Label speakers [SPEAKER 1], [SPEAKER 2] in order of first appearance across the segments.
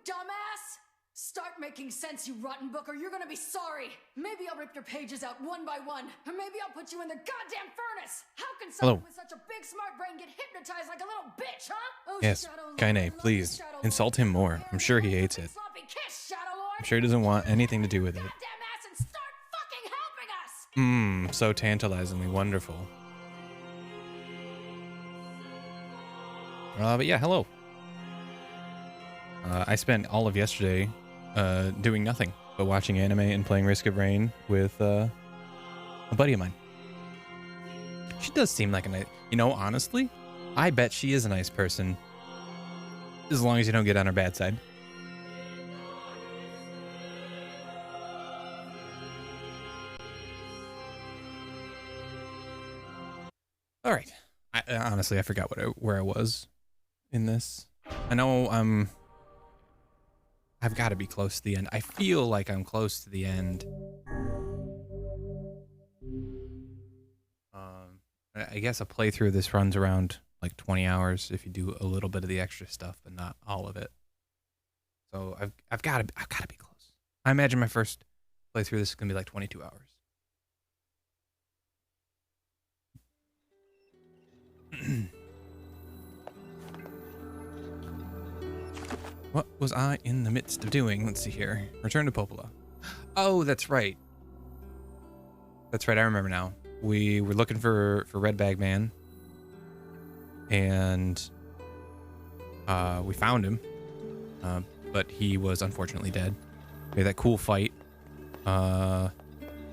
[SPEAKER 1] dumbass! Start making sense, you rotten book, or you're gonna be sorry. Maybe I'll rip your pages out one by one, or maybe I'll put you in the goddamn furnace. How can someone with such a big smart brain get hypnotized like a little bitch, huh? Oh,
[SPEAKER 2] yes, Kaine, please, insult him more. I'm sure he hates it. I'm sure he doesn't want anything to do with it. So tantalizingly wonderful. But yeah, hello. I spent all of yesterday doing nothing but watching anime and playing Risk of Rain with a buddy of mine. She does seem like a nice... You know, honestly, I bet she is a nice person. As long as you don't get on her bad side. All right. Honestly, I forgot where I was in this. I know I've got to be close to the end. I feel like I'm close to the end. I guess a playthrough of this runs around like 20 hours if you do a little bit of the extra stuff, but not all of it. So I've got to be close. I imagine my first playthrough this is gonna be like 22 hours. What was I in the midst of doing? Let's see here. Return to Popola. Oh, that's right. That's right, I remember now. We were looking for Red Bag Man. And we found him. But he was unfortunately dead. We had that cool fight on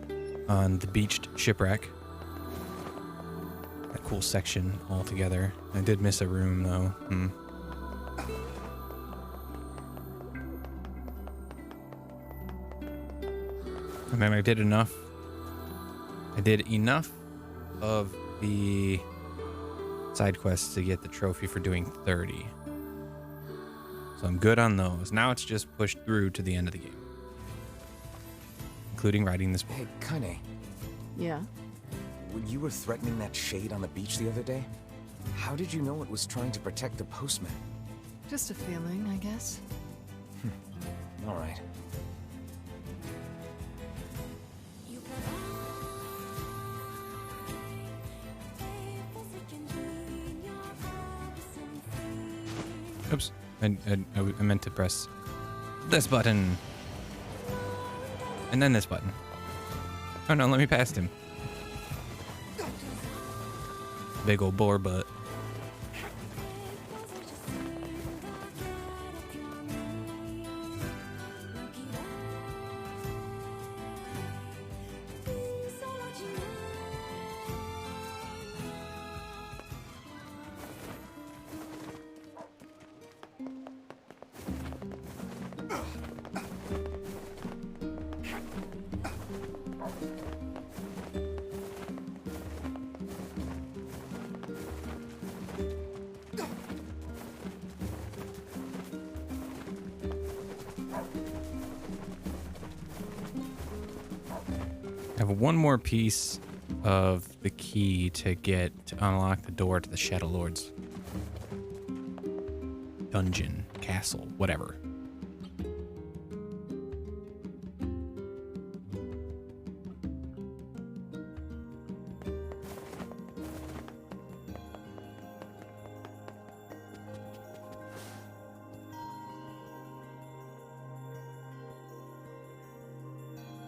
[SPEAKER 2] the beached shipwreck. That cool section all together. I did miss a room though. I mean, I did enough. I did enough of the side quests to get the trophy for doing 30. So I'm good on those. Now it's just pushed through to the end of the game. Including riding this boat.
[SPEAKER 3] Hey, Kaine.
[SPEAKER 1] Yeah?
[SPEAKER 3] When you were threatening that shade on the beach the other day, how did you know it was trying to protect the postman?
[SPEAKER 1] Just a feeling, I guess.
[SPEAKER 3] All right.
[SPEAKER 2] Oops. I meant to press this button. And then this button. Oh no, let me past him. Big old boar butt. I have one more piece of the key to unlock the door to the Shadow Lord's dungeon, castle, whatever.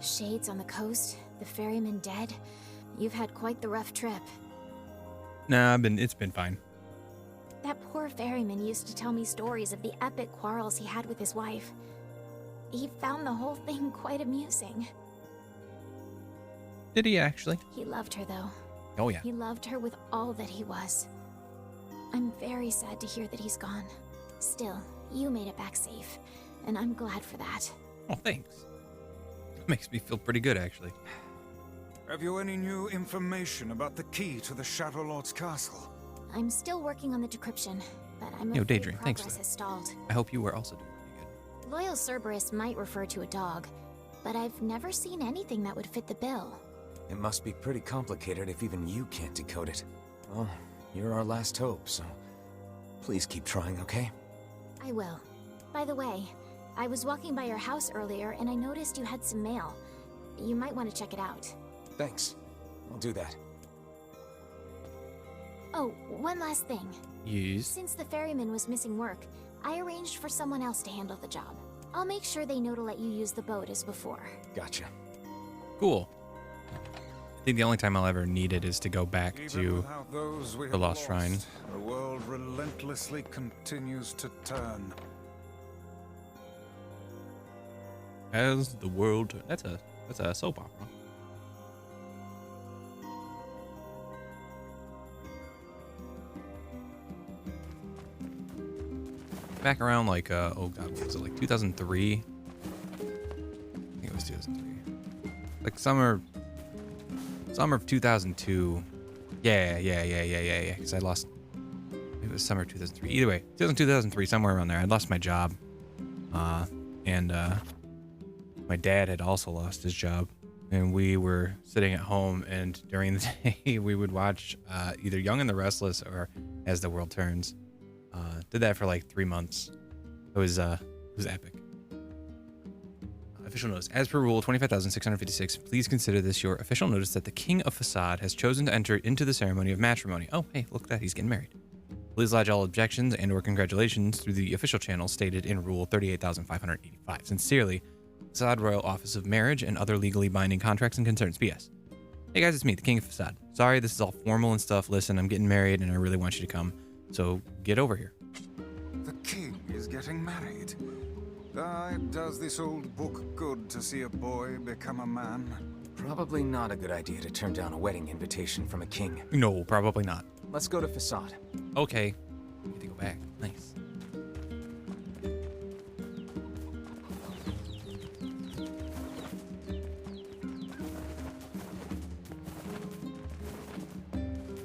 [SPEAKER 4] Shades on the coast, the ferryman dead. You've had quite the rough trip.
[SPEAKER 2] Nah, it's been fine.
[SPEAKER 4] That poor ferryman used to tell me stories of the epic quarrels he had with his wife. He found the whole thing quite amusing.
[SPEAKER 2] Did he actually?
[SPEAKER 4] He loved her, though.
[SPEAKER 2] Oh, yeah.
[SPEAKER 4] He loved her with all that he was. I'm very sad to hear that he's gone. Still, you made it back safe, and I'm glad for that.
[SPEAKER 2] Oh, thanks. Makes me feel pretty good, actually.
[SPEAKER 5] Have you any new information about the key to the Shadow Lord's castle?
[SPEAKER 4] I'm still working on the decryption, but I'm afraid
[SPEAKER 2] Daedrian, thanks
[SPEAKER 4] progress
[SPEAKER 2] for that.
[SPEAKER 4] has stalled.
[SPEAKER 2] I hope you were also doing pretty good.
[SPEAKER 4] Loyal Cerberus might refer to a dog, but I've never seen anything that would fit the bill.
[SPEAKER 3] It must be pretty complicated if even you can't decode it. Well, you're our last hope, so please keep trying, okay?
[SPEAKER 4] I will. By the way, I was walking by your house earlier and I noticed you had some mail. You might want to check it out.
[SPEAKER 3] Thanks. I'll do that.
[SPEAKER 4] Oh, one last thing.
[SPEAKER 2] Yes.
[SPEAKER 4] Since the ferryman was missing work, I arranged for someone else to handle the job. I'll make sure they know to let you use the boat as before.
[SPEAKER 3] Gotcha.
[SPEAKER 2] Cool. I think the only time I'll ever need it is to go back to the Lost Shrine.
[SPEAKER 5] The world relentlessly continues to turn.
[SPEAKER 2] As the world, that's a soap opera. Back around like oh god, what was it, like 2003? I think it was 2003. Like summer of 2002. Yeah. Because I lost. It was summer 2003. Either way, 2003, somewhere around there. I lost my job, and my dad had also lost his job, and we were sitting at home. And during the day, we would watch either Young and the Restless or As the World Turns. Did that for like 3 months. It was epic. Official notice. As per rule 25,656, please consider this your official notice that the King of Facade has chosen to enter into the ceremony of matrimony. Oh, hey, look at that. He's getting married. Please lodge all objections and or congratulations through the official channel stated in Rule 38,585. Sincerely, Facade Royal Office of Marriage and other legally binding contracts and concerns. P.S. Hey guys, it's me, the King of Facade. Sorry, this is all formal and stuff. Listen, I'm getting married and I really want you to come. So get over here.
[SPEAKER 5] The king is getting married. Does this old book good to see a boy become a man?
[SPEAKER 3] Probably not a good idea to turn down a wedding invitation from a king.
[SPEAKER 2] No, probably not.
[SPEAKER 3] Let's go to Facade.
[SPEAKER 2] Okay. I get to go back. Nice.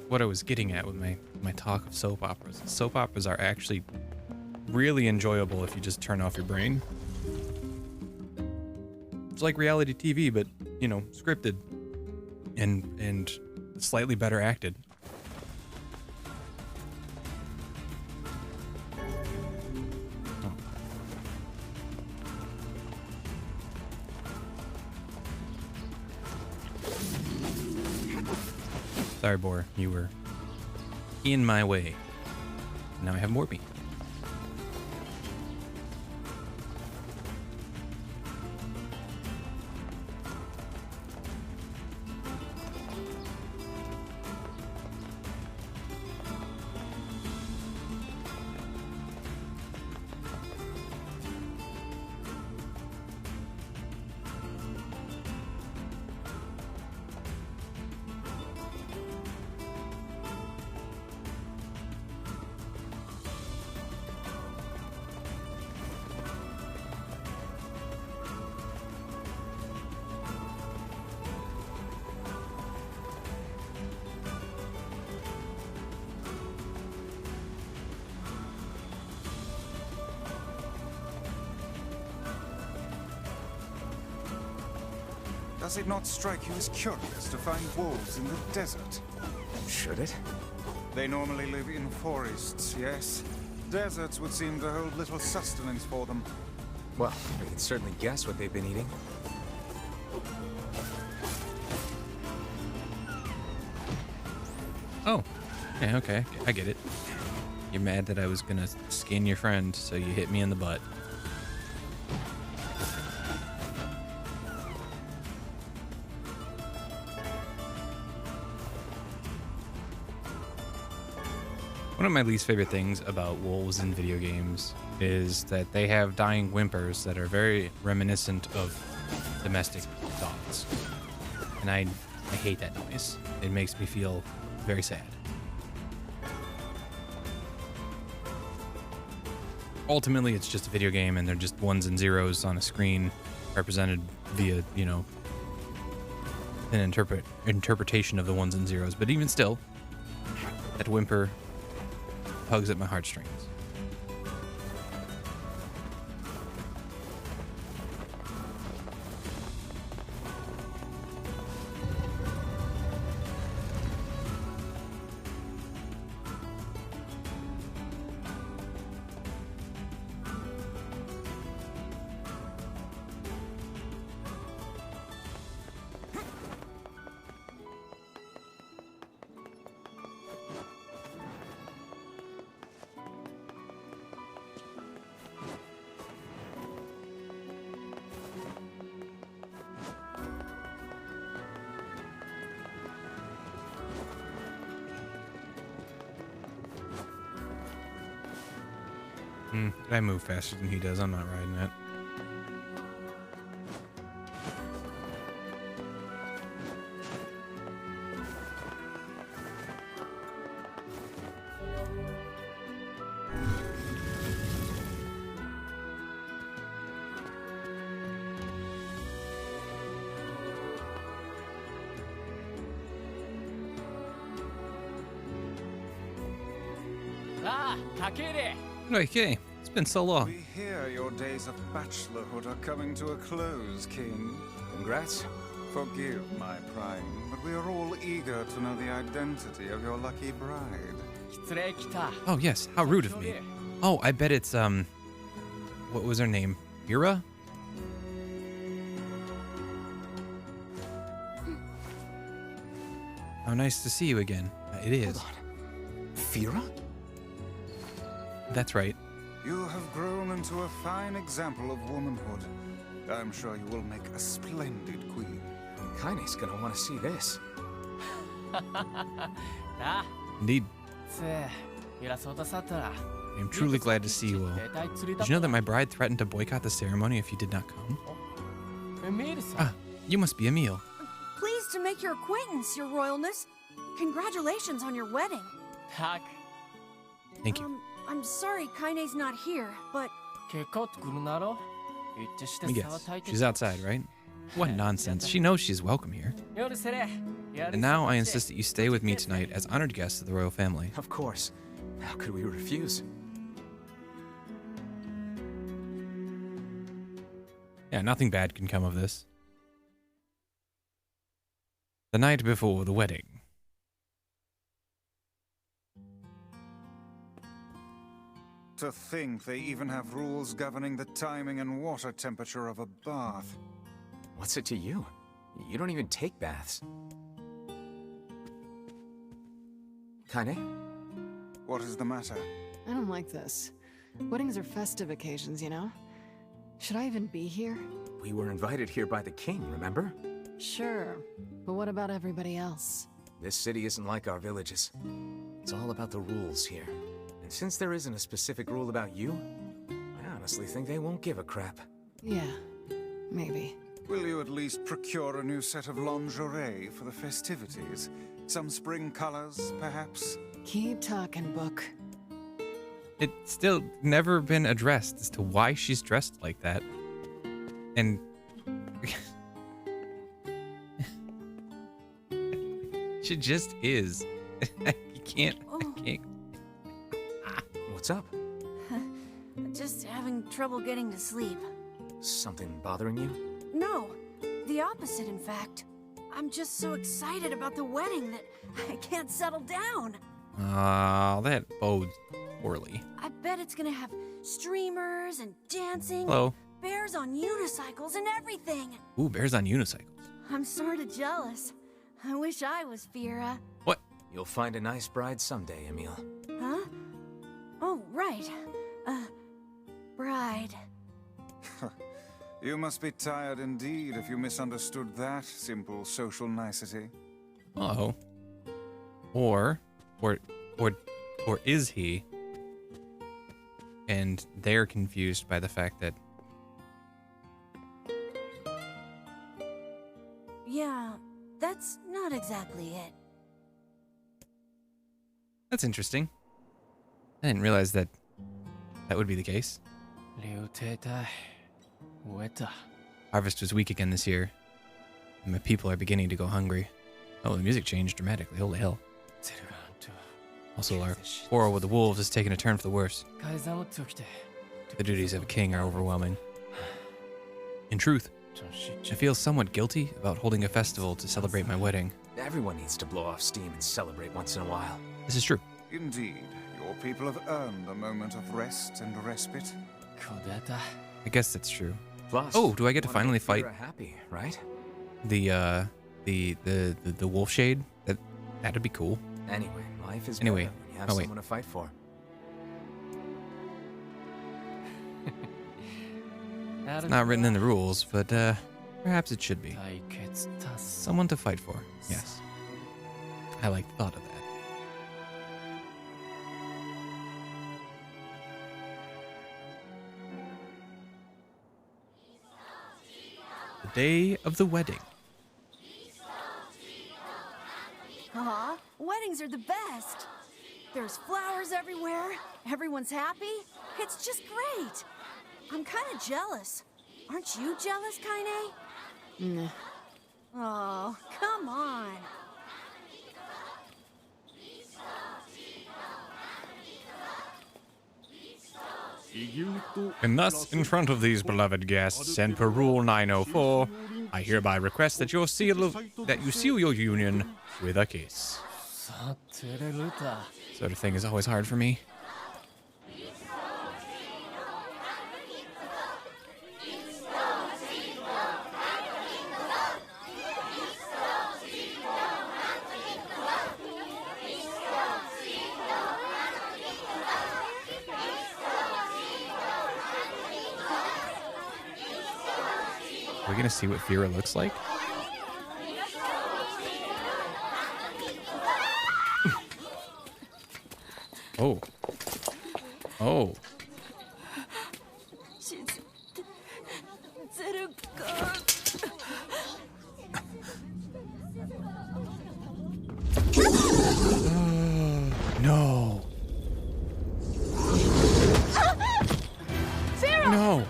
[SPEAKER 2] What I was getting at with my talk of soap operas. Soap operas are actually really enjoyable if you just turn off your brain. It's like reality TV, but, you know, scripted and slightly better acted. Oh. Sorry, Boar, you were in my way. Now I have more meat.
[SPEAKER 5] Does it not strike you as curious to find wolves in the desert?
[SPEAKER 3] Should it?
[SPEAKER 5] They normally live in forests, yes? Deserts would seem to hold little sustenance for them.
[SPEAKER 3] Well, we can certainly guess what they've been eating.
[SPEAKER 2] Oh, yeah, okay, I get it. You're mad that I was gonna skin your friend, so you hit me in the butt. One of my least favorite things about wolves in video games is that they have dying whimpers that are very reminiscent of domestic dogs. And I hate that noise. It makes me feel very sad. Ultimately, it's just a video game and they're just ones and zeros on a screen represented via, you know, an interpretation of the ones and zeros. But even still, that whimper tugs at my heartstrings. I move faster than he does. I'm not riding that. Okay, it's been so long.
[SPEAKER 5] We hear your days of bachelorhood are coming to a close, King.
[SPEAKER 3] Congrats.
[SPEAKER 5] Forgive my prying, but we are all eager to know the identity of your lucky bride.
[SPEAKER 2] Oh yes, how rude of me. Oh, I bet it's what was her name? Mira? How nice to see you again. It is.
[SPEAKER 3] Fira?
[SPEAKER 2] That's right.
[SPEAKER 5] You have grown into a fine example of womanhood. I'm sure you will make a splendid queen.
[SPEAKER 3] Kaine's gonna want to see this.
[SPEAKER 2] Indeed. I'm truly glad to see you all. Did you know that my bride threatened to boycott the ceremony if you did not come? Ah, you must be Emil.
[SPEAKER 6] Pleased to make your acquaintance, your royalness. Congratulations on your wedding.
[SPEAKER 2] Thank you.
[SPEAKER 6] I'm sorry Kaine's not here, but...
[SPEAKER 2] Let me guess. She's outside, right? What nonsense. She knows she's welcome here. And now I insist that you stay with me tonight as honored guests of the royal family.
[SPEAKER 3] Of course. How could we refuse?
[SPEAKER 2] Yeah, nothing bad can come of this. The night before the wedding.
[SPEAKER 5] To think they even have rules governing the timing and water temperature of a bath.
[SPEAKER 3] What's it to you? You don't even take baths. Kaine?
[SPEAKER 5] What is the matter?
[SPEAKER 7] I don't like this. Weddings are festive occasions, you know? Should I even be here?
[SPEAKER 3] We were invited here by the king, remember?
[SPEAKER 7] Sure, but what about everybody else?
[SPEAKER 3] This city isn't like our villages. It's all about the rules here. And since there isn't a specific rule about you, I honestly think they won't give a crap.
[SPEAKER 7] Yeah, maybe.
[SPEAKER 5] Will you at least procure a new set of lingerie for the festivities? Some spring colors, perhaps?
[SPEAKER 7] Keep talking, book.
[SPEAKER 2] It's still never been addressed as to why she's dressed like that. And... she just is. I can't...
[SPEAKER 3] What's up?
[SPEAKER 6] Just having trouble getting to sleep.
[SPEAKER 3] Something bothering you?
[SPEAKER 6] No, the opposite, in fact. I'm just so excited about the wedding that I can't settle down.
[SPEAKER 2] That bodes poorly.
[SPEAKER 6] I bet it's gonna have streamers and dancing.
[SPEAKER 2] Hello.
[SPEAKER 6] Bears on unicycles and everything.
[SPEAKER 2] Ooh, bears on unicycles.
[SPEAKER 6] I'm sorta jealous. I wish I was Fira.
[SPEAKER 2] What?
[SPEAKER 3] You'll find a nice bride someday, Emil.
[SPEAKER 6] Huh? Oh, right. Bride.
[SPEAKER 5] You must be tired indeed if you misunderstood that simple social nicety.
[SPEAKER 2] Uh-oh. Or is he? And they're confused by the fact that...
[SPEAKER 6] Yeah, that's not exactly it.
[SPEAKER 2] That's interesting. I didn't realize that would be the case. Harvest was weak again this year, and my people are beginning to go hungry. Oh, the music changed dramatically. Holy hell. Also, our quarrel with the wolves has taken a turn for the worse. The duties of a king are overwhelming. In truth, I feel somewhat guilty about holding a festival to celebrate my wedding.
[SPEAKER 3] Everyone needs to blow off steam and celebrate once in a while.
[SPEAKER 2] This is true.
[SPEAKER 5] Indeed, your people have earned a moment of rest and respite.
[SPEAKER 2] I guess that's true.
[SPEAKER 3] Plus,
[SPEAKER 2] Oh, do I get to
[SPEAKER 3] wanna
[SPEAKER 2] finally
[SPEAKER 3] make
[SPEAKER 2] fight
[SPEAKER 3] Fira happy, right?
[SPEAKER 2] the wolf shade? That'd be cool.
[SPEAKER 3] Anyway, life is
[SPEAKER 2] Anyway,
[SPEAKER 3] better when you have
[SPEAKER 2] oh, wait.
[SPEAKER 3] someone to fight for.
[SPEAKER 2] It's not written in the rules, but perhaps it should be. Someone to fight for. Yes. I like the thought of that. The day of the wedding.
[SPEAKER 6] Aw, weddings are the best. There's flowers everywhere. Everyone's happy. It's just great. I'm kind of jealous. Aren't you jealous, Kaine?
[SPEAKER 7] Nah.
[SPEAKER 6] Oh, come on.
[SPEAKER 2] And thus, in front of these beloved guests, and per Rule 904, I hereby request that you seal your union with a kiss. Sort of thing is always hard for me. Are we gonna see what Fira looks like? Oh. Oh. No. No.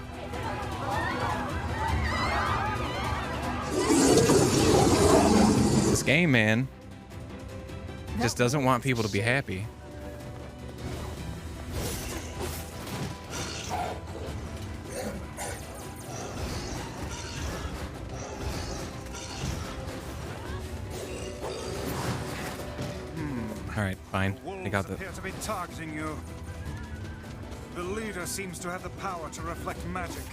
[SPEAKER 2] This game, man, just doesn't want people to be happy. All right, fine. Take out the.
[SPEAKER 5] Appear to be targeting you. The leader seems to have the power to reflect magic.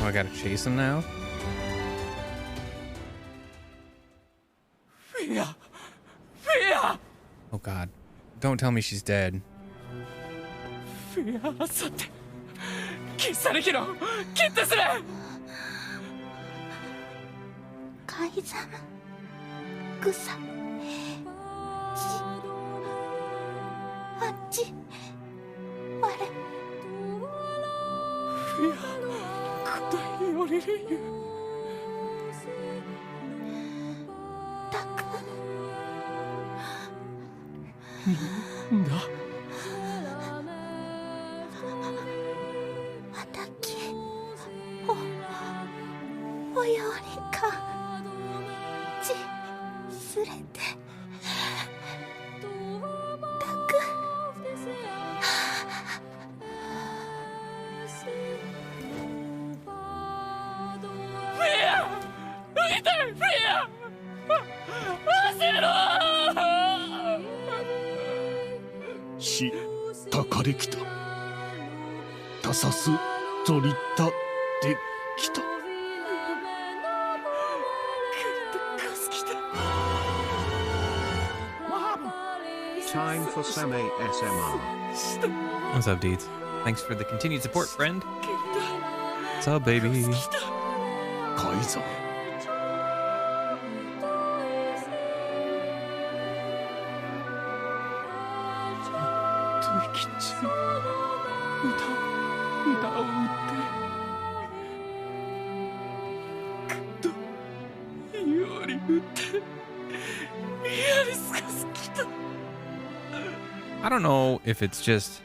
[SPEAKER 2] Oh, I gotta chase him now?
[SPEAKER 8] Fia! Fia!
[SPEAKER 2] Oh god. Don't tell me she's dead.
[SPEAKER 8] Fia, さて、切されきろ、切ってすれ。
[SPEAKER 4] 改ざん草あっち我
[SPEAKER 8] フィア、答え降りるゆ。
[SPEAKER 4] たく
[SPEAKER 8] んだ。
[SPEAKER 4] またきおよりかちすれてたく
[SPEAKER 8] フィア！見てフィア！焦ろ！
[SPEAKER 9] したかれきた。たさすとりたできた。
[SPEAKER 10] Time for some ASMR.
[SPEAKER 2] What's up, dudes? Thanks for the continued support, friend. What's up, baby?
[SPEAKER 9] 改ざん。
[SPEAKER 8] 吐息中、歌を打ってくっとより打ってやりすかすきた。
[SPEAKER 2] I don't know if it's just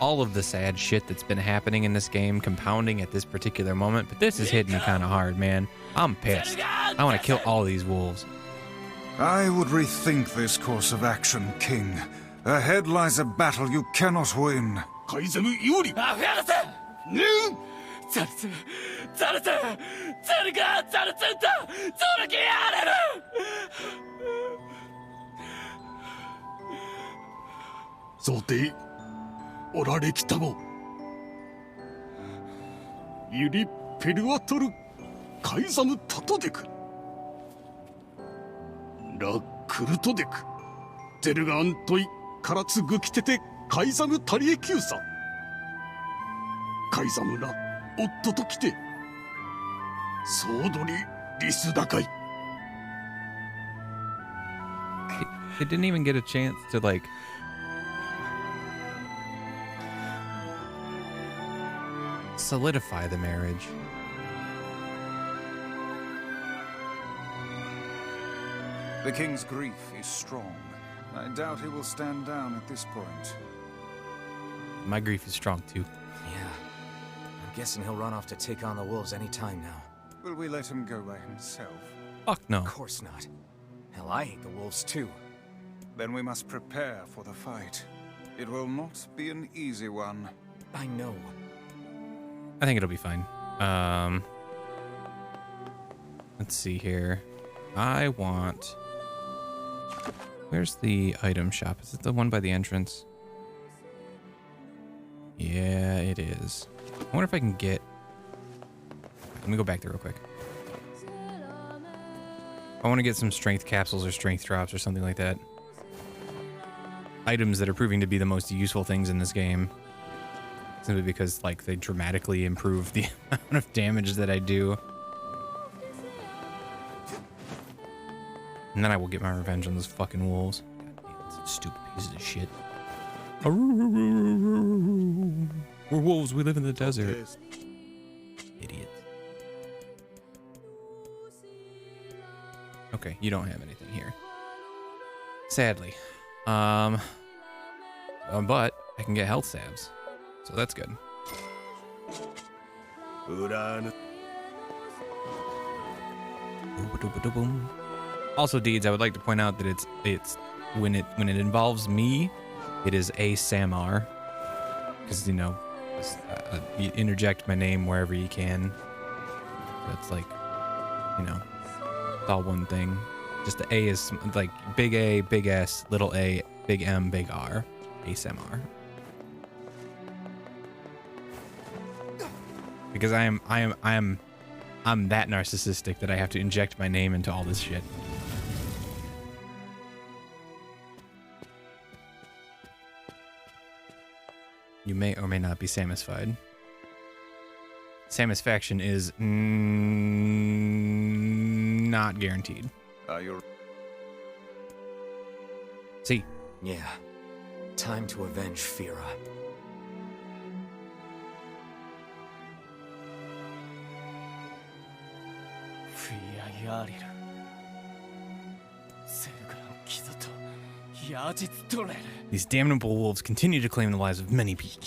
[SPEAKER 2] all of the sad shit that's been happening in this game compounding at this particular moment, but this is hitting me kind of hard, man. I'm pissed. I want to kill all these wolves.
[SPEAKER 5] I would rethink this course of action, King. Ahead lies a battle you cannot win.
[SPEAKER 9] 改ざむより。
[SPEAKER 8] あ、フェアです。ザルスザルスザルがザルスンだゾルキアレル
[SPEAKER 9] ゾデオラレキタゴユリペルアトルカイザムタトデクラクルトデクゼルガアントイカラツグキテテカイザムタリエキューサカイザムラ夫と来てソードリリスダカイ
[SPEAKER 2] They didn't even get a chance to like solidify the marriage.
[SPEAKER 5] The king's grief is strong. I doubt he will stand down at this point.
[SPEAKER 2] My grief is strong too.
[SPEAKER 3] Yeah. I'm guessing he'll run off to take on the wolves any time now.
[SPEAKER 5] Will we let him go by himself?
[SPEAKER 2] Fuck no.
[SPEAKER 3] Of course not. Hell, I hate the wolves too.
[SPEAKER 5] Then we must prepare for the fight. It will not be an easy one.
[SPEAKER 3] I know.
[SPEAKER 2] I think it'll be fine. Let's see here. I want... Where's the item shop? Is it the one by the entrance? Yeah, it is. I wonder if I can get... Let me go back there real quick. I want to get some strength capsules or strength drops or something like that. Items that are proving to be the most useful things in this game. Simply because, like, they dramatically improve the amount of damage that I do. And then I will get my revenge on those fucking wolves. God damn, stupid pieces of shit. We're wolves, we live in the desert. Idiots. Okay, you don't have anything here. Sadly. But I can get health salves. So that's good. Also, Deeds, I would like to point out that it's when it involves me, it is a Samar, because you know, you interject my name wherever you can. So it's like, you know, it's all one thing. Just the A is like big A, big S, little A, big M, big R, ASMR. Because I'm that narcissistic that I have to inject my name into all this shit. You may or may not be satisfied. Satisfaction is not guaranteed.
[SPEAKER 5] You're...
[SPEAKER 2] See?
[SPEAKER 3] Yeah. Time to avenge Fira.
[SPEAKER 2] These damnable wolves continue to claim the lives of many people.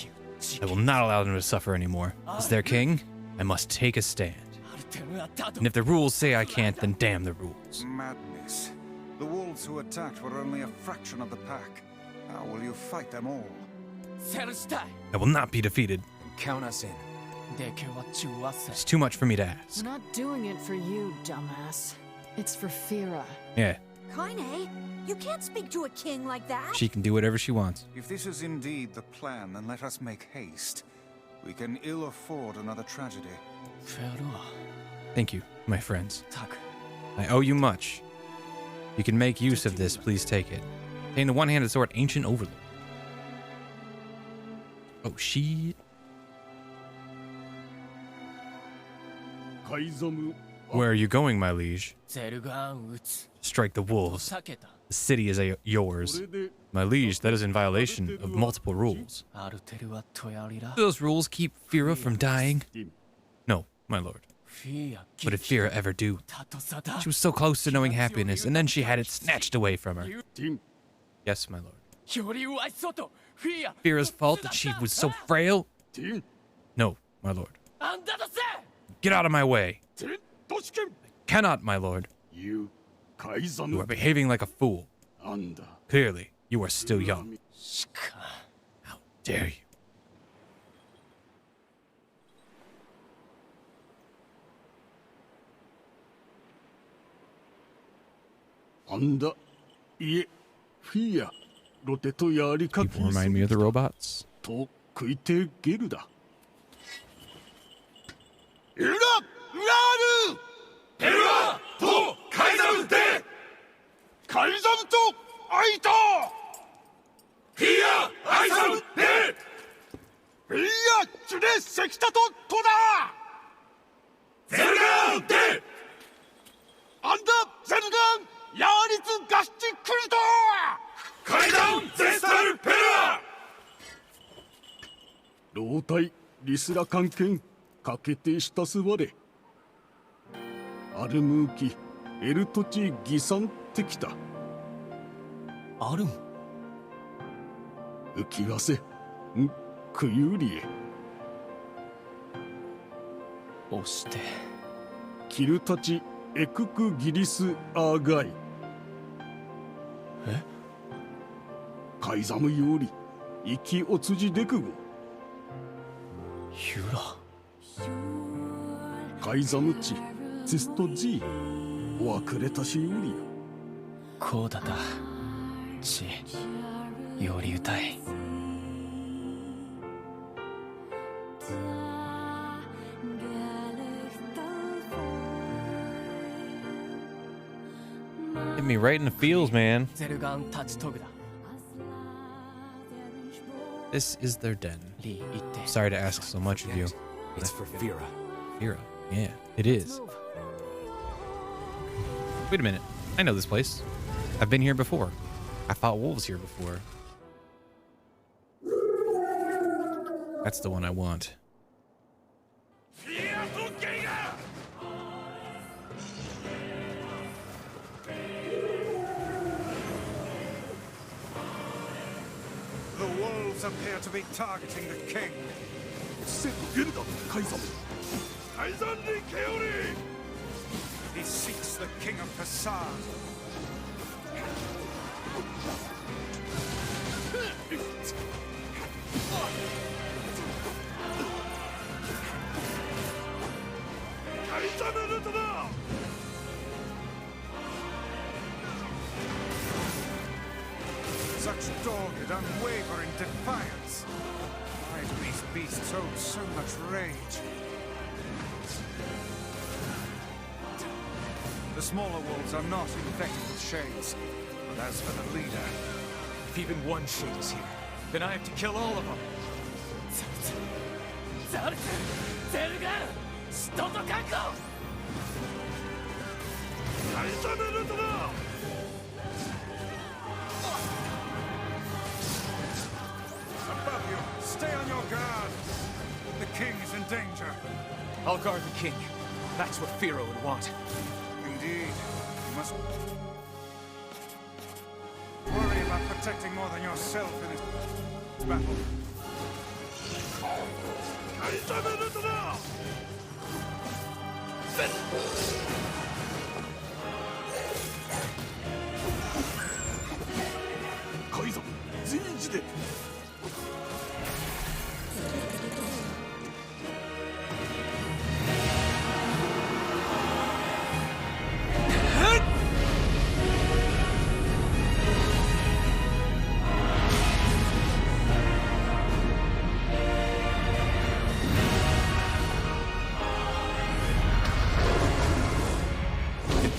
[SPEAKER 2] I will not allow them to suffer anymore. As their king, I must take a stand. And if the rules say I can't, then damn the rules.
[SPEAKER 5] Madness. The wolves who attacked were only a fraction of the pack. How will you fight them all?
[SPEAKER 2] I will not be defeated.
[SPEAKER 3] Count us in.
[SPEAKER 2] It's too much for me to ask.
[SPEAKER 7] We're not doing it for you, dumbass. It's for Fira.
[SPEAKER 2] Yeah,
[SPEAKER 6] Kaine, you can't speak to a king like that.
[SPEAKER 2] she can do whatever she wants.
[SPEAKER 5] If this is indeed the plan, then let us make haste. We can ill afford another tragedy.
[SPEAKER 2] Thank you, my friends. I owe you much. You can make use of this, please take it. Obtain the one-handed sword, Ancient Overlord. Oh, shit. Where are you going, my liege? Strike the wolves. The city is yours. My liege, that is in violation of multiple rules. Do those rules keep Fira from dying? No, my lord. What did Fira ever do? She was so close to knowing happiness, and then she had it snatched away from her. Yes, my lord. Fira's fault that she was so frail? No, my lord. Get out of my way. I cannot, my lord. You are behaving like a fool. Clearly, you are still young. How dare you?
[SPEAKER 9] あんだ、いえ、フィア、ロテとやりかき
[SPEAKER 2] People remind me of the robots.
[SPEAKER 9] と食いてゲルだ。エラ、ラールペルアとカイザムでカイザムとアイタフィアアイザムでフィアチュレセキタとトダゼルガンでアンダゼルガンヤーリツガスチクリトカイザムゼスタルペルア老体リスラ関係かけてしたすわれアルムーキエルトチギサンってきた
[SPEAKER 11] アルム
[SPEAKER 9] 浮きわせんクユリエ
[SPEAKER 11] 押して
[SPEAKER 9] キルタチエククギリスアーガイ
[SPEAKER 11] え
[SPEAKER 9] カイザムより生きおつじでくご
[SPEAKER 11] ユラ
[SPEAKER 9] カイザムチツストジーわくれたしよりよ
[SPEAKER 11] こうだたちより歌い
[SPEAKER 2] Hit me right in the feels, man.
[SPEAKER 11] ゼルガンタチトグだ
[SPEAKER 2] This is their den.
[SPEAKER 11] リー言って
[SPEAKER 2] Sorry to ask so much of you.
[SPEAKER 3] It's for Fira.
[SPEAKER 2] Fira. Yeah, it is. Wait a minute. I know this place. I've been here before. I fought wolves here before. That's the one I want.
[SPEAKER 5] The wolves appear to be targeting the king.
[SPEAKER 9] セブゲルダカイザムカイザンリケオリ
[SPEAKER 5] He seeks the king of Facade. Such dogged, unwavering defiance. Why do these beasts hold so much rage? The smaller wolves are not infected with shades. But as for the leader,
[SPEAKER 3] If even one shade is here, then I have to kill all of them.
[SPEAKER 11] ザルツゼルガンストと確保
[SPEAKER 9] カイザメルトだ
[SPEAKER 5] above you, stay on your guard. The king is in danger.
[SPEAKER 3] I'll guard the king. That's what Firo would want.
[SPEAKER 5] Indeed, you must worry about protecting more than yourself in this battle.
[SPEAKER 9] カイザメルトだ カイザム随時で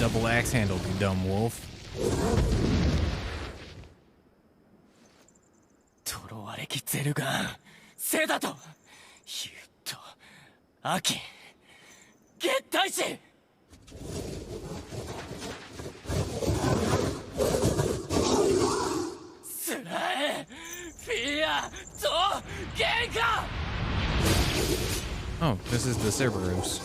[SPEAKER 2] Double axe handle, you dumb wolf.
[SPEAKER 11] トロワレキゼルガンセダとユッとアキゲッタイシスラエフィアとゲンカ
[SPEAKER 2] Oh, this is the Cerberus.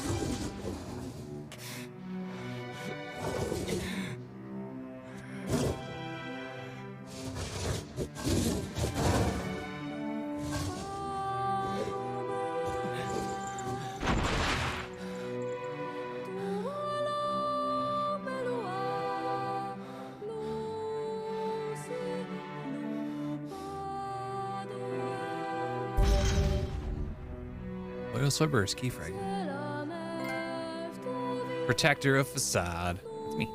[SPEAKER 2] Loyal Cerberus key fragment. Protector of Facade. It's me.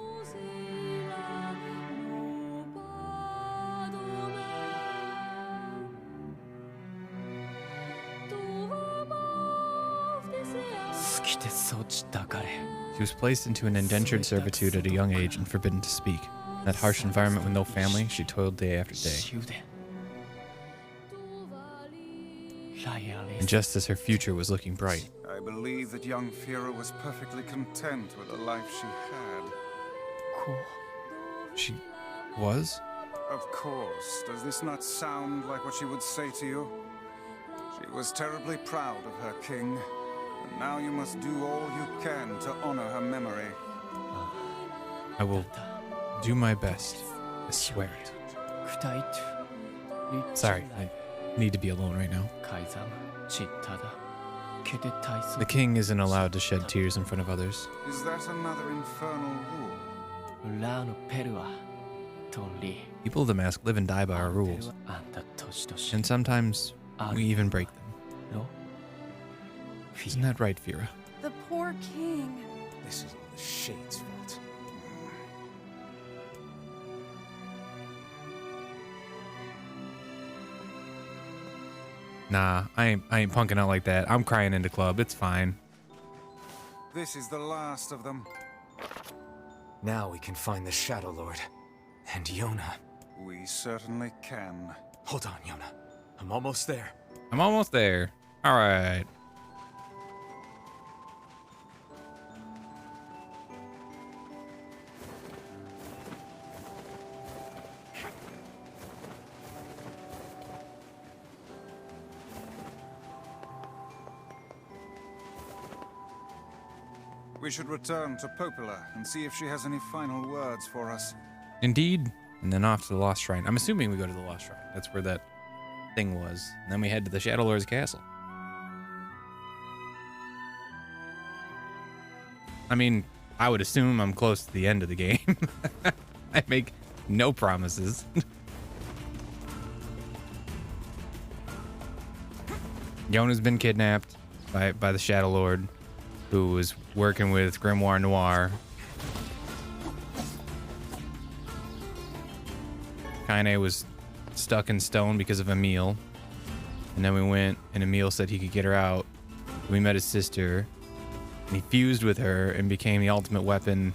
[SPEAKER 2] was placed into an indentured servitude at a young age and forbidden to speak. In that harsh environment with no family, she toiled day after day. And just as her future was looking bright,
[SPEAKER 5] I believe that young Fira was perfectly content with the life she had.
[SPEAKER 2] she was?
[SPEAKER 5] Of course. Does this not sound like what she would say to you? She was terribly proud of her king, and now you must do all you can to honor her memory.
[SPEAKER 2] I will do my best. I swear it. Sorry, I need to be alone right now. The king isn't allowed to shed tears in front of others.
[SPEAKER 5] Is that another infernal rule?
[SPEAKER 2] People of the mask live and die by our rules. And sometimes we even break them. Isn't that right, Fira?
[SPEAKER 6] The poor king.
[SPEAKER 3] This is all the Shade's fault.
[SPEAKER 2] Nah, I ain't punking out like that. I'm crying into club. It's fine.
[SPEAKER 5] This is the last of them.
[SPEAKER 3] Now we can find the Shadow Lord. And Yona.
[SPEAKER 5] We certainly can.
[SPEAKER 3] Hold on, Yona. I'm almost there.
[SPEAKER 2] I'm almost there. All right.
[SPEAKER 5] We should return to Popola and see if she has any final words for us.
[SPEAKER 2] Indeed. And then off to the Lost Shrine. I'm assuming we go to the Lost Shrine. That's where that thing was. And then we head to the Shadow Lord's castle. I mean, I would assume I'm close to the end of the game. I make no promises. Yona's been kidnapped by the Shadow Lord, who was working with Grimoire Noir. Kaine was stuck in stone because of Emil. And then we went, and Emil said he could get her out. We met his sister, and he fused with her and became the ultimate weapon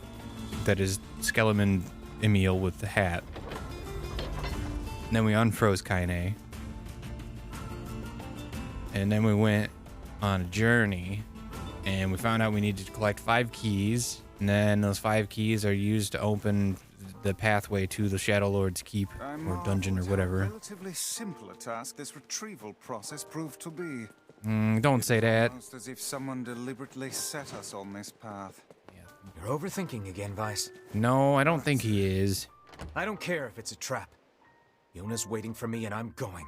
[SPEAKER 2] that is Skeleton Emil with the hat. And then we unfroze Kaine. And then we went on a journey, and we found out we needed to collect 5 keys, and then those 5 keys are used to open the pathway to the Shadow Lord's keep or dungeon or whatever.
[SPEAKER 5] Relatively simple a task this retrieval process proved to be.
[SPEAKER 2] Don't say that.
[SPEAKER 5] Almost as if someone deliberately set us on this path.
[SPEAKER 3] You're overthinking again, Vice.
[SPEAKER 2] No, I don't think he is.
[SPEAKER 3] I don't care if it's a trap. Yona's waiting for me and I'm going.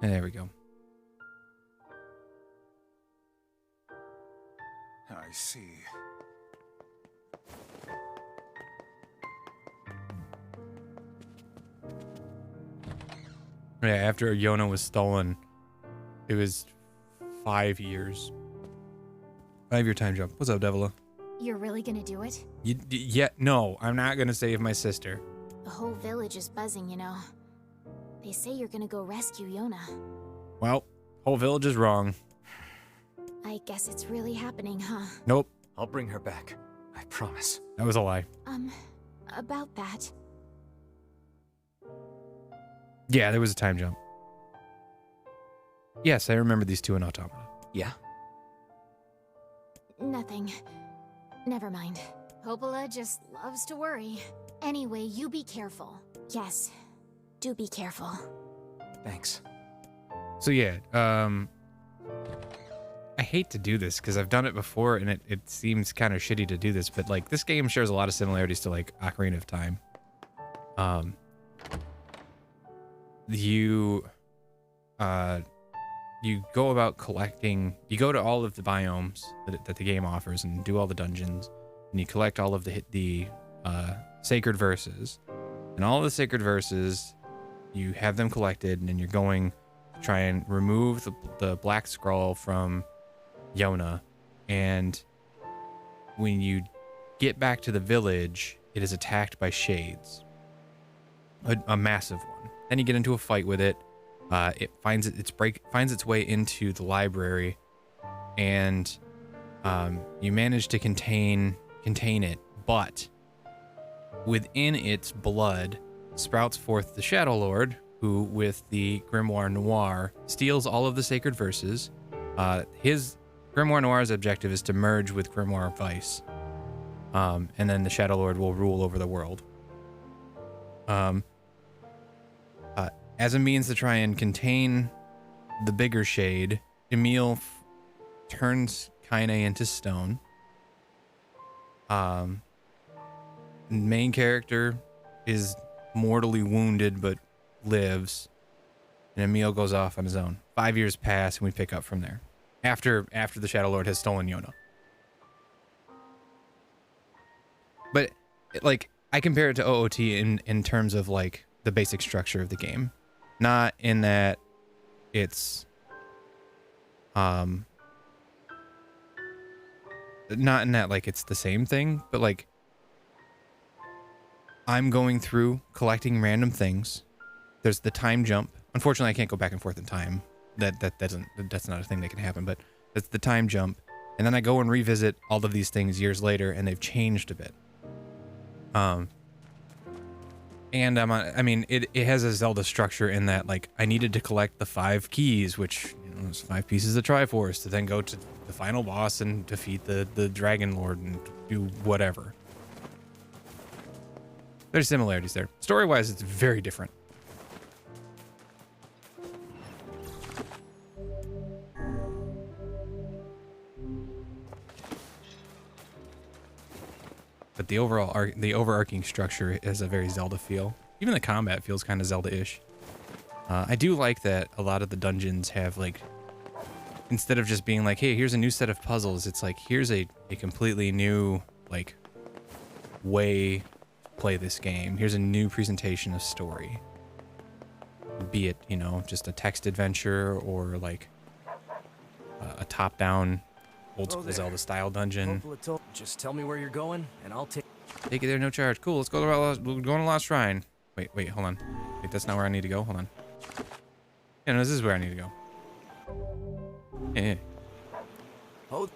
[SPEAKER 2] There we go.
[SPEAKER 5] I see.
[SPEAKER 2] Yeah, after Yona was stolen, it was 5 years. 5-year time jump. What's up, Devila?
[SPEAKER 4] You're really gonna do it?
[SPEAKER 2] Yeah, no, I'm not gonna save my sister.
[SPEAKER 4] The whole village is buzzing, you know. They say you're gonna go rescue Yona.
[SPEAKER 2] Well, whole village is wrong.
[SPEAKER 4] I guess it's really happening, huh?
[SPEAKER 2] Nope.
[SPEAKER 3] I'll bring her back. I promise.
[SPEAKER 2] That was a lie.
[SPEAKER 4] About that.
[SPEAKER 2] Yeah, there was a time jump. Yes, I remember these two in Automata.
[SPEAKER 3] Yeah?
[SPEAKER 4] Nothing. Never mind. Popola just loves to worry. Anyway, you be careful. Yes, do be careful.
[SPEAKER 3] Thanks.
[SPEAKER 2] So yeah, I hate to do this because I've done it before and it seems kind of shitty to do this, but like this game shares a lot of similarities to like Ocarina of Time. You go about collecting, you go to all of the biomes that the game offers and do all the dungeons, and you collect all of the sacred verses. And all of the sacred verses, you have them collected, and then you're going to try and remove the black scroll from Yona. And when you get back to the village, it is attacked by shades. A massive one. Then you get into a fight with it. It finds its way into the library, and you manage to contain contain it, but within its blood sprouts forth the Shadow Lord, who, with the Grimoire Noir, steals all of the sacred verses. His Grimoire Noir's objective is to merge with Grimoire Vice, and then the Shadow Lord will rule over the world. As a means to try and contain the bigger shade, Emil turns Kaine into stone. Main character is mortally wounded but lives, and Emil goes off on his own. 5 years pass, and we pick up from there. After the Shadow Lord has stolen Yona. But like, I compare it to OOT in terms of like the basic structure of the game, not in that it's not in that like it's the same thing, but like I'm going through collecting random things. There's the time jump. Unfortunately, I can't go back and forth in time. That's not a thing that can happen, but that's the time jump. And then I go and revisit all of these things years later, and they've changed a bit. And it has a Zelda structure in that, like, I needed to collect the 5 keys, which, you know, is 5 pieces of Triforce, to then go to the final boss and defeat the Dragon Lord and do whatever. There's similarities there. Story-wise, it's very different. But the overarching structure has a very Zelda feel. Even the combat feels kind of Zelda-ish. I do like that a lot of the dungeons have, like, instead of just being like, hey, here's a new set of puzzles, it's like, here's a completely new, like, way to play this game. Here's a new presentation of story. Be it, you know, just a text adventure or, like, a top-down old school Zelda style dungeon.
[SPEAKER 11] Just tell me where you're going, and I'll take
[SPEAKER 2] you there, no charge. Cool, let's go to we're going to Lost Shrine. Wait, hold on. Wait, that's not where I need to go. Hold on. Yeah, no, this is where I need to go. Yeah.
[SPEAKER 11] Oh.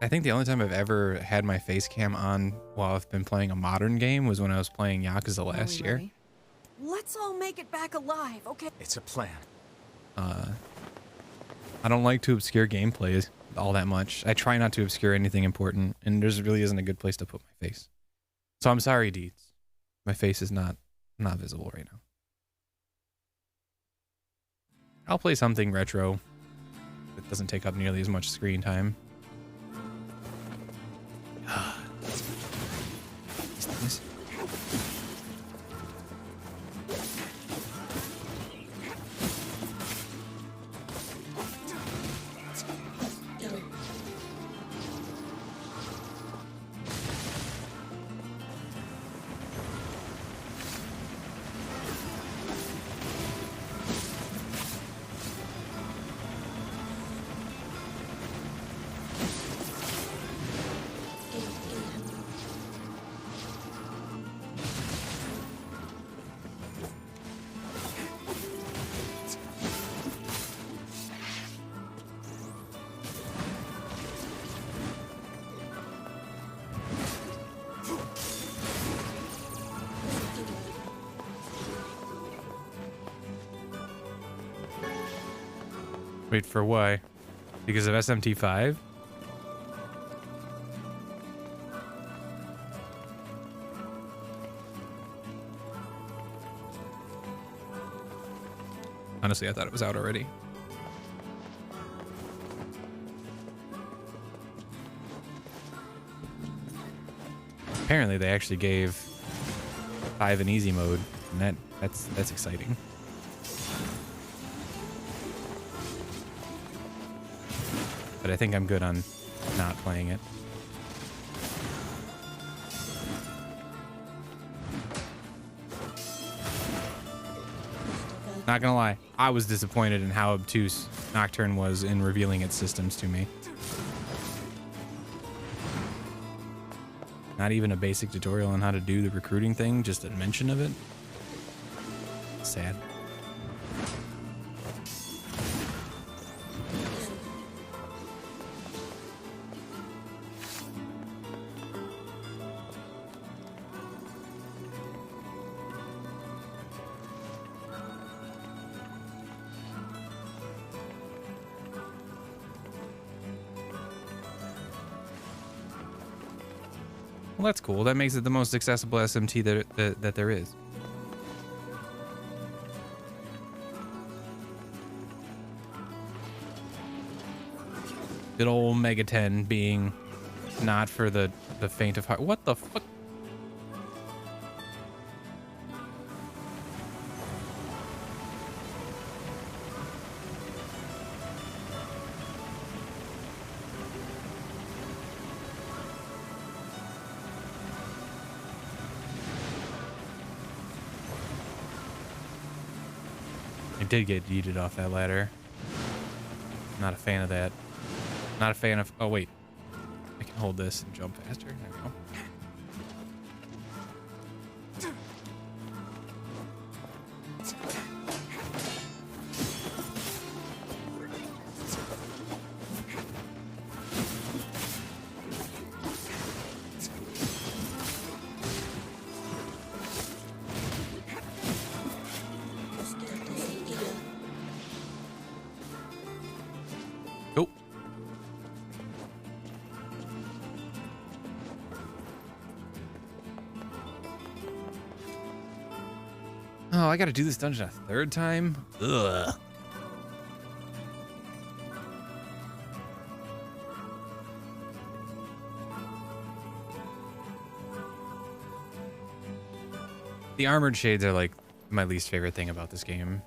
[SPEAKER 2] I think the only time I've ever had my face cam on while I've been playing a modern game was when I was playing Yakuza last year.
[SPEAKER 6] Let's all make it back alive, okay?
[SPEAKER 3] It's a plan.
[SPEAKER 2] I don't like to obscure gameplay all that much. I try not to obscure anything important, and there really isn't a good place to put my face. So I'm sorry, Deeds. My face is not visible right now. I'll play something retro that doesn't take up nearly as much screen time. This. Wait, for why? Because of SMT5? Honestly, I thought it was out already. Apparently, they actually gave 5 an easy mode, and that's exciting. But I think I'm good on not playing it. Not gonna lie, I was disappointed in how obtuse Nocturne was in revealing its systems to me. Not even a basic tutorial on how to do the recruiting thing, just a mention of it. Sad. Well, that's cool. That makes it the most accessible SMT that there is. Good old Mega 10 being not for the faint of heart. What the fuck? I did get yeeted off that ladder. Not a fan of that. Not a fan of... Oh, wait. I can hold this and jump faster. There we go. Oh, I gotta do this dungeon a third time? Ugh. The armored shades are like my least favorite thing about this game.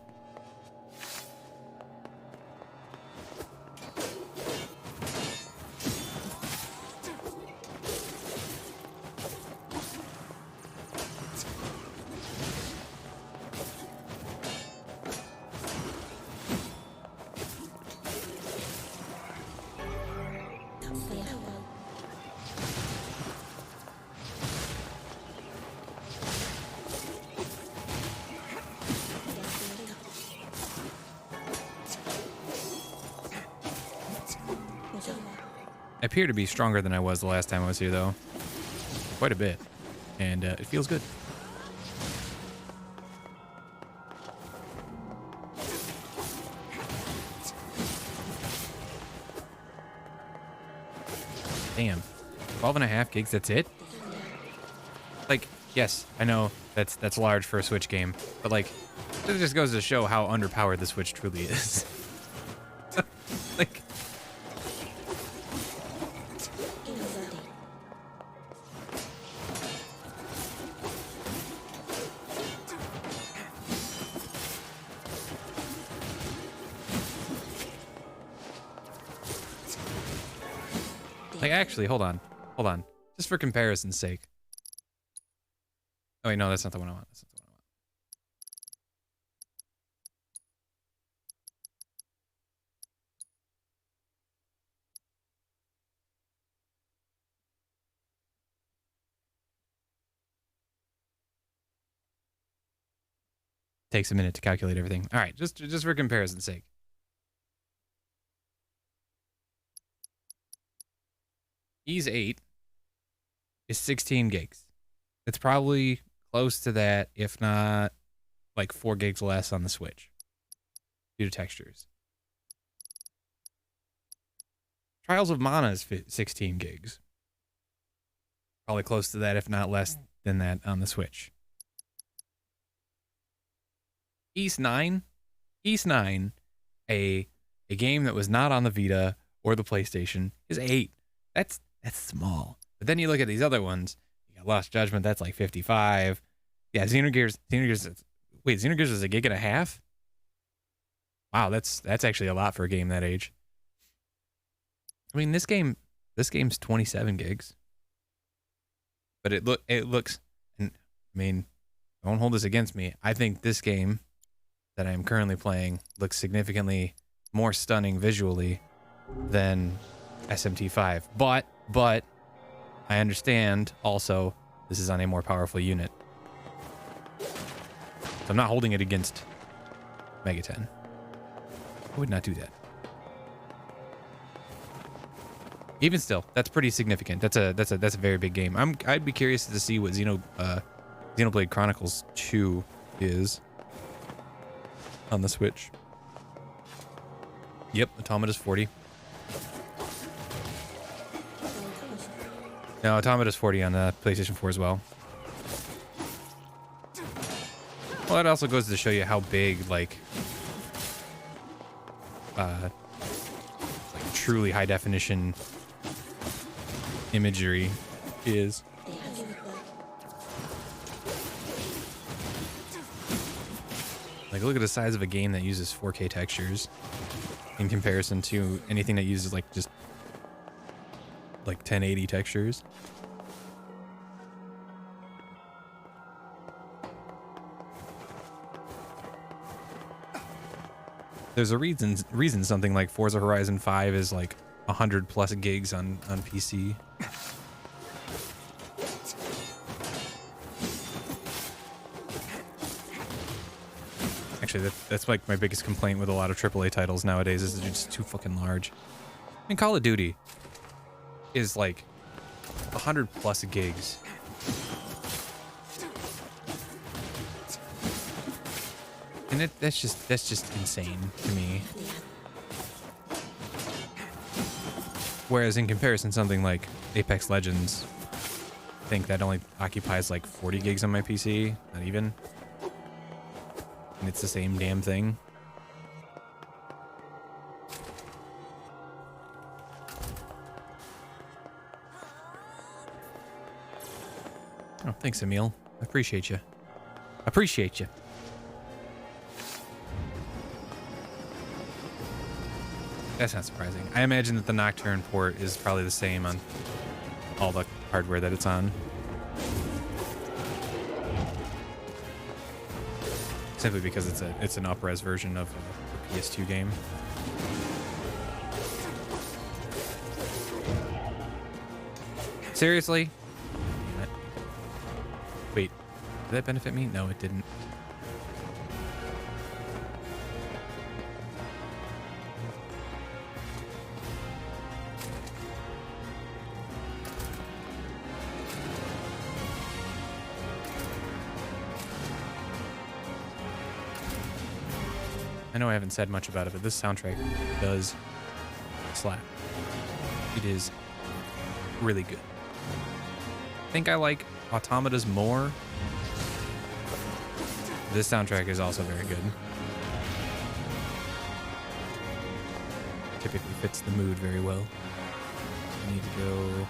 [SPEAKER 2] I appear to be stronger than I was the last time I was here, though. Quite a bit. And it feels good. Damn. 12.5 gigs, that's it? Like, yes, I know that's large for a Switch game, but like, it just goes to show how underpowered the Switch truly is. Like... Like, actually, hold on. Hold on. Just for comparison's sake. Oh, wait, no, that's not the one I want. That's not the one I want. Takes a minute to calculate everything. All right, just for comparison's sake. Ease 8 is 16 gigs. It's probably close to that, if not like 4 gigs less on the Switch due to textures. Trials of Mana is 16 gigs. Probably close to that, if not less than that on the Switch. East 9, a game that was not on the Vita or the PlayStation, is 8. That's small. But then you look at these other ones. You got Lost Judgment, that's like 55. Yeah, Xenogears, wait, Xenogears is 1.5 gigs? Wow, that's actually a lot for a game that age. I mean, this game's 27 gigs. But it looks, and I mean, don't hold this against me. I think this game that I am currently playing looks significantly more stunning visually than SMT5. But I understand also this is on a more powerful unit. So I'm not holding it against Mega 10. I would not do that. Even still, that's pretty significant. That's a very big game. I'd be curious to see what Xenoblade Chronicles 2 is on the Switch. Yep, Automata's 40. No, Automata's 40 on PlayStation 4 as well. Well, that also goes to show you how big, like truly high definition imagery is. Like, look at the size of a game that uses 4K textures in comparison to anything that uses like just like 1080 textures. There's a reason something like Forza Horizon 5 is like 100 plus gigs on PC. Actually, that's like my biggest complaint with a lot of AAA titles nowadays is they're just too fucking large. I mean, Call of Duty is like 100 plus gigs. And that's just insane to me. Whereas in comparison, something like Apex Legends, I think that only occupies like 40 gigs on my PC, not even. And it's the same damn thing. Oh, thanks, Emil. I appreciate you. Appreciate you. That's not surprising. I imagine that the Nocturne port is probably the same on all the hardware that it's on. Simply because it's an up-res version of a PS2 game. Seriously? Damn it. Wait, did that benefit me? No, it didn't. I know I haven't said much about it, but this soundtrack does slap. It is really good. I think I like Automata's more. This soundtrack is also very good. Typically fits the mood very well. I need to go...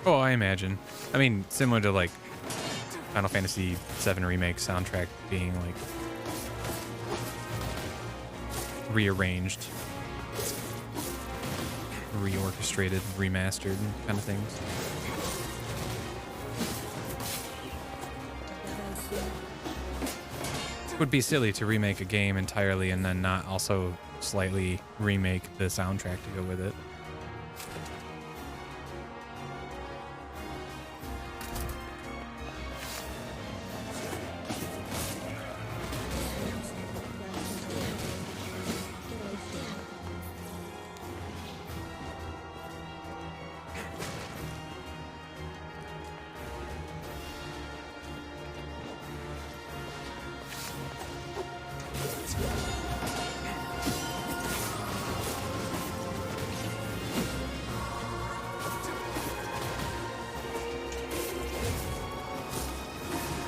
[SPEAKER 2] Oh, I imagine. I mean, similar to like Final Fantasy VII Remake soundtrack being like rearranged, reorchestrated, remastered kind of things. It would be silly to remake a game entirely and then not also slightly remake the soundtrack to go with it.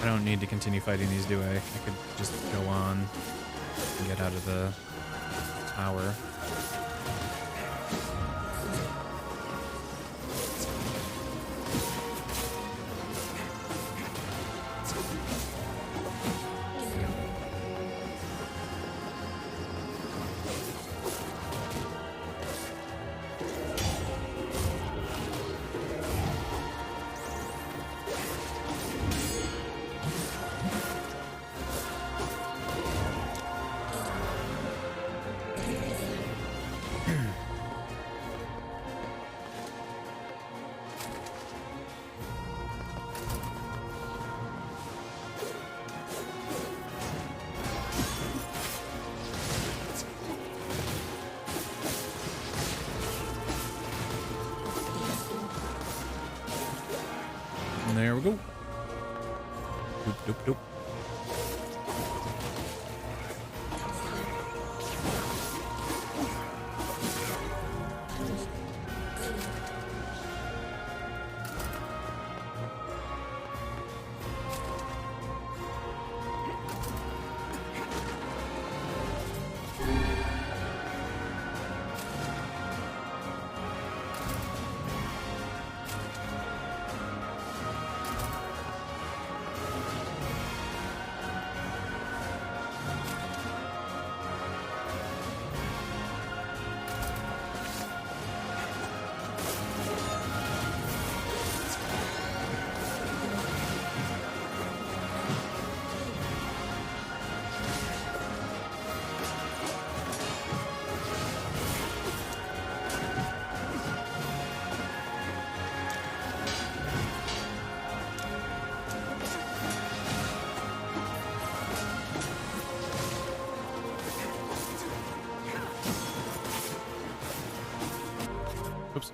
[SPEAKER 2] I don't need to continue fighting these, do I? I could just go on and get out of the tower. There we go. Doop, doop, doop. Oops.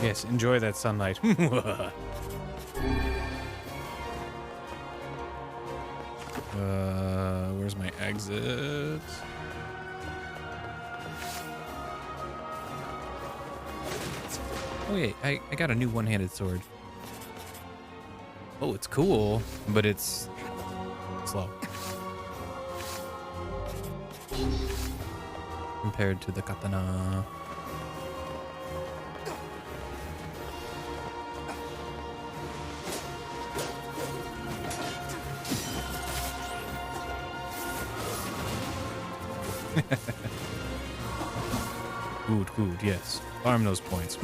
[SPEAKER 2] Yes, enjoy that sunlight. Where's my exit? Oh yeah, I got a new one-handed sword. Oh, it's cool, but it's slow compared to the katana. Good, yes. Farm those points.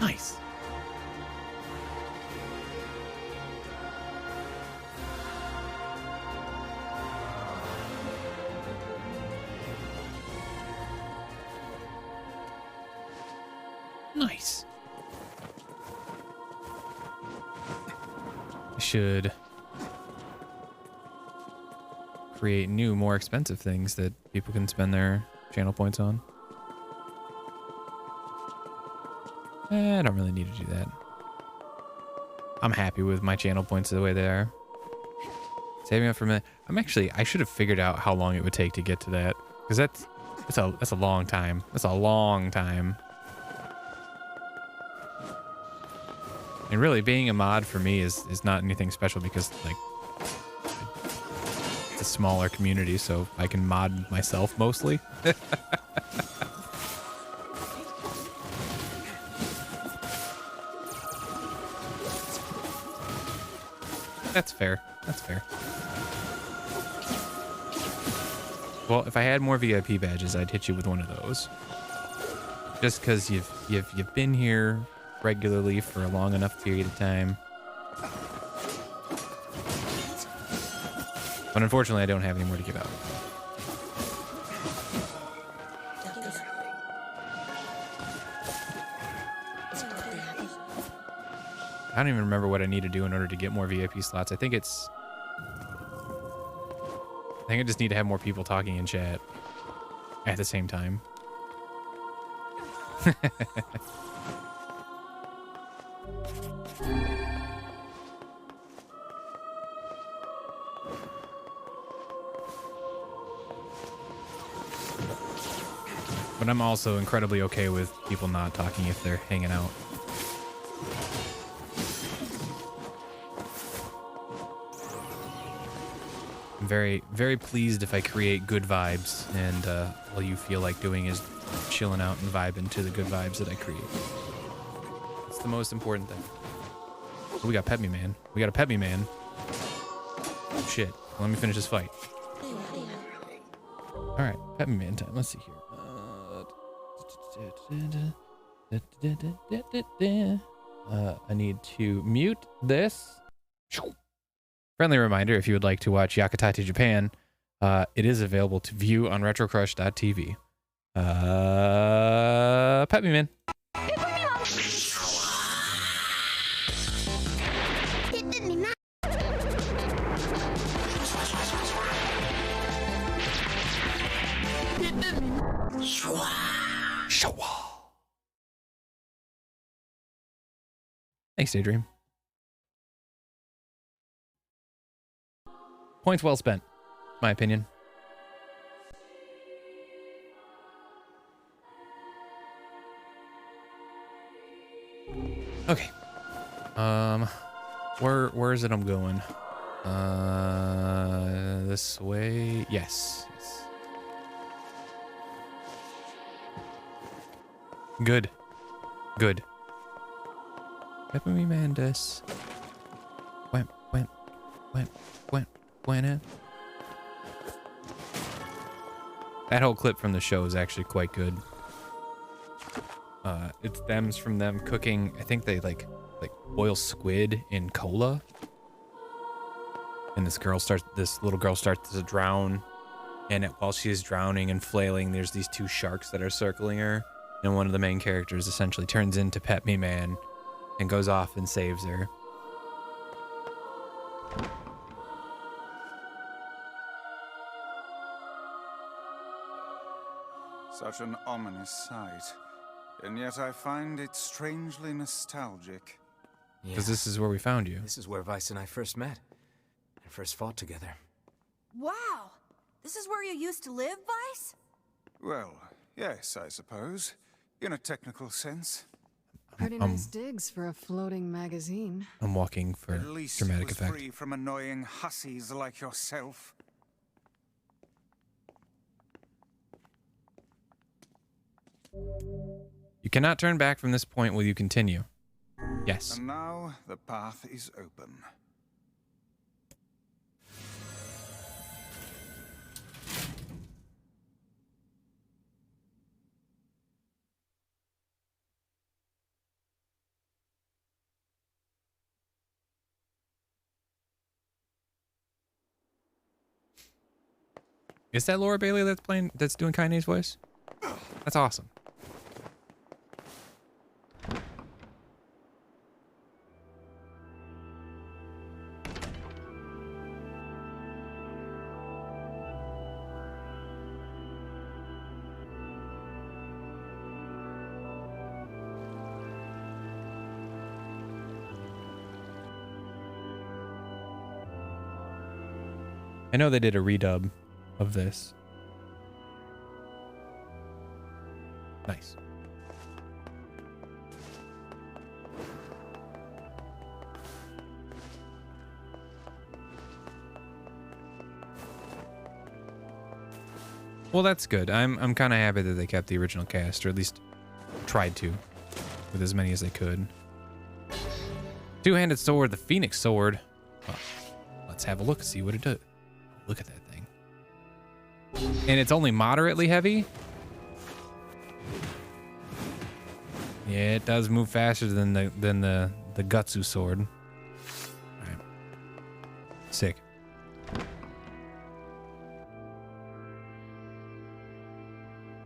[SPEAKER 2] Nice. Nice. I should create new, more expensive things that people can spend their channel points on. I don't really need to do that. I'm happy with my channel points the way they are. Saving up for a minute. I should have figured out how long it would take to get to that. Because that's a long time. That's a long time. And really, being a mod for me is not anything special because, like, it's a smaller community, so I can mod myself mostly. That's fair. That's fair. Well, if I had more VIP badges, I'd hit you with one of those. Just because you've been here regularly for a long enough period of time. But unfortunately, I don't have any more to give out. I don't even remember what I need to do in order to get more VIP slots. I think I just need to have more people talking in chat at the same time. But I'm also incredibly okay with people not talking if they're hanging out. I'm very, very pleased if I create good vibes and all you feel like doing is chilling out and vibing to the good vibes that I create. It's the most important thing. Oh, we got Pet Me Man. We got a Pet Me Man. Oh, shit. Let me finish this fight. Alright, Pet Me Man time. Let's see here. I need to mute this. Friendly reminder, if you would like to watch Yakutate Japan, it is available to view on retrocrush.tv. Pet Me Man. Thanks, Daydream. Points well spent, my opinion. Okay. Where is it I'm going? This way. Yes. Good. Good. Pepper me Mandas. Went. That whole clip from the show is actually quite good. It stems from them cooking. I think they like boil squid in cola. And this little girl starts to drown. And while she is drowning and flailing, there's these two sharks that are circling her. And one of the main characters essentially turns into Pet Me Man and goes off and saves her.
[SPEAKER 5] Such an ominous sight. And yet I find it strangely nostalgic.
[SPEAKER 2] Because this is where we found you.
[SPEAKER 3] This is where Vice and I first met. And first fought together.
[SPEAKER 6] Wow! This is where you used to live, Vice?
[SPEAKER 5] Well, yes, I suppose. In a technical sense.
[SPEAKER 7] Pretty nice digs for a floating magazine.
[SPEAKER 2] I'm walking for
[SPEAKER 5] At least
[SPEAKER 2] dramatic
[SPEAKER 5] it was
[SPEAKER 2] effect.
[SPEAKER 5] free from annoying hussies like yourself.
[SPEAKER 2] You cannot turn back from this point. Will you continue? Yes.
[SPEAKER 5] And now the path is open.
[SPEAKER 2] Is that Laura Bailey that's doing Kaine's voice? That's awesome. I know they did a redub of this. Nice. Well, that's good. I'm kind of happy that they kept the original cast, or at least tried to, with as many as they could. Two-handed sword, the Phoenix sword. Well, let's have a look, see what it does. Look at that thing. And it's only moderately heavy. Yeah, it does move faster than the Gutsu sword. All right. Sick.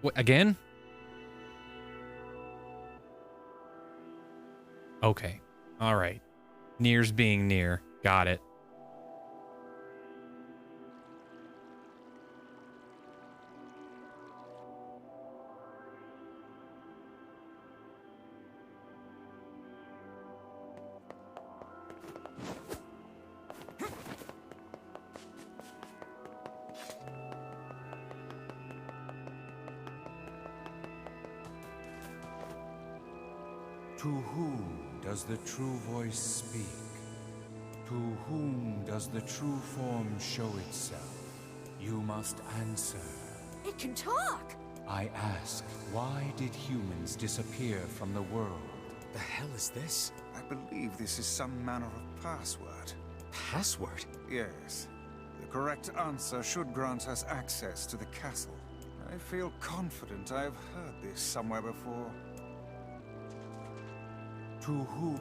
[SPEAKER 2] What, again? Okay. All right. Nier's being Nier. Got it.
[SPEAKER 12] To whom does the true voice speak? To whom does the true form show itself? You must answer.
[SPEAKER 6] It can talk!
[SPEAKER 12] I ask, why did humans disappear from the world?
[SPEAKER 3] The hell is this?
[SPEAKER 5] I believe this is some manner of password.
[SPEAKER 3] password?
[SPEAKER 5] Yes. The correct answer should grant us access to the castle. I feel confident I have heard this somewhere before.
[SPEAKER 12] To who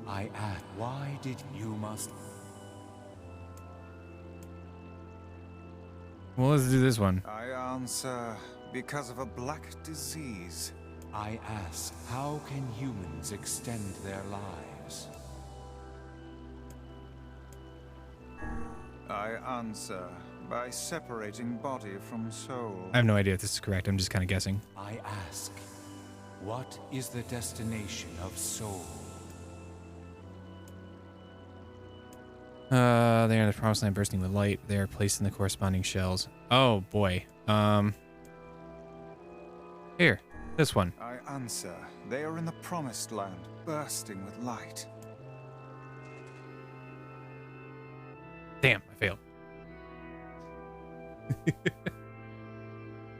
[SPEAKER 12] I ask, why did you must...
[SPEAKER 2] Well, let's do this one.
[SPEAKER 5] I answer, because of a black disease.
[SPEAKER 12] I ask, how can humans extend their lives?
[SPEAKER 5] I answer, by separating body from soul.
[SPEAKER 2] I have no idea if this is correct. I'm just kind of guessing.
[SPEAKER 12] I ask, what is the destination of soul?
[SPEAKER 2] They are in the promised land bursting with light. They are placed in the corresponding shells. Oh boy. Here, this one.
[SPEAKER 5] I answer, they are in the promised land, bursting with light.
[SPEAKER 2] Damn, I failed.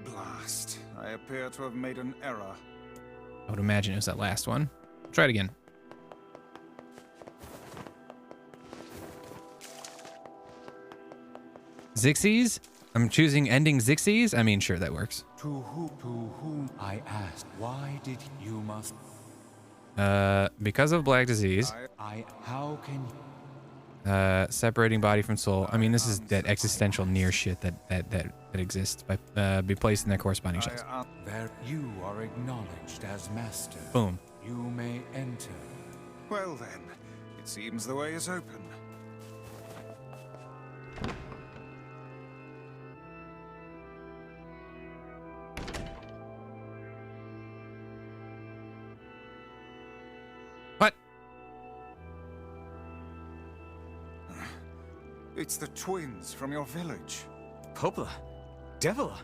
[SPEAKER 5] Blast. I appear to have made an error.
[SPEAKER 2] I would imagine it was that last one. Try it again. Zixies? I'm choosing ending Zixies? I mean, sure, that works.
[SPEAKER 12] To whom I ask, why did you must...
[SPEAKER 2] Because of black disease.
[SPEAKER 12] How can...
[SPEAKER 2] Separating body from soul. I mean, this is that existential near shit that exists by be placed in their corresponding shells.
[SPEAKER 12] There you are acknowledged as master.
[SPEAKER 2] Boom.
[SPEAKER 12] You may enter.
[SPEAKER 5] Well then, it seems the way is open.
[SPEAKER 2] What?
[SPEAKER 5] It's the twins from your village.
[SPEAKER 3] Popla? Devila?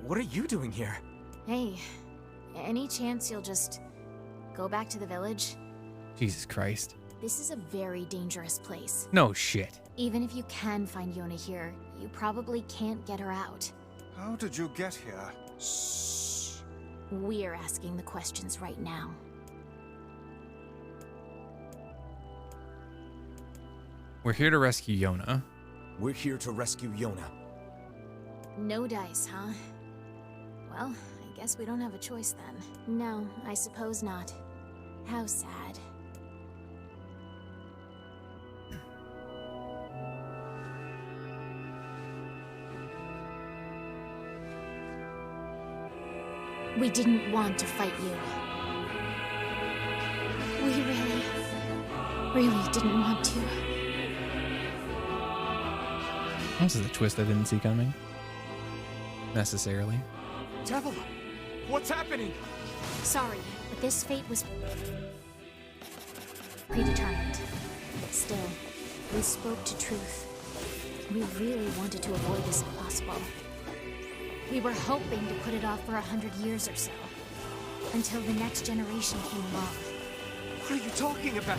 [SPEAKER 3] What are you doing here?
[SPEAKER 4] Hey, any chance you'll just go back to the village?
[SPEAKER 2] Jesus Christ.
[SPEAKER 4] This is a very dangerous place.
[SPEAKER 2] No shit.
[SPEAKER 4] Even if you can find Yona here, you probably can't get her out.
[SPEAKER 5] How did you get here?
[SPEAKER 4] Shh. We're asking the questions right now.
[SPEAKER 2] We're here to rescue Yona.
[SPEAKER 3] We're here to rescue Yona.
[SPEAKER 4] No dice, huh? Well, I guess we don't have a choice then. No, I suppose not. How sad. We didn't want to fight you. We really didn't want to.
[SPEAKER 2] This is a twist I didn't see coming. Necessarily.
[SPEAKER 3] Devila, what's happening?
[SPEAKER 4] Sorry, but this fate was predetermined. Still, we spoke to truth. We really wanted to avoid this if possible. We were hoping to put it off for 100 years or so, until the next generation came along.
[SPEAKER 3] What are you talking about?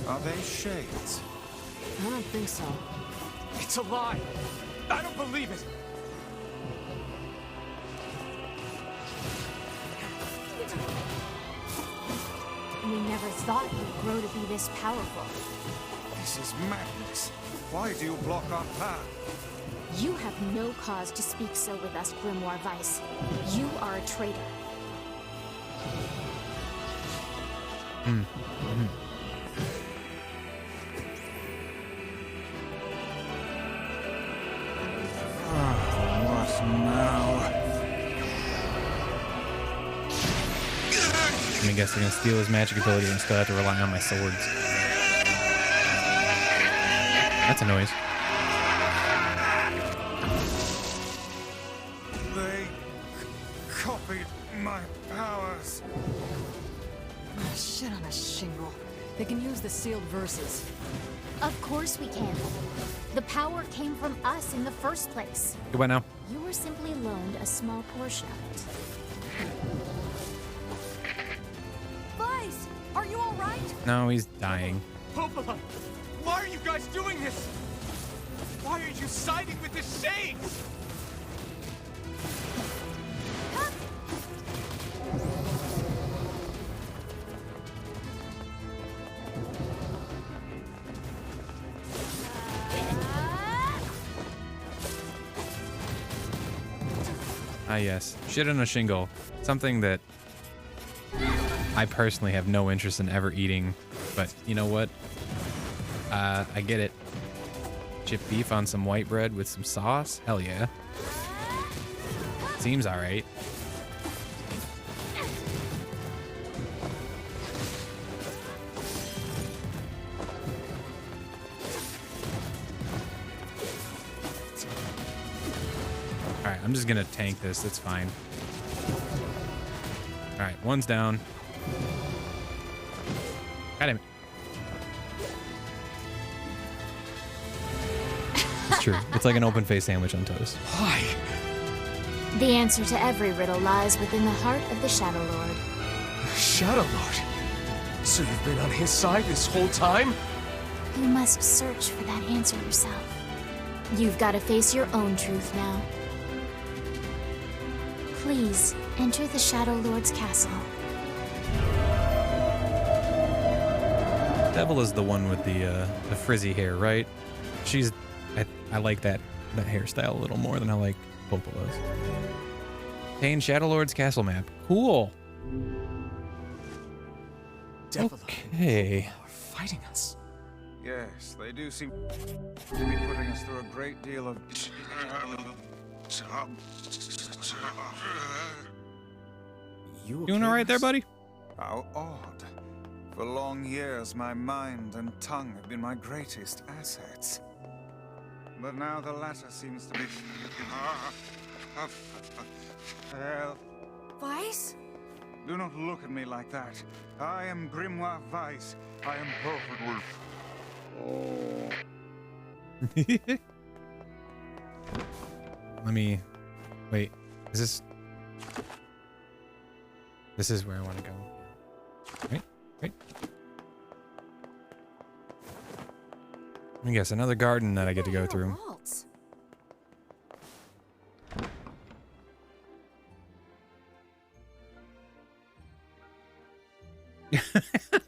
[SPEAKER 5] Are they shades?
[SPEAKER 7] I don't think so.
[SPEAKER 3] It's a lie. I don't believe it.
[SPEAKER 4] We never thought you'd grow to be this powerful.
[SPEAKER 5] This is madness. Why do you block our path?
[SPEAKER 4] You have no cause to speak so with us, Grimoire Weiss. You are a traitor.
[SPEAKER 5] What now?
[SPEAKER 2] I guess they're gonna steal his magic ability and still have to rely on my swords. That's a noise.
[SPEAKER 5] They copied my powers.
[SPEAKER 7] Oh, shit on a shingle. They can use the sealed verses.
[SPEAKER 4] Of course we can. The power came from us in the first place.
[SPEAKER 2] Goodbye now.
[SPEAKER 4] You were simply loaned a small portion of it.
[SPEAKER 6] Vice, are you all right?
[SPEAKER 2] No, he's dying.
[SPEAKER 3] Popala, why are you guys doing this? Why are you siding with the shades?
[SPEAKER 2] Ah, yes. Shit on a shingle. Something that I personally have no interest in ever eating. But you know what? I get it. Chipped beef on some white bread with some sauce? Hell yeah. Seems alright. Alright, I'm just gonna tank this. It's fine. Alright, one's down. God damn it. It's true. It's like an open-faced sandwich on toast.
[SPEAKER 9] Why?
[SPEAKER 4] The answer to every riddle lies within the heart of the Shadow Lord.
[SPEAKER 11] Shadow Lord? So you've been on his side this whole time?
[SPEAKER 4] You must search for that answer yourself. You've got to face your own truth now. Please, enter the Shadow Lord's castle.
[SPEAKER 2] Devil is the one with the frizzy hair, right? I like that hairstyle a little more than I like Popola's. Obtain Shadow Lord's castle map. Cool. Okay.
[SPEAKER 3] Are fighting us.
[SPEAKER 5] Yes, they do seem to be putting us through a great deal of...
[SPEAKER 3] You
[SPEAKER 2] doing all right there, buddy?
[SPEAKER 5] How odd. For long years, my mind and tongue have been my greatest assets. But now the latter seems to be... Well...
[SPEAKER 6] Weiss?
[SPEAKER 5] Do not look at me like that. I am Grimoire Weiss. I am perfectly...
[SPEAKER 2] Let me... Wait. Is this... This is where I want to go. Right? Right? Let me guess. Another garden that I get to go through.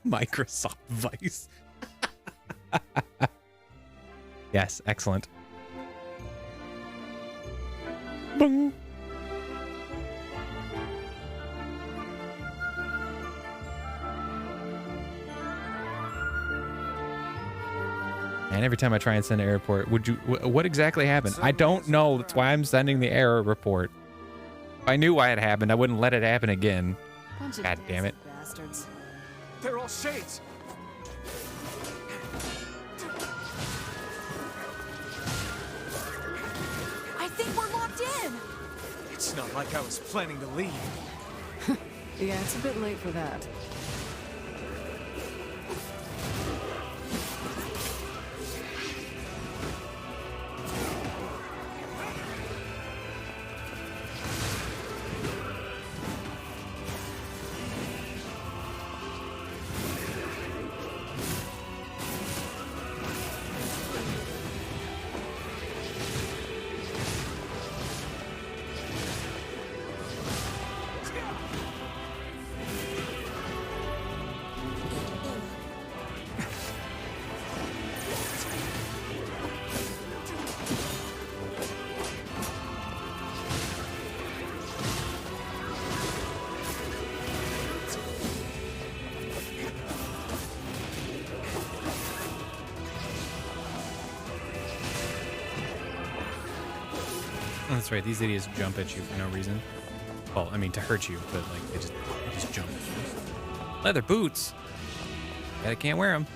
[SPEAKER 2] Microsoft Vice. Yes, excellent. Boom. And every time I try and send an error report, what exactly happened? I don't know. That's why I'm sending the error report. If I knew why it happened, I wouldn't let it happen again. God damn it.
[SPEAKER 6] Bastards.
[SPEAKER 11] They're all shades.
[SPEAKER 6] I think we're locked in.
[SPEAKER 11] It's not like I was planning to leave.
[SPEAKER 7] Yeah, it's a bit late for that.
[SPEAKER 2] Oh, that's right. These idiots jump at you for no reason. Well, I mean, to hurt you, but like they just jump. Leather boots. Bet I can't wear them.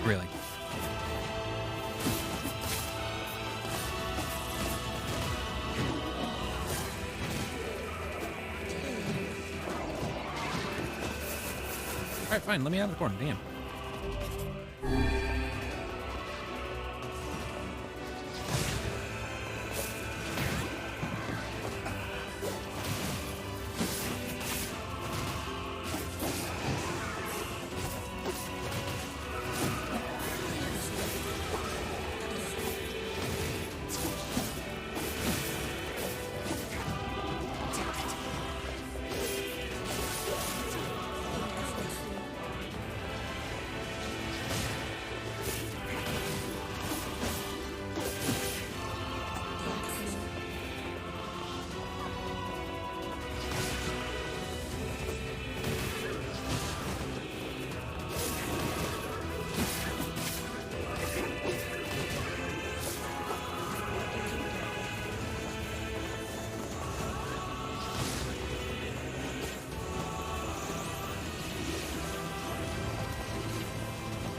[SPEAKER 2] Really. fine. Let me out of the corner. Damn.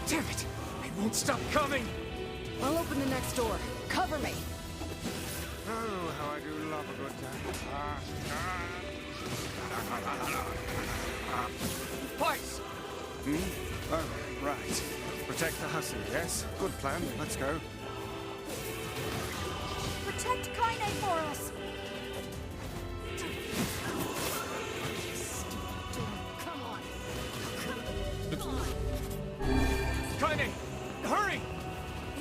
[SPEAKER 3] Damn it! They won't stop coming!
[SPEAKER 1] I'll open the next door. Cover me.
[SPEAKER 5] Oh, how I do love a good time.
[SPEAKER 3] Twice!
[SPEAKER 5] Oh, right. Protect the hussy, yes? Good plan. Let's go.
[SPEAKER 6] Protect Kaine for us.
[SPEAKER 1] Come on.
[SPEAKER 3] Kaine! Hurry!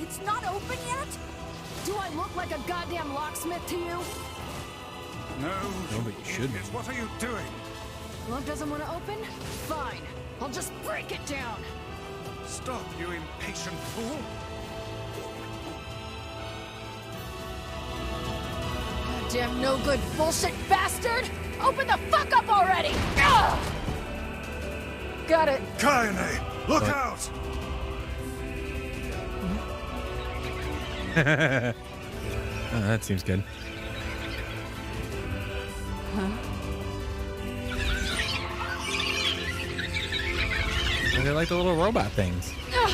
[SPEAKER 6] It's not open yet?
[SPEAKER 1] Do I look like a goddamn locksmith to you?
[SPEAKER 5] No,
[SPEAKER 2] but you should be.
[SPEAKER 5] idiots, what are you doing?
[SPEAKER 1] Lock doesn't want to open? Fine. I'll just break it down.
[SPEAKER 5] Stop, you impatient fool!
[SPEAKER 1] Goddamn no good bullshit bastard! Open the fuck up already! Ugh! Got it.
[SPEAKER 5] Kaine, look out!
[SPEAKER 2] Oh, that seems good. They're like the little robot things.
[SPEAKER 3] Are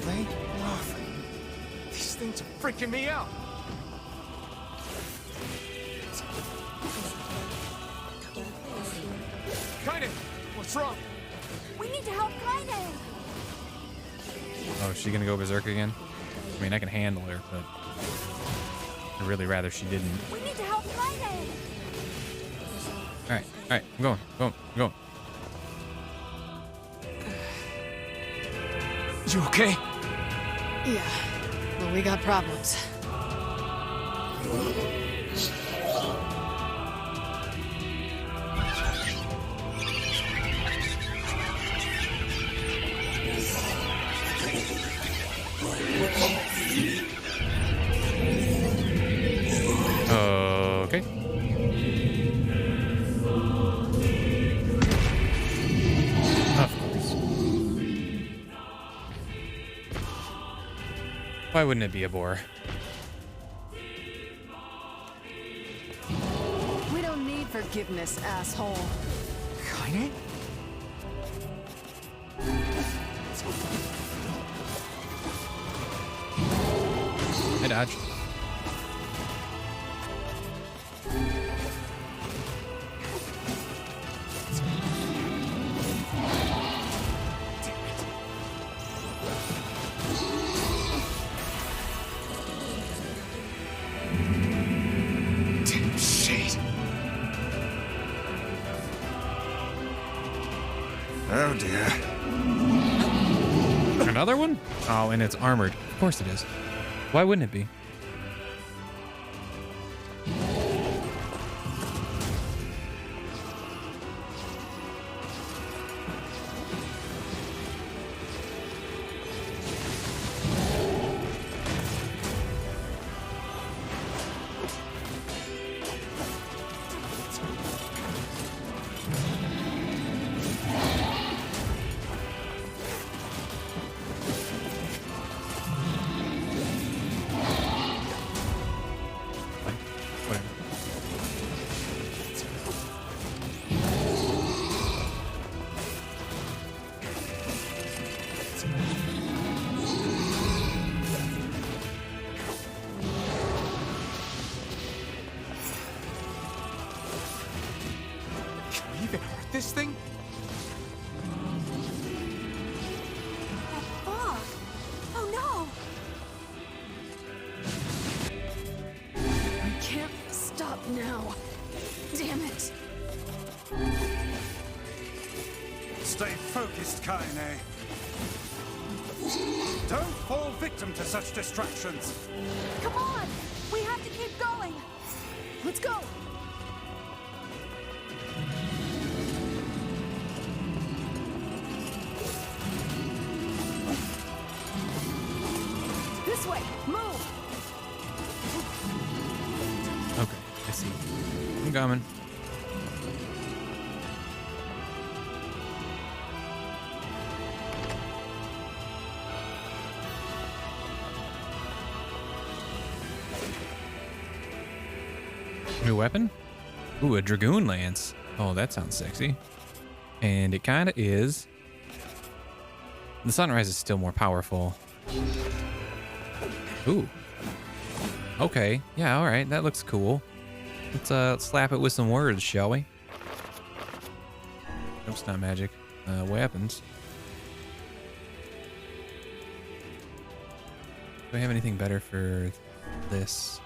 [SPEAKER 3] they laughing? These things are freaking me out! Kaine, what's wrong?
[SPEAKER 6] We need to help Kaine.
[SPEAKER 2] Oh, is she gonna go berserk again? I mean, I can handle her, but I'd really rather she didn't.
[SPEAKER 6] We need to help Kaine.
[SPEAKER 2] Alright, I'm going.
[SPEAKER 3] You okay?
[SPEAKER 1] Yeah, but we got problems.
[SPEAKER 2] Okay. Of course. Why wouldn't it be a boar?
[SPEAKER 1] We don't need forgiveness, asshole.
[SPEAKER 3] Kaine?
[SPEAKER 2] I dodged.
[SPEAKER 3] Damn shit!
[SPEAKER 5] Oh dear.
[SPEAKER 2] Another one? Oh, and it's armored. Of course it is. Why wouldn't it be?
[SPEAKER 5] Stay focused, Kaine. Don't fall victim to such distractions.
[SPEAKER 6] Come on! We have to keep going! Let's go! This way! Move!
[SPEAKER 2] Okay, I see. I'm coming. New weapon? Ooh, a dragoon lance. Oh, that sounds sexy. And it kind of is. The sunrise is still more powerful. Ooh. Okay. Yeah, all right. That looks cool. Let's slap it with some words, shall we? Nope, it's not magic. Weapons. Do I have anything better for this?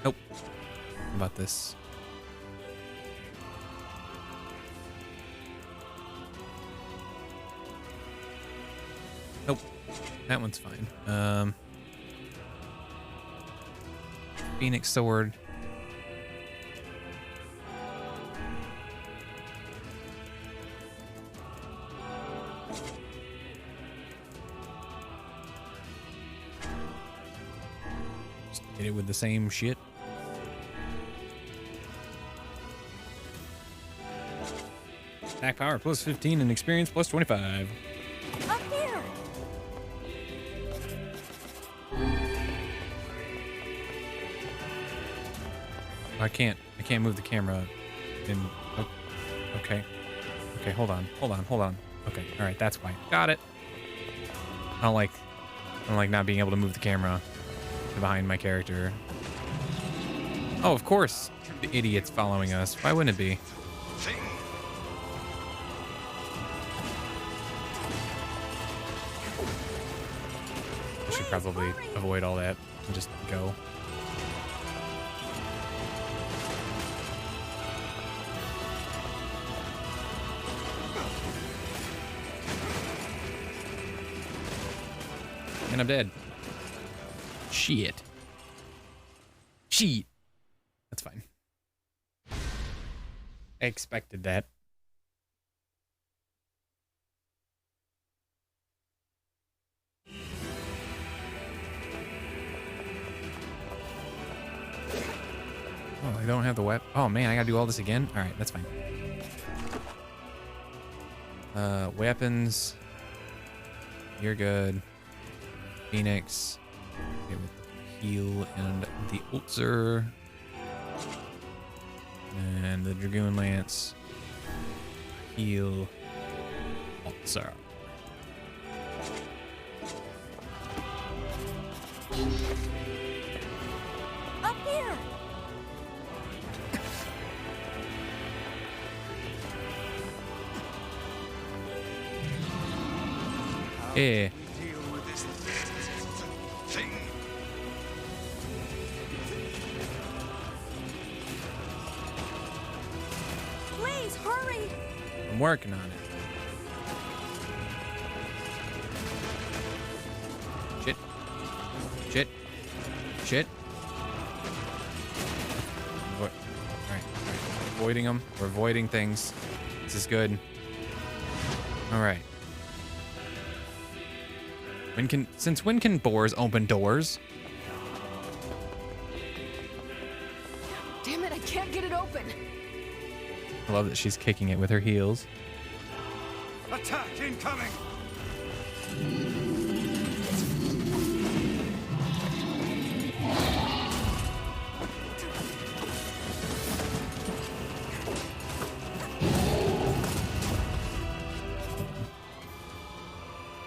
[SPEAKER 2] Nope. How about this? Nope. That one's fine. Phoenix sword. Just hit it with the same shit. Attack power plus 15 and experience plus 25.
[SPEAKER 6] Up here!
[SPEAKER 2] I can't move the camera in. Oh, okay. Okay, hold on. Okay, all right, that's why. Got it. I don't like not being able to move the camera behind my character. Oh, of course. The idiot's following us. Why wouldn't it be? I should probably avoid all that and just go. And I'm dead. Shit. That's fine. I expected that. Oh, I don't have the weapon. Oh man, I gotta do all this again? Alright, that's fine. Weapons. You're good. Phoenix. Okay, with the heal and the Ulcer. And the Dragoon Lance. Heal. Ulcer.
[SPEAKER 6] Up here!
[SPEAKER 2] Yeah.
[SPEAKER 6] Please, hurry!
[SPEAKER 2] I'm working on it. Shit. All right. Avoiding them. We're avoiding things. This is good. All right. Since when can boars open doors?
[SPEAKER 1] Damn it, I can't get it open.
[SPEAKER 2] I love that she's kicking it with her heels.
[SPEAKER 5] Attack incoming!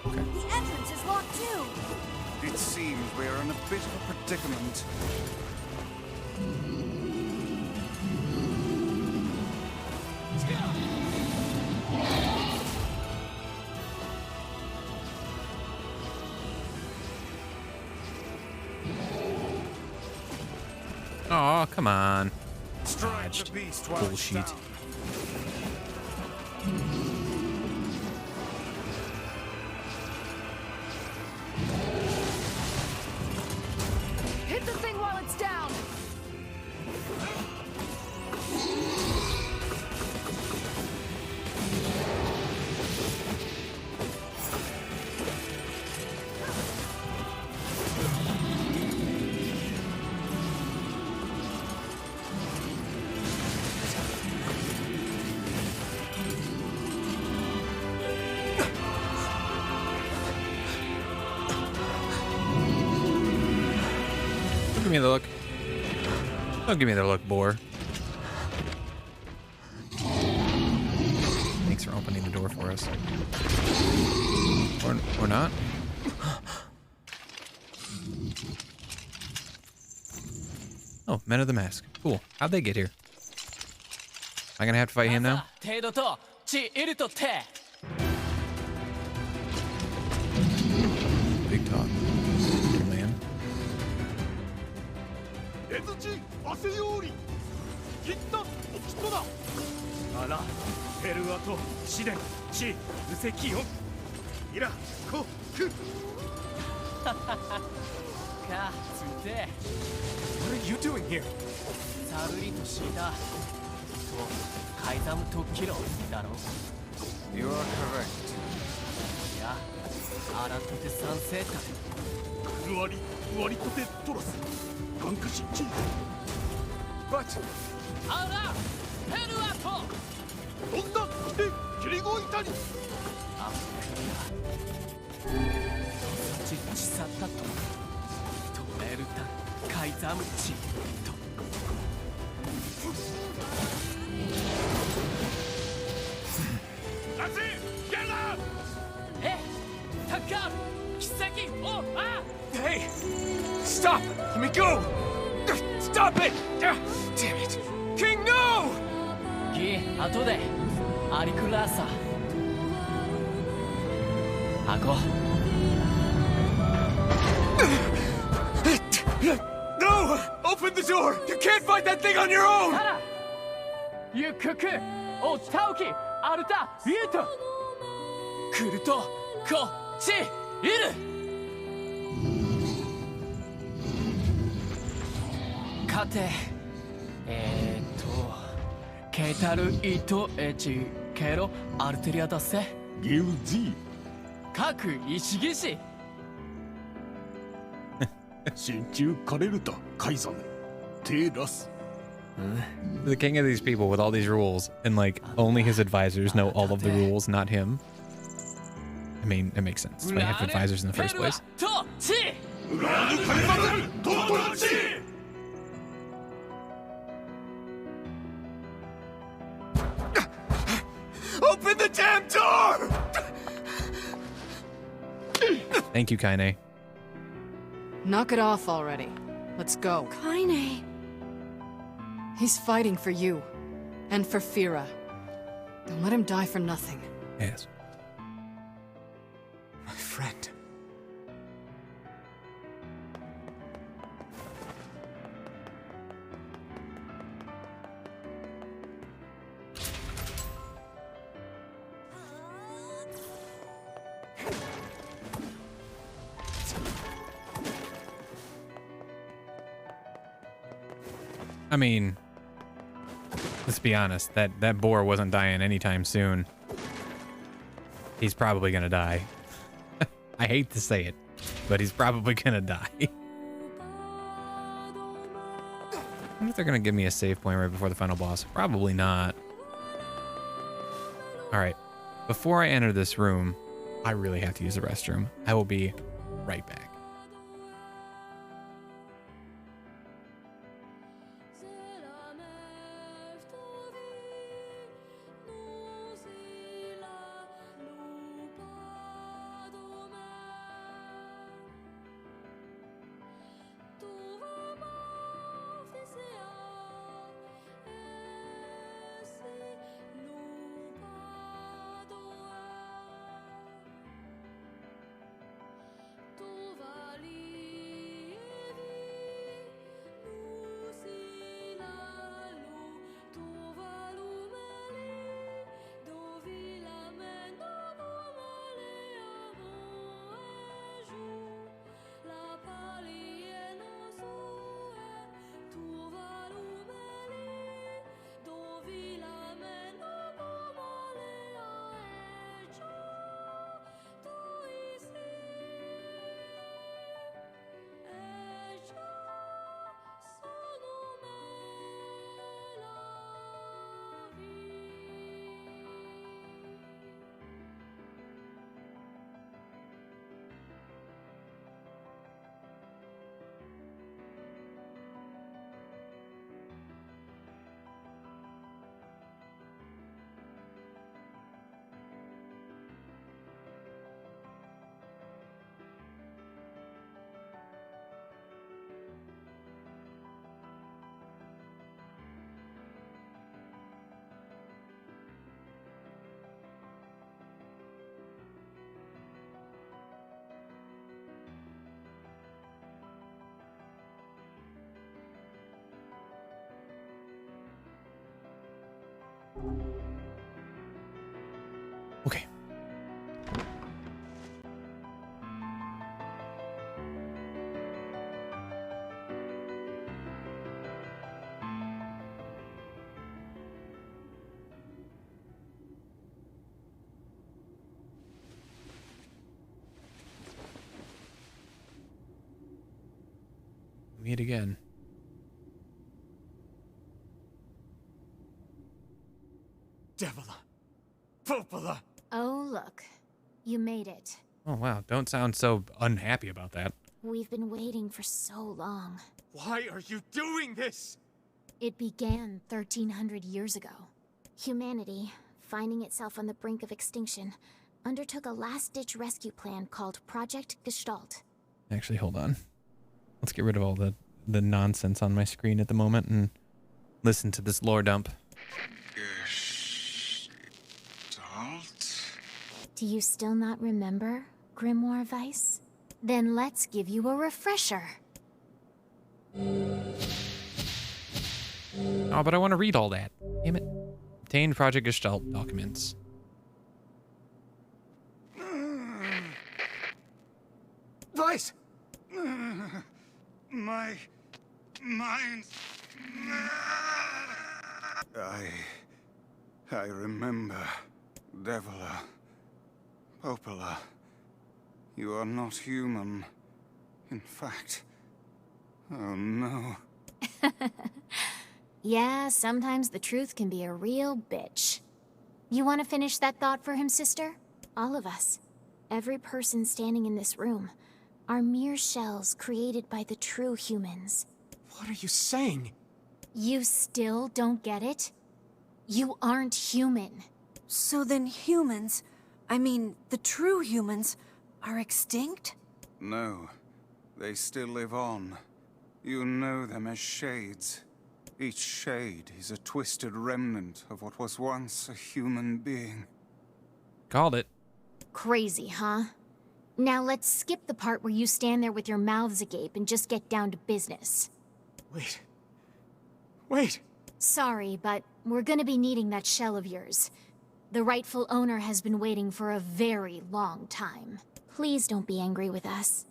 [SPEAKER 6] The entrance is locked too!
[SPEAKER 5] It seems we are in a bit of a predicament.
[SPEAKER 2] Oh, come on.
[SPEAKER 5] Strike the beast while it's
[SPEAKER 2] Bullshit.
[SPEAKER 5] down.
[SPEAKER 1] Hit the thing while it's down.
[SPEAKER 2] Don't give me the look. Don't give me the look, Boar. Thanks for opening the door for us. Or not. Oh, Men of the Mask. Cool. How'd they get here? Am I gonna have to fight him now?
[SPEAKER 11] 程度とちいるとて
[SPEAKER 2] Big talk. Little man.
[SPEAKER 9] エズチ汗より切った人だあらペルアと試練地無石よイラコク
[SPEAKER 11] かついて
[SPEAKER 3] What are you doing here?
[SPEAKER 11] サルリと死んだとカイザムとキロだろ
[SPEAKER 3] You are correct.
[SPEAKER 11] いやアラトテ三世だ
[SPEAKER 9] クルワリワリトテトラスガンカシチ
[SPEAKER 3] But
[SPEAKER 11] アラペルアと
[SPEAKER 9] どんな来てキリゴイタに
[SPEAKER 11] アフリカそちちさったと止めるたカイザムチと
[SPEAKER 9] That's it! Get up!
[SPEAKER 11] えタッカー奇跡をあ
[SPEAKER 3] hey, stop! Let me go! Stop it! Damn it! King, no!
[SPEAKER 11] ギ後でアリクラーサアゴ
[SPEAKER 3] No! Open the door! You can't fight that thing on your own!
[SPEAKER 11] タラユククオタオキアルタユートクルトコチイルカテケタルイトエチケロアルテリアだせ
[SPEAKER 9] ギウジ
[SPEAKER 11] 各石騎士
[SPEAKER 9] 真鍮カレルタカイザムテラス
[SPEAKER 2] The king of these people with all these rules, and like only his advisors know all of the rules, not him. I mean, it makes sense. That's why you have advisors in the first place.
[SPEAKER 11] とチ
[SPEAKER 9] ラードカリマズトトラチ
[SPEAKER 3] Open the damn door!
[SPEAKER 2] Thank you, Kaine.
[SPEAKER 7] Knock it off already. Let's go.
[SPEAKER 6] Kaine.
[SPEAKER 7] He's fighting for you. And for Fira. Don't let him die for nothing.
[SPEAKER 2] Yes.
[SPEAKER 3] My friend.
[SPEAKER 2] I mean, let's be honest. That boar wasn't dying anytime soon. He's probably gonna die. I hate to say it, but he's probably gonna die. I wonder if they're gonna give me a save point right before the final boss. Probably not. All right. Before I enter this room, I really have to use the restroom. I will be right back. Okay. Meet again.
[SPEAKER 3] Devila! Popola!
[SPEAKER 4] Oh, look. You made it.
[SPEAKER 2] Oh, wow. Don't sound so unhappy about that.
[SPEAKER 4] We've been waiting for so long.
[SPEAKER 3] Why are you doing this?
[SPEAKER 4] It began 1,300 years ago. Humanity, finding itself on the brink of extinction, undertook a last-ditch rescue plan called Project Gestalt.
[SPEAKER 2] Actually, hold on. Let's get rid of all the nonsense on my screen at the moment and listen to this lore dump.
[SPEAKER 5] Gestalt?
[SPEAKER 4] Do you still not remember, Grimoire Weiss? Then let's give you a refresher.
[SPEAKER 2] Oh, but I want to read all that. Damn it. Obtained Project Gestalt documents.
[SPEAKER 5] Weiss! My mind. I remember. Devila. Popola. You are not human. In fact. Oh no.
[SPEAKER 4] Yeah, sometimes the truth can be a real bitch. You want to finish that thought for him, sister? All of us. Every person standing in this room are mere shells created by the true humans.
[SPEAKER 3] What are you saying?
[SPEAKER 4] You still don't get it? You aren't human.
[SPEAKER 6] So then humans, I mean, the true humans, are extinct?
[SPEAKER 5] No. They still live on. You know them as shades. Each shade is a twisted remnant of what was once a human being.
[SPEAKER 2] Called it.
[SPEAKER 4] Crazy, huh? Now let's skip the part where you stand there with your mouths agape and just get down to business.
[SPEAKER 3] Wait.
[SPEAKER 4] Sorry, but we're gonna be needing that shell of yours. The rightful owner has been waiting for a very long time. Please don't be angry with us.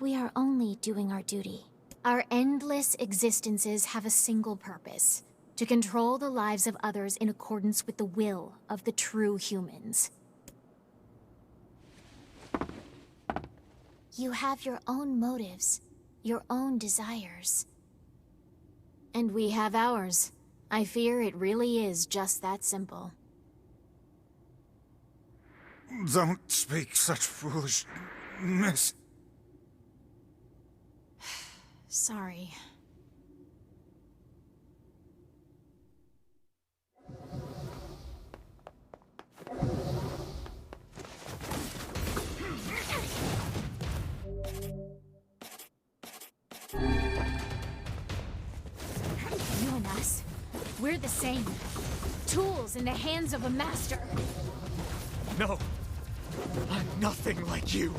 [SPEAKER 4] We are only doing our duty. Our endless existences have a single purpose: to control the lives of others in accordance with the will of the true humans. You have your own motives, your own desires. And we have ours. I fear it really is just that simple.
[SPEAKER 5] Don't speak such foolishness.
[SPEAKER 4] Sorry. You and us, we're the same. Tools in the hands of a master.
[SPEAKER 3] No. I'm nothing like you.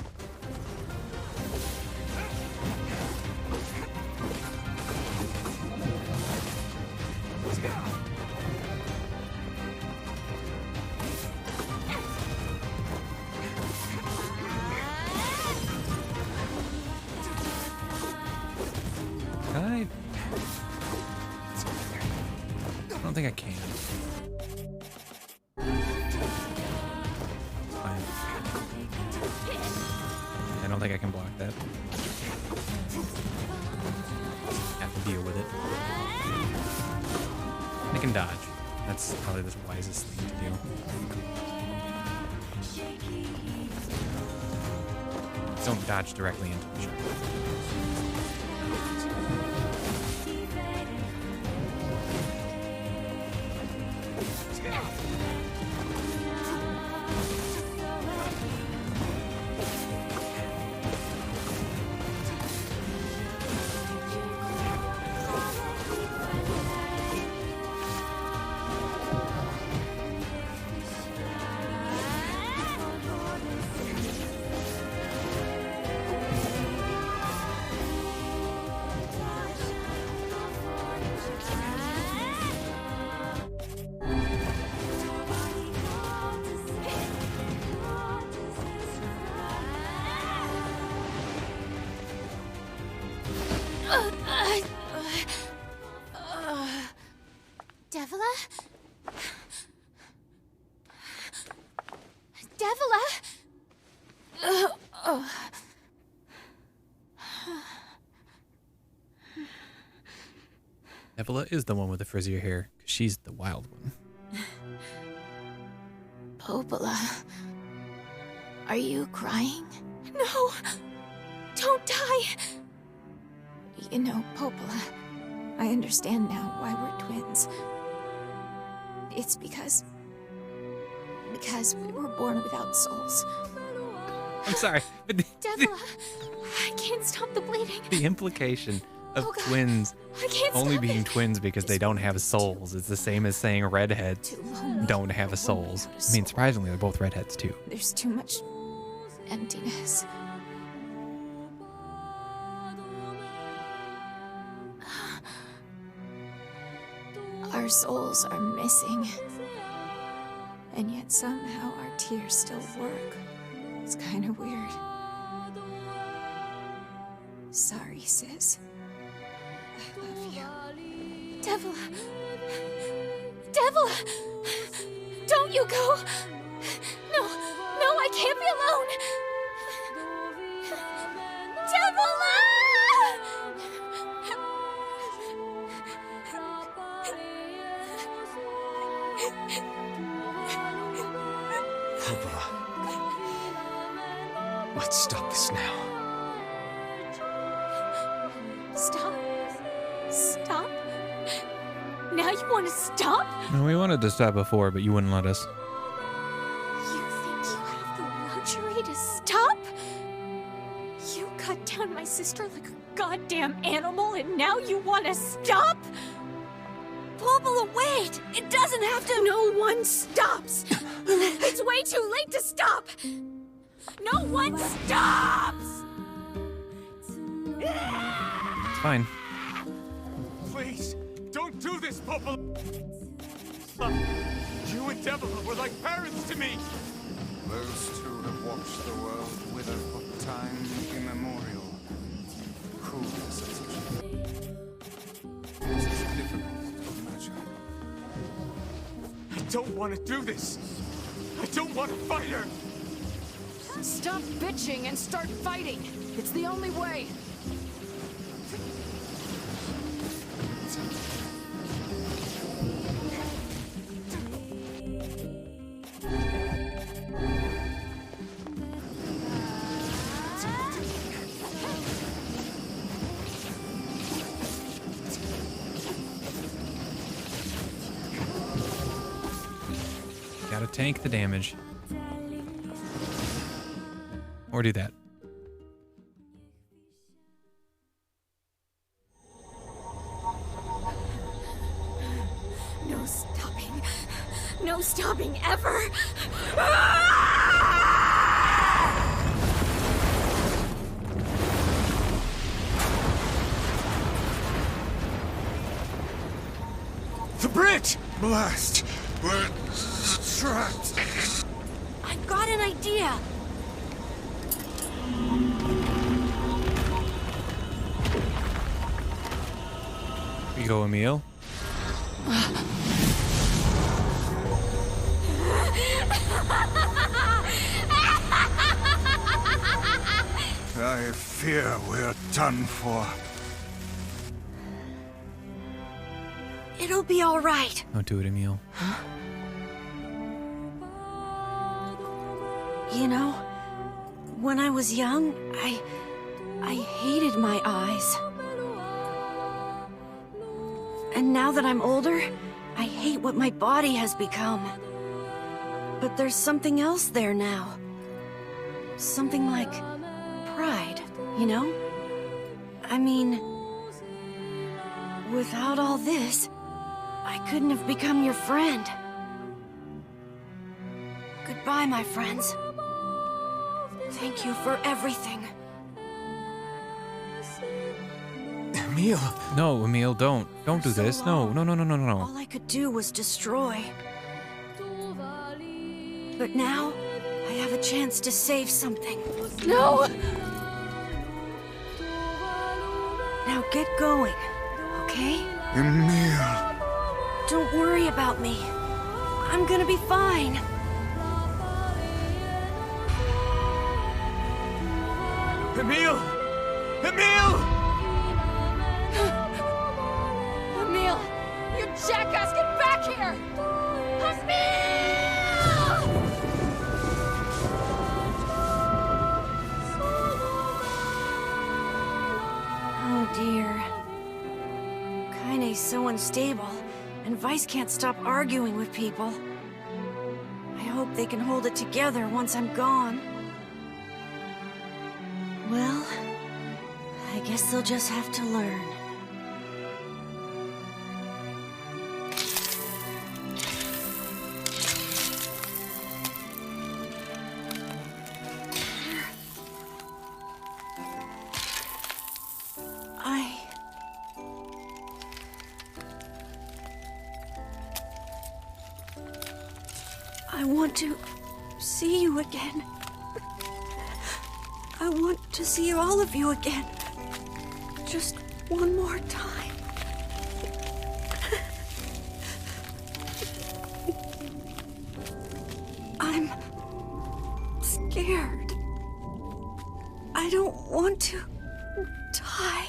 [SPEAKER 2] I don't think I can. Fine. I don't think I can block that. Have to deal with it. I can dodge. That's probably the wisest thing to do. Don't dodge directly into the shark.
[SPEAKER 4] Devila? Devila?
[SPEAKER 2] Devila is the one with the frizzier hair, 'cause she's the wild one.
[SPEAKER 4] Popola, are you crying? No! Don't die! You know, Popola, I understand now why we're twins. It's because we were born without souls.
[SPEAKER 2] I'm sorry, but
[SPEAKER 4] Devila, I can't stop the bleeding.
[SPEAKER 2] the implication of twins
[SPEAKER 4] I can't
[SPEAKER 2] only
[SPEAKER 4] stop
[SPEAKER 2] being
[SPEAKER 4] it.
[SPEAKER 2] twins because they don't have souls is the same as saying redheads don't have souls. I mean, surprisingly, they're both redheads too.
[SPEAKER 4] There's too much emptiness. Our souls are missing. And yet somehow our tears still work. It's kind of weird. Sorry, sis. I love you. Devila! Devila! Don't you go! No, I can't be alone! Devila!
[SPEAKER 3] Popola. Let's stop this now.
[SPEAKER 4] Stop? Stop? Now you want to stop?
[SPEAKER 2] No, we wanted to stop before, but you wouldn't let us.
[SPEAKER 4] You think you have the luxury to stop? You cut down my sister like a goddamn animal, and now you want to stop?
[SPEAKER 6] Popola, wait! It doesn't have to.
[SPEAKER 4] No one stops! It's way too late to stop! No one stops!
[SPEAKER 2] It's fine.
[SPEAKER 13] Please, don't do this, Popola! You and Devila were like parents to me!
[SPEAKER 5] Those two have watched the world wither for time immemorial. Cruelness of such This is difficult to imagine.
[SPEAKER 13] I don't want to do this! I don't want to fight her!
[SPEAKER 1] Stop bitching and start fighting. It's the only way.
[SPEAKER 2] Gotta tank the damage. Or do that.
[SPEAKER 4] No stopping. No stopping ever!
[SPEAKER 5] The bridge! Blast! We're trapped.
[SPEAKER 6] I've got an idea.
[SPEAKER 2] Here you go, Emil.
[SPEAKER 5] I fear we're done for.
[SPEAKER 6] It'll be all right.
[SPEAKER 2] Don't do it, Emil.
[SPEAKER 6] You know, when I was young, I hated my eyes. And now that I'm older, I hate what my body has become. But there's something else there now. Something like pride, you know? I mean, without all this, I couldn't have become your friend. Goodbye, my friends. Thank you for everything.
[SPEAKER 3] Emil!
[SPEAKER 2] No, Emil, don't. Don't do this. No, no, no, no, no, no.
[SPEAKER 6] All I could do was destroy. But now, I have a chance to save something.
[SPEAKER 4] No!
[SPEAKER 6] Now get going, okay?
[SPEAKER 5] Emil!
[SPEAKER 6] Don't worry about me. I'm gonna be fine.
[SPEAKER 13] Emil! Emil!
[SPEAKER 1] Emil! You jackass, get back here! Emil!
[SPEAKER 6] Oh dear. Kaine's so unstable, and Vice can't stop arguing with people. I hope they can hold it together once I'm gone. Well, I guess they'll just have to learn. I want to see you again. I want to see all of you again. Just one more time. I'm scared. I don't want to die.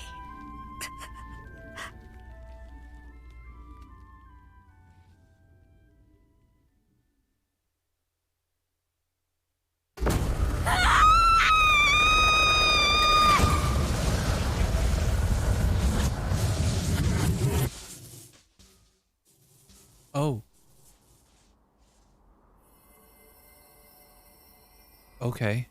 [SPEAKER 2] Oh. Okay.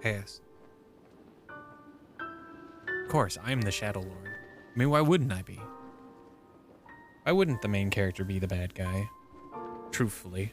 [SPEAKER 2] Pass. Of course, I'm the Shadow Lord. I mean, why wouldn't I be? Why wouldn't the main character be the bad guy? Truthfully.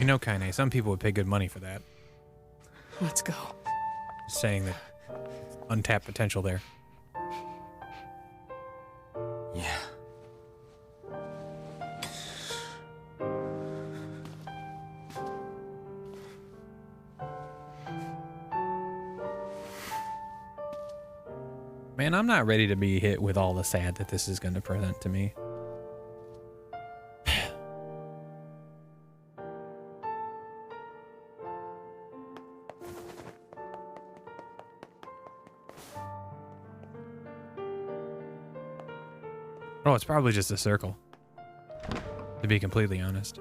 [SPEAKER 2] You know, Kaine, some people would pay good money for that.
[SPEAKER 7] Let's go.
[SPEAKER 2] Just saying that untapped potential there.
[SPEAKER 3] Yeah.
[SPEAKER 2] Man, I'm not ready to be hit with all the sad that this is going to present to me. Oh, it's probably just a circle, to be completely honest.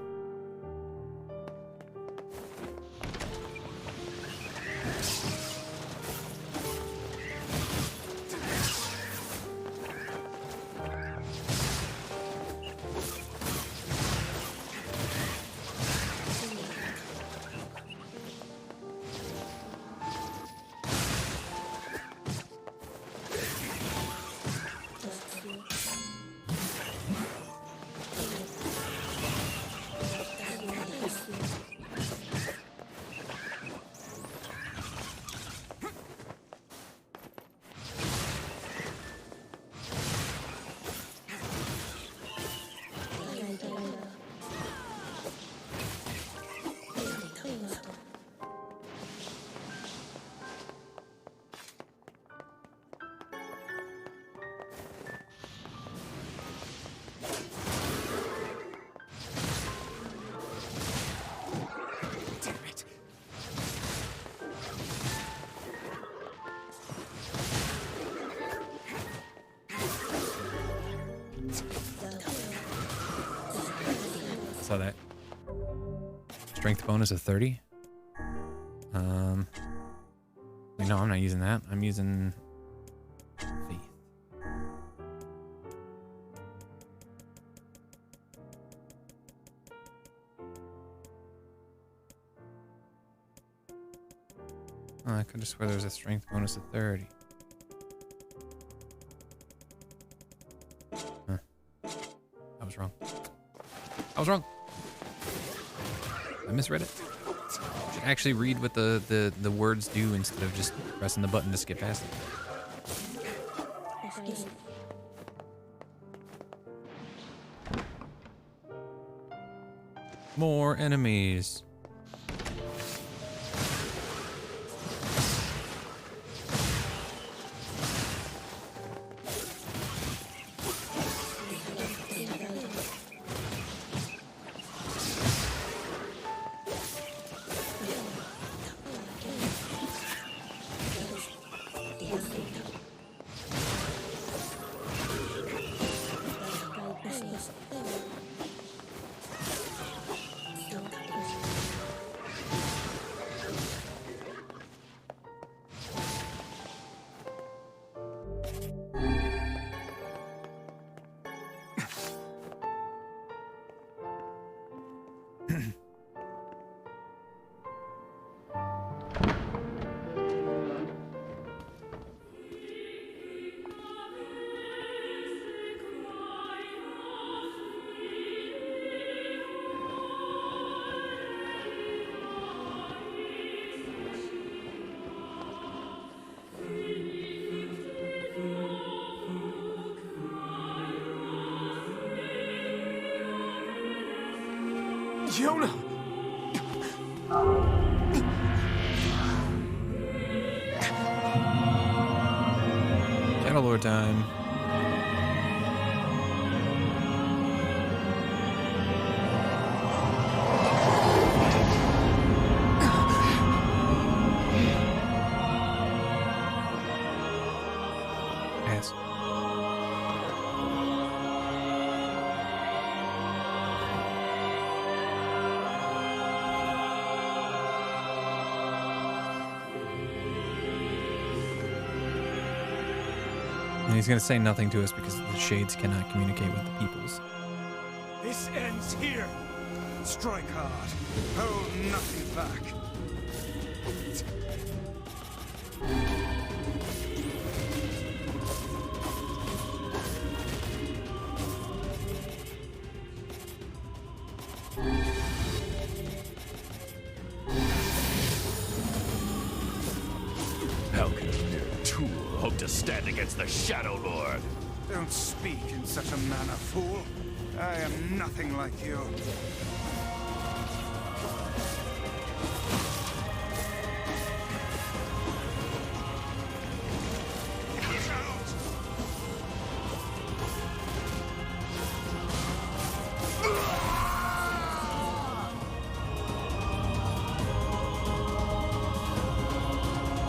[SPEAKER 2] Saw that. Strength bonus of 30. Wait, no, I'm not using that. I'm using faith. Oh, I could have swear there was a strength bonus of 30. Huh. I was wrong. I was wrong. I misread it. Should actually read what the words do instead of just pressing the button to skip past it. More enemies.
[SPEAKER 5] Yona!
[SPEAKER 2] Shadow Lord time. Yes. And he's going to say nothing to us because the shades cannot communicate with the peoples.
[SPEAKER 5] This ends here. Strike hard. Hold nothing back.
[SPEAKER 14] How can a mere tool hope to stand against the Shadow Lord?
[SPEAKER 5] Don't speak in such a manner, fool. I am nothing like you.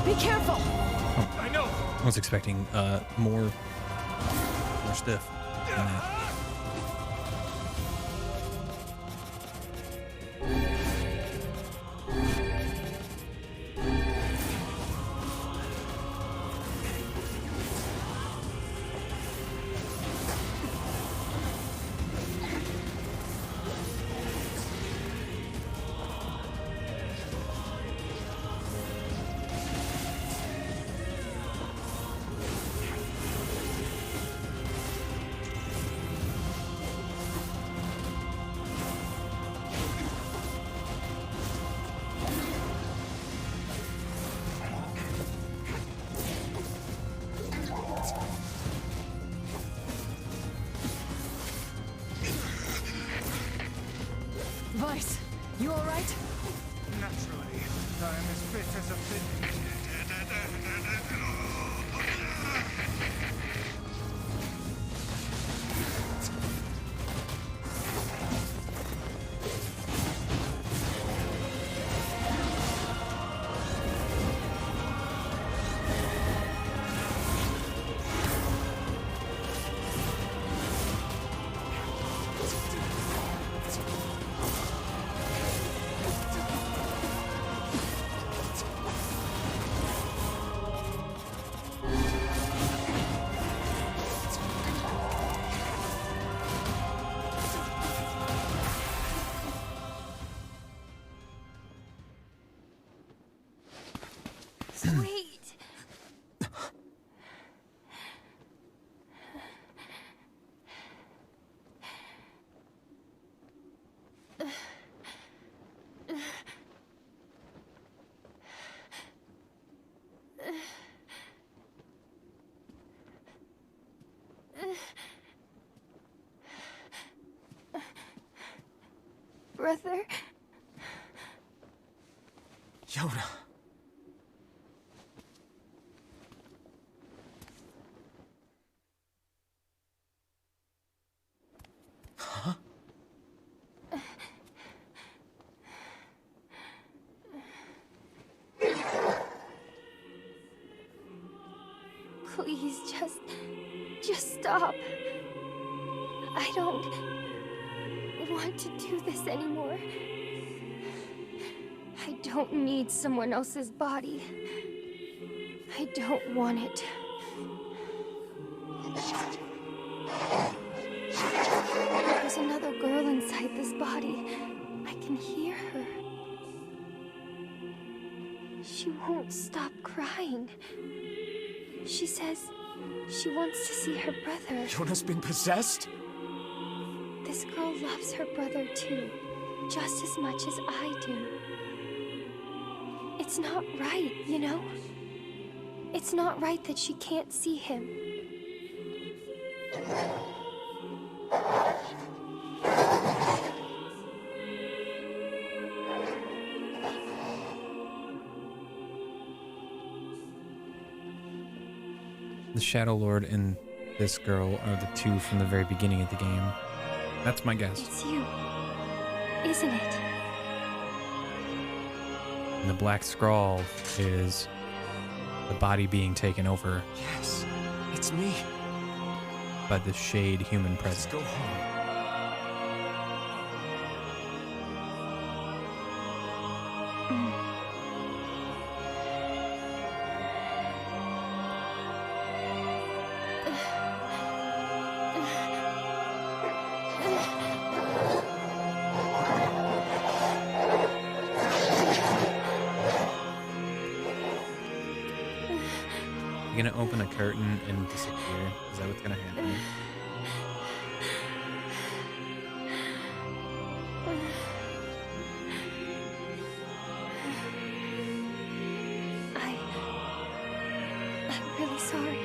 [SPEAKER 6] Be careful!
[SPEAKER 5] I know!
[SPEAKER 2] I was expecting more stiff than that.
[SPEAKER 1] Vice, you all right?
[SPEAKER 5] Naturally, I am as fit as a flint.
[SPEAKER 15] brother.
[SPEAKER 3] Yoda. Huh?
[SPEAKER 15] Please, just stop. I don't want to do this anymore. I don't need someone else's body. I don't want it. There's another girl inside this body. I can hear her. She won't stop crying. She says she wants to see her brother.
[SPEAKER 3] Yona's been possessed?
[SPEAKER 15] This girl loves her brother too, just as much as I do. It's not right, you know? It's not right that she can't see him.
[SPEAKER 2] The Shadow Lord and this girl are the two from the very beginning of the game. That's my guess.
[SPEAKER 15] It's you, isn't it?
[SPEAKER 2] And the black scrawl is the body being taken over.
[SPEAKER 3] Yes, it's me.
[SPEAKER 2] By the shade human presence.
[SPEAKER 3] Let's go home.
[SPEAKER 2] You're gonna open a curtain and disappear. Is that what's gonna happen?
[SPEAKER 15] I'm really sorry.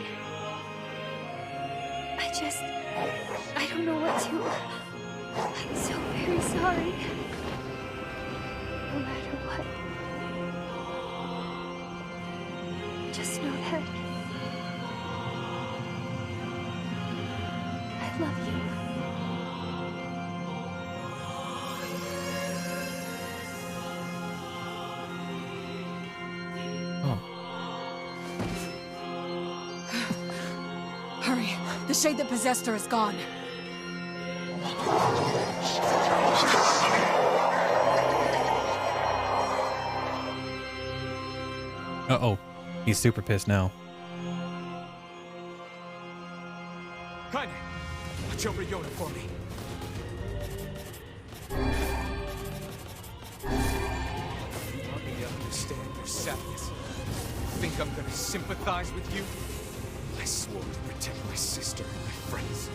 [SPEAKER 15] I don't know what to. I'm so very sorry. No matter what. Just know that I love you.
[SPEAKER 7] Hurry. The shade that possessed her is gone.
[SPEAKER 2] Uh-oh. He's super pissed now.
[SPEAKER 3] Kaine, watch over Yoda for me. You want me to understand your sadness? Think I'm gonna sympathize with you? I swore to protect my sister and my friends.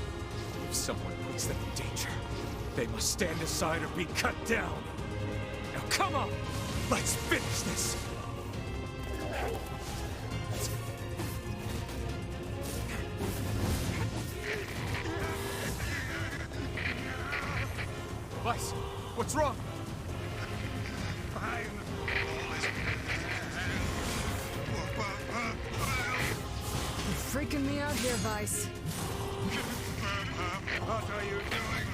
[SPEAKER 3] If someone puts them in danger, they must stand aside or be cut down. Now come on, let's finish this. Vice, what's wrong?
[SPEAKER 7] You're freaking me out here, Vice.
[SPEAKER 5] What are you doing?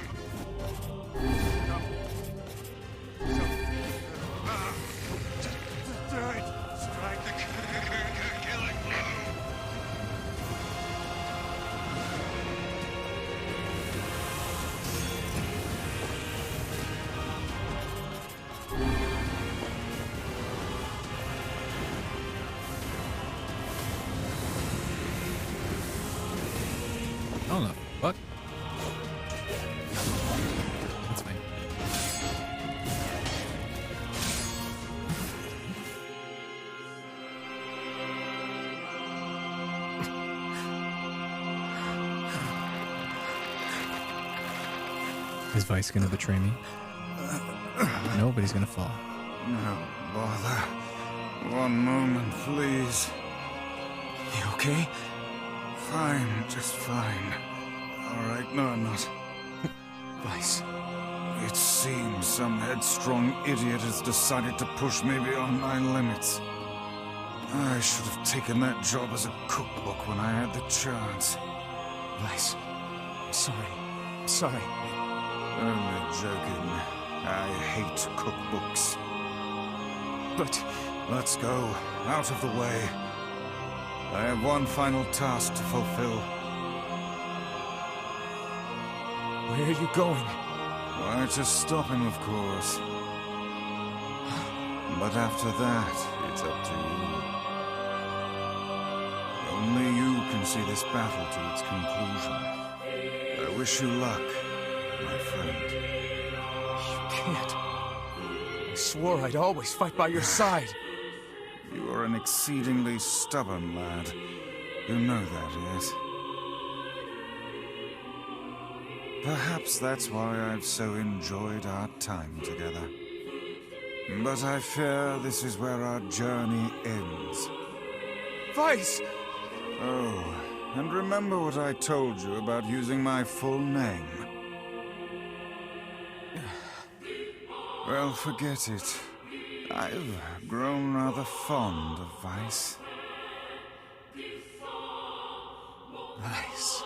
[SPEAKER 5] Strike the killing blow.
[SPEAKER 2] Oh no. What? That's fine. Is Vice gonna betray me? No, but he's gonna fall.
[SPEAKER 5] No bother. One moment, please.
[SPEAKER 3] You okay?
[SPEAKER 5] Fine, just fine. All right, no, I'm not.
[SPEAKER 3] Vice,
[SPEAKER 5] It seems some headstrong idiot has decided to push me beyond my limits. I should have taken that job as a cookbook when I had the chance.
[SPEAKER 3] Vice, sorry. Sorry.
[SPEAKER 5] Only joking. I hate cookbooks.
[SPEAKER 3] But...
[SPEAKER 5] Let's go. Out of the way. I have one final task to fulfill.
[SPEAKER 3] Where are you going?
[SPEAKER 5] Why, to stop him, of course. But after that, it's up to you. Only you can see this battle to its conclusion. I wish you luck, my friend.
[SPEAKER 3] You can't. I swore I'd always fight by your side.
[SPEAKER 5] You are an exceedingly stubborn lad. You know that, yes? Perhaps that's why I've so enjoyed our time together. But I fear this is where our journey ends.
[SPEAKER 3] Vice!
[SPEAKER 5] Oh, and remember what I told you about using my full name. Well, forget it. I've grown rather fond of Vice.
[SPEAKER 3] Vice.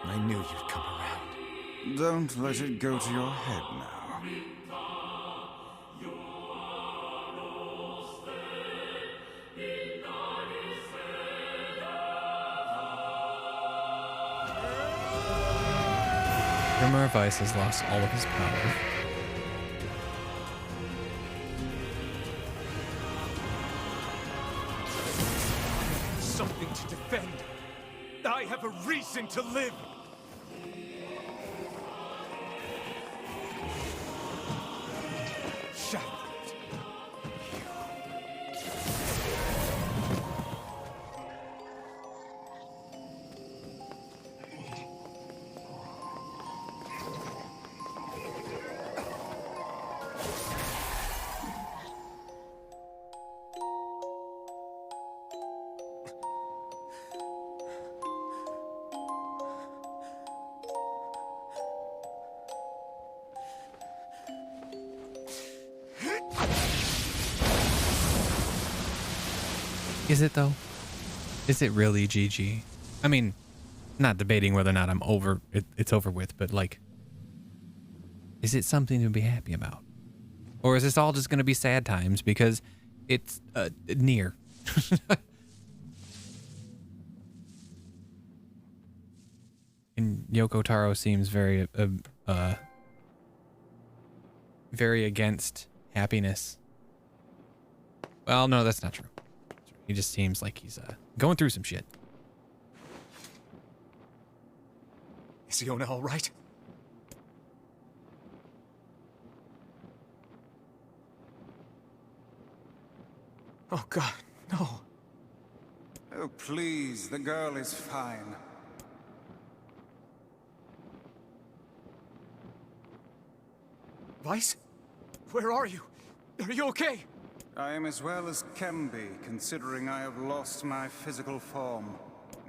[SPEAKER 3] I knew you'd come around.
[SPEAKER 5] Don't let it go to your head now.
[SPEAKER 2] Grimoire Vice has lost all of his power.
[SPEAKER 3] Something to defend. I have a reason to live. Shadow.
[SPEAKER 2] Is it though? Is it really GG? I mean, not debating whether or not I'm over it's over with, but like, is it something to be happy about? Or is this all just going to be sad times because it's Nier? And Yoko Taro seems very very against happiness. Well, no, that's not true. He just seems like he's going through some shit.
[SPEAKER 3] Is Iona all right? Oh, God, no.
[SPEAKER 5] Oh, please, the girl is fine.
[SPEAKER 3] Vice? Where are you? Are you okay?
[SPEAKER 5] I am as well as can be, considering I have lost my physical form.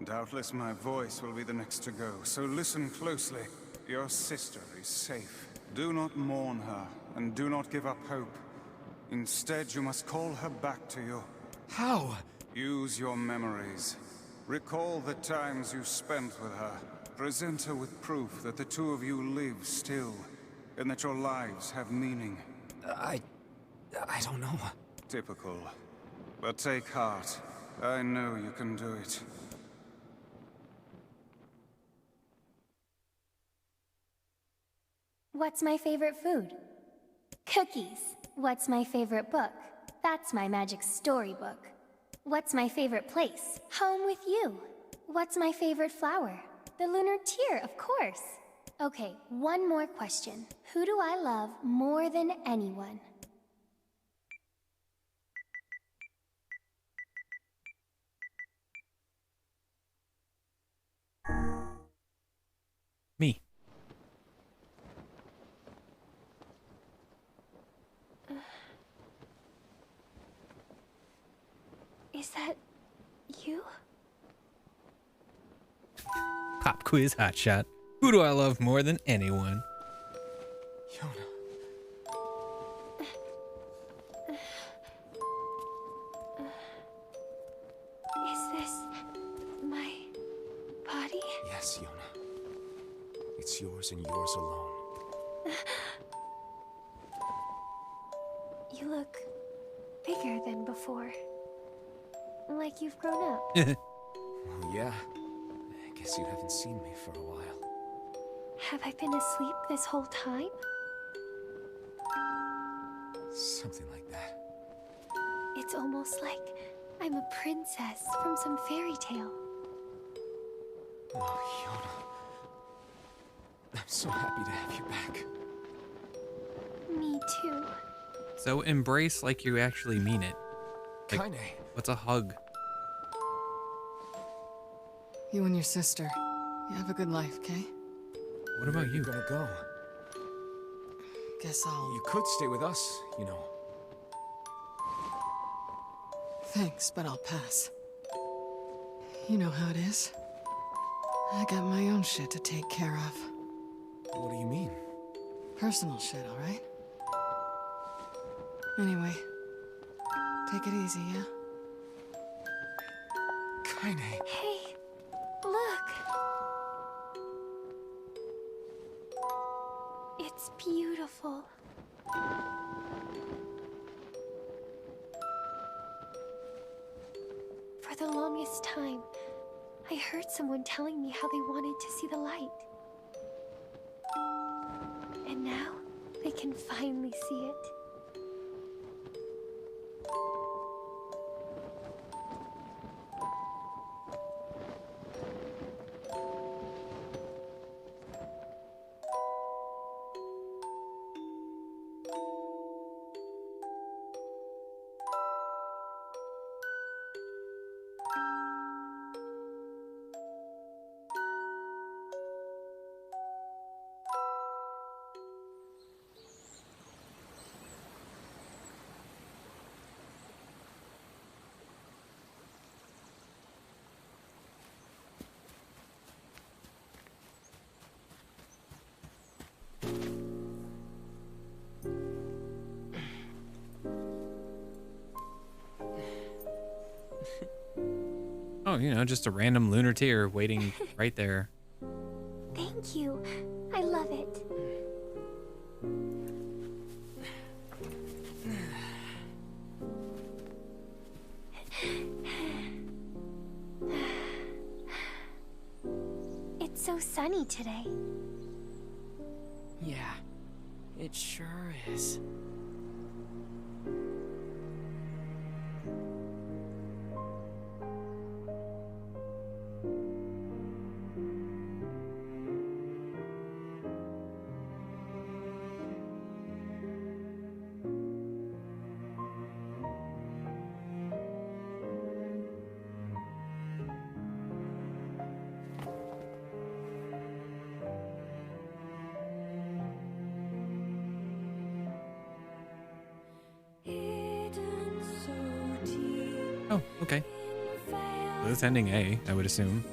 [SPEAKER 5] Doubtless my voice will be the next to go, so listen closely. Your sister is safe. Do not mourn her, and do not give up hope. Instead, you must call her back to you.
[SPEAKER 3] How?
[SPEAKER 5] Use your memories. Recall the times you spent with her. Present her with proof that the two of you live still, and that your lives have meaning.
[SPEAKER 3] I don't know.
[SPEAKER 5] Typical. But take heart. I know you can do it.
[SPEAKER 15] What's my favorite food? Cookies. What's my favorite book? That's my magic storybook. What's my favorite place? Home with you. What's my favorite flower? The lunar tear, of course. Okay, one more question. Who do I love more than anyone?
[SPEAKER 2] Me.
[SPEAKER 15] Is that you?
[SPEAKER 2] Pop quiz hotshot. Who do I love more than anyone?
[SPEAKER 15] Is this my body?
[SPEAKER 3] Yes, Yona. It's yours and yours alone.
[SPEAKER 15] You look bigger than before. Like you've grown up.
[SPEAKER 3] Well, yeah. I guess you haven't seen me for a while.
[SPEAKER 15] Have I been asleep this whole time?
[SPEAKER 3] Something like that.
[SPEAKER 15] It's almost like I'm a princess from some fairy tale.
[SPEAKER 3] Oh, Yona. I'm so happy to have you back.
[SPEAKER 15] Me too.
[SPEAKER 2] So embrace like you actually mean it. Like,
[SPEAKER 3] Kaine.
[SPEAKER 2] what's a hug?
[SPEAKER 7] You and your sister. You have a good life, Kay?
[SPEAKER 2] What about you?
[SPEAKER 3] Gonna go?
[SPEAKER 7] Guess I'll...
[SPEAKER 3] You could stay with us, you know.
[SPEAKER 7] Thanks, but I'll pass. You know how it is. I got my own shit to take care of.
[SPEAKER 3] What do you mean?
[SPEAKER 7] Personal shit, alright? Anyway, take it easy, yeah?
[SPEAKER 3] Kaine.
[SPEAKER 15] Hey, look. It's beautiful. For the longest time, I heard someone telling me how they wanted to see the light. And now, they can finally see it.
[SPEAKER 2] Oh, you know, just a random lunar tear waiting right there.
[SPEAKER 15] Thank you. I love it. It's so sunny today.
[SPEAKER 11] Yeah, it sure is.
[SPEAKER 2] Oh, okay. So it's ending A, I would assume.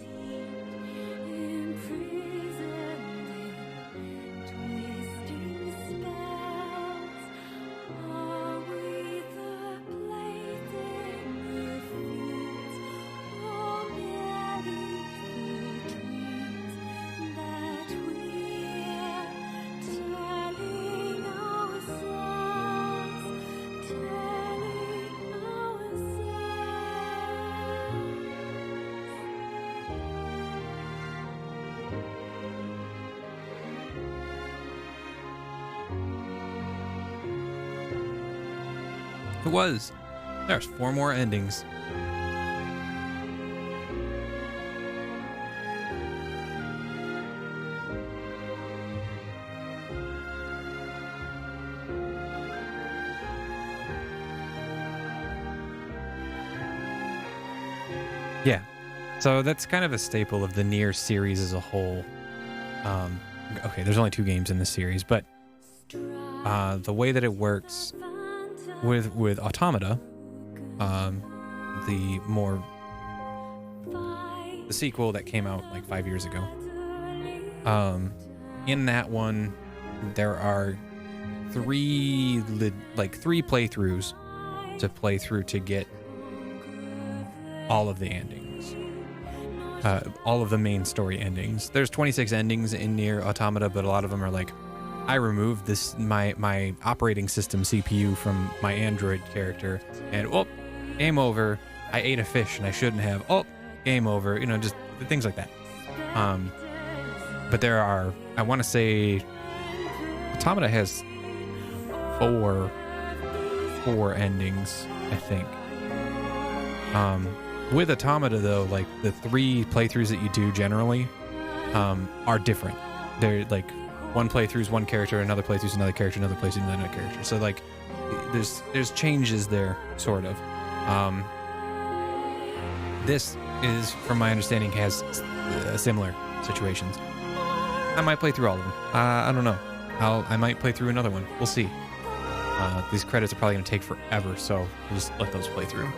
[SPEAKER 2] It was. There's 4 more endings. Yeah. So that's kind of a staple of the Nier series as a whole. Okay, there's only 2 games in this series, but the way that it works with Automata, the sequel that came out like 5 years ago, in that one there are three playthroughs to play through to get all of the endings. All of the main story endings. There's 26 endings in Nier Automata, but a lot of them are like, I removed my operating system CPU from my Android character, and game over. I ate a fish and I shouldn't have. Game over. You know, just things like that. But there are, I want to say, Automata has four endings, I think. With Automata, though, like the 3 playthroughs that you do generally are different. They're like one playthrough is one character, another playthrough is another character, another playthrough is another character. So like there's changes there, sort of. This is, from my understanding, has similar situations. I might play through all of them. I don't know. I might play through another one. We'll see. These credits are probably going to take forever, so we'll just let those play through.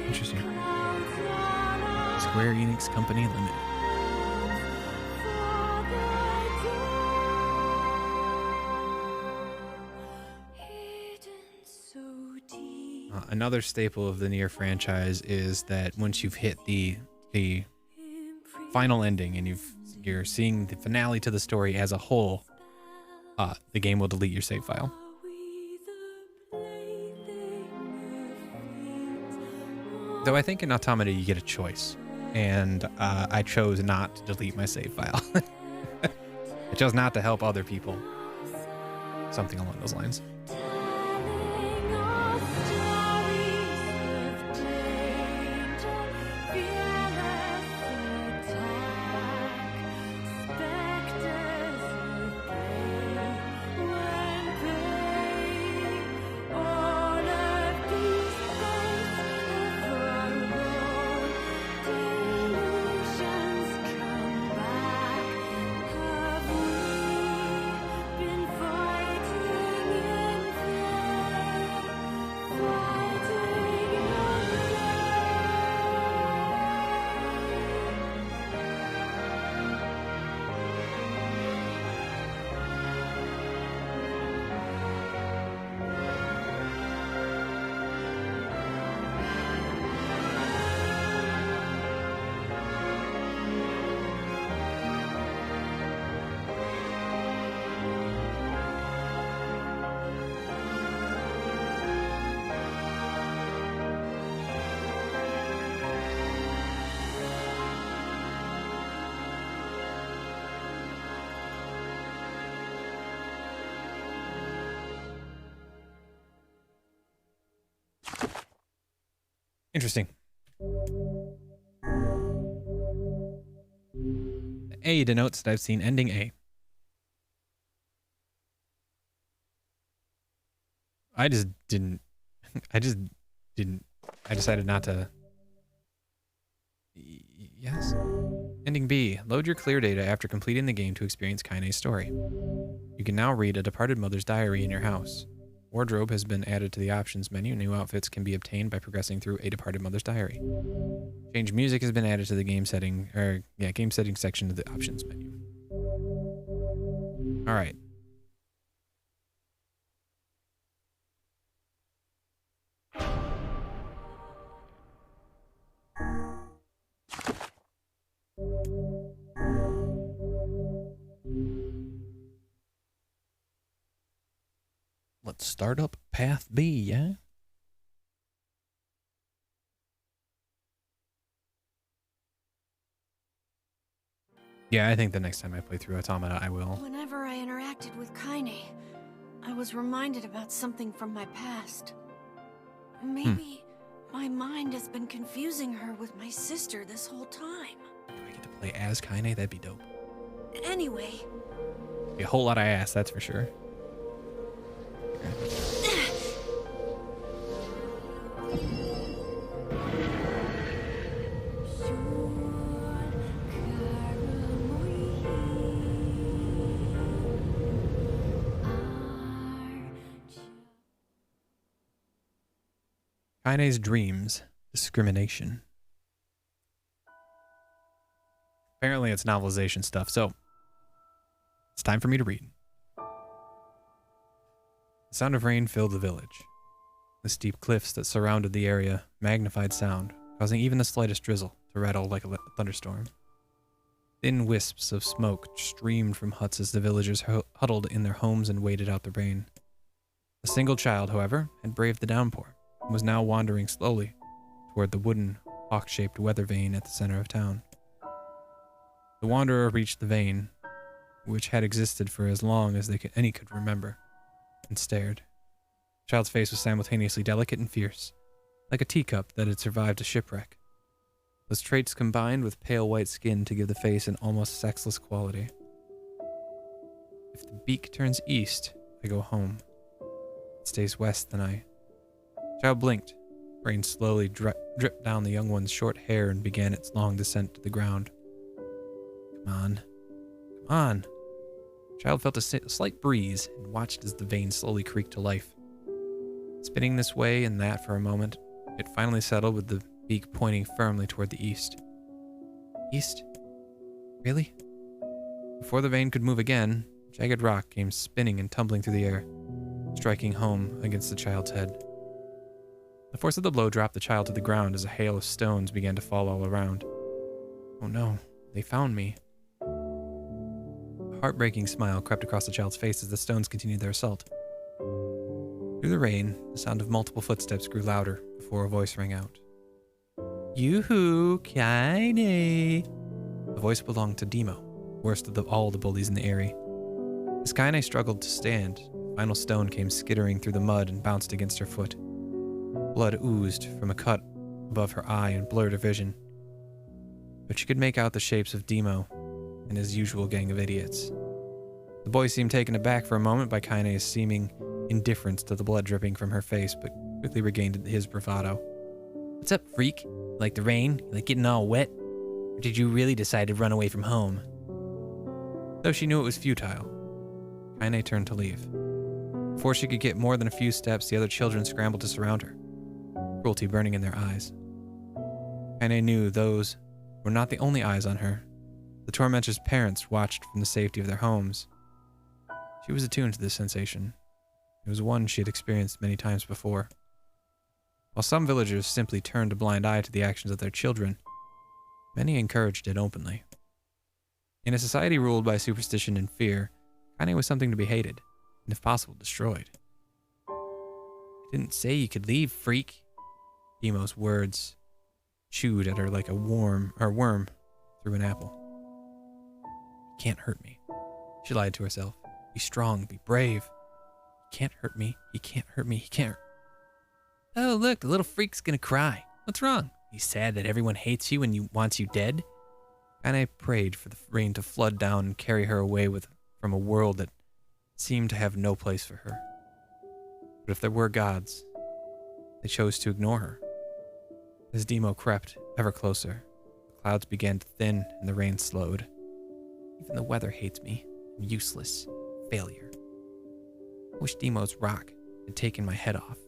[SPEAKER 2] Interesting. Square Enix Company Limited. Another staple of the Nier franchise is that once you've hit the final ending and you're seeing the finale to the story as a whole, the game will delete your save file. Though I think in Automata you get a choice, and I chose not to delete my save file. I chose not to help other people. Something along those lines. Interesting. A denotes that I've seen ending A. I decided not to. Yes. Ending B. Load your clear data after completing the game to experience Kaine's story. You can now read a departed mother's diary in your house. Wardrobe has been added to the options menu. New outfits can be obtained by progressing through a departed mother's diary. Change music has been added to the game settings section of the options menu. All right. Let's start up Path B, yeah? Yeah, I think the next time I play through Automata, I will.
[SPEAKER 6] Whenever I interacted with Kaine, I was reminded about something from my past. Maybe My mind has been confusing her with my sister this whole time.
[SPEAKER 2] Do I get to play as Kaine? That'd be dope.
[SPEAKER 6] Anyway.
[SPEAKER 2] Be a whole lot of ass, that's for sure. Kaine's dreams, discrimination. Apparently it's novelization stuff, so it's time for me to read. The sound of rain filled the village. The steep cliffs that surrounded the area magnified sound, causing even the slightest drizzle to rattle like a thunderstorm. Thin wisps of smoke streamed from huts as the villagers huddled in their homes and waited out the rain. A single child, however, had braved the downpour and was now wandering slowly toward the wooden, hawk-shaped weather vane at the center of town. The wanderer reached the vane, which had existed for as long as any could remember, and stared. The child's face was simultaneously delicate and fierce, like a teacup that had survived a shipwreck. Those traits combined with pale white skin to give the face an almost sexless quality. If the beak turns east, I go home. If it stays west, then I... The child blinked. Rain slowly dripped down the young one's short hair and began its long descent to the ground. Come on. Come on. The child felt a slight breeze and watched as the vein slowly creaked to life. Spinning this way and that for a moment, it finally settled with the beak pointing firmly toward the east. East? Really? Before the vein could move again, a jagged rock came spinning and tumbling through the air, striking home against the child's head. The force of the blow dropped the child to the ground as a hail of stones began to fall all around. Oh no, they found me. A heartbreaking smile crept across the child's face as the stones continued their assault. Through the rain, the sound of multiple footsteps grew louder before a voice rang out. Yoo-hoo, Kaine! The voice belonged to Demo, worst of all the bullies in the area. As Kaine struggled to stand, the final stone came skittering through the mud and bounced against her foot. Blood oozed from a cut above her eye and blurred her vision. But she could make out the shapes of Demo and his usual gang of idiots. The boy seemed taken aback for a moment by Kaine's seeming indifference to the blood dripping from her face, but quickly regained his bravado. What's up, freak? You like the rain? You like getting all wet? Or did you really decide to run away from home? Though she knew it was futile, Kaine turned to leave. Before she could get more than a few steps, the other children scrambled to surround her, cruelty burning in their eyes. Kaine knew those were not the only eyes on her. The tormentor's parents watched from the safety of their homes. She was attuned to this sensation. It was one she had experienced many times before. While some villagers simply turned a blind eye to the actions of their children, many encouraged it openly. In a society ruled by superstition and fear, Kaine was something to be hated, and if possible, destroyed. I didn't say you could leave, freak. Demo's words chewed at her like a worm through an apple. You can't hurt me, she lied to herself. Be strong, be brave. He can't hurt me, he can't hurt me, he can't. Oh, look, the little freak's gonna cry. What's wrong? He's sad that everyone hates you and wants you dead? Kaine prayed for the rain to flood down and carry her away from a world that seemed to have no place for her. But if there were gods, they chose to ignore her. As Demo crept ever closer, the clouds began to thin and the rain slowed. Even the weather hates me. I'm useless. Failure. I wish Demo's rock had taken my head off.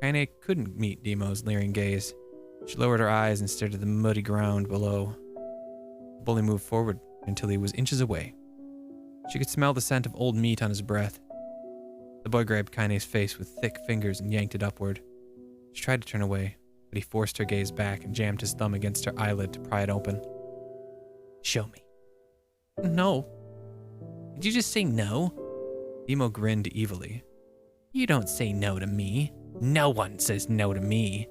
[SPEAKER 2] Kaine couldn't meet Demo's leering gaze. She lowered her eyes and stared at the muddy ground below. The bully moved forward until he was inches away. She could smell the scent of old meat on his breath. The boy grabbed Kaine's face with thick fingers and yanked it upward. She tried to turn away, but he forced her gaze back and jammed his thumb against her eyelid to pry it open. Show me. No. Did you just say no? Demo grinned evilly. You don't say no to me. No one says no to me.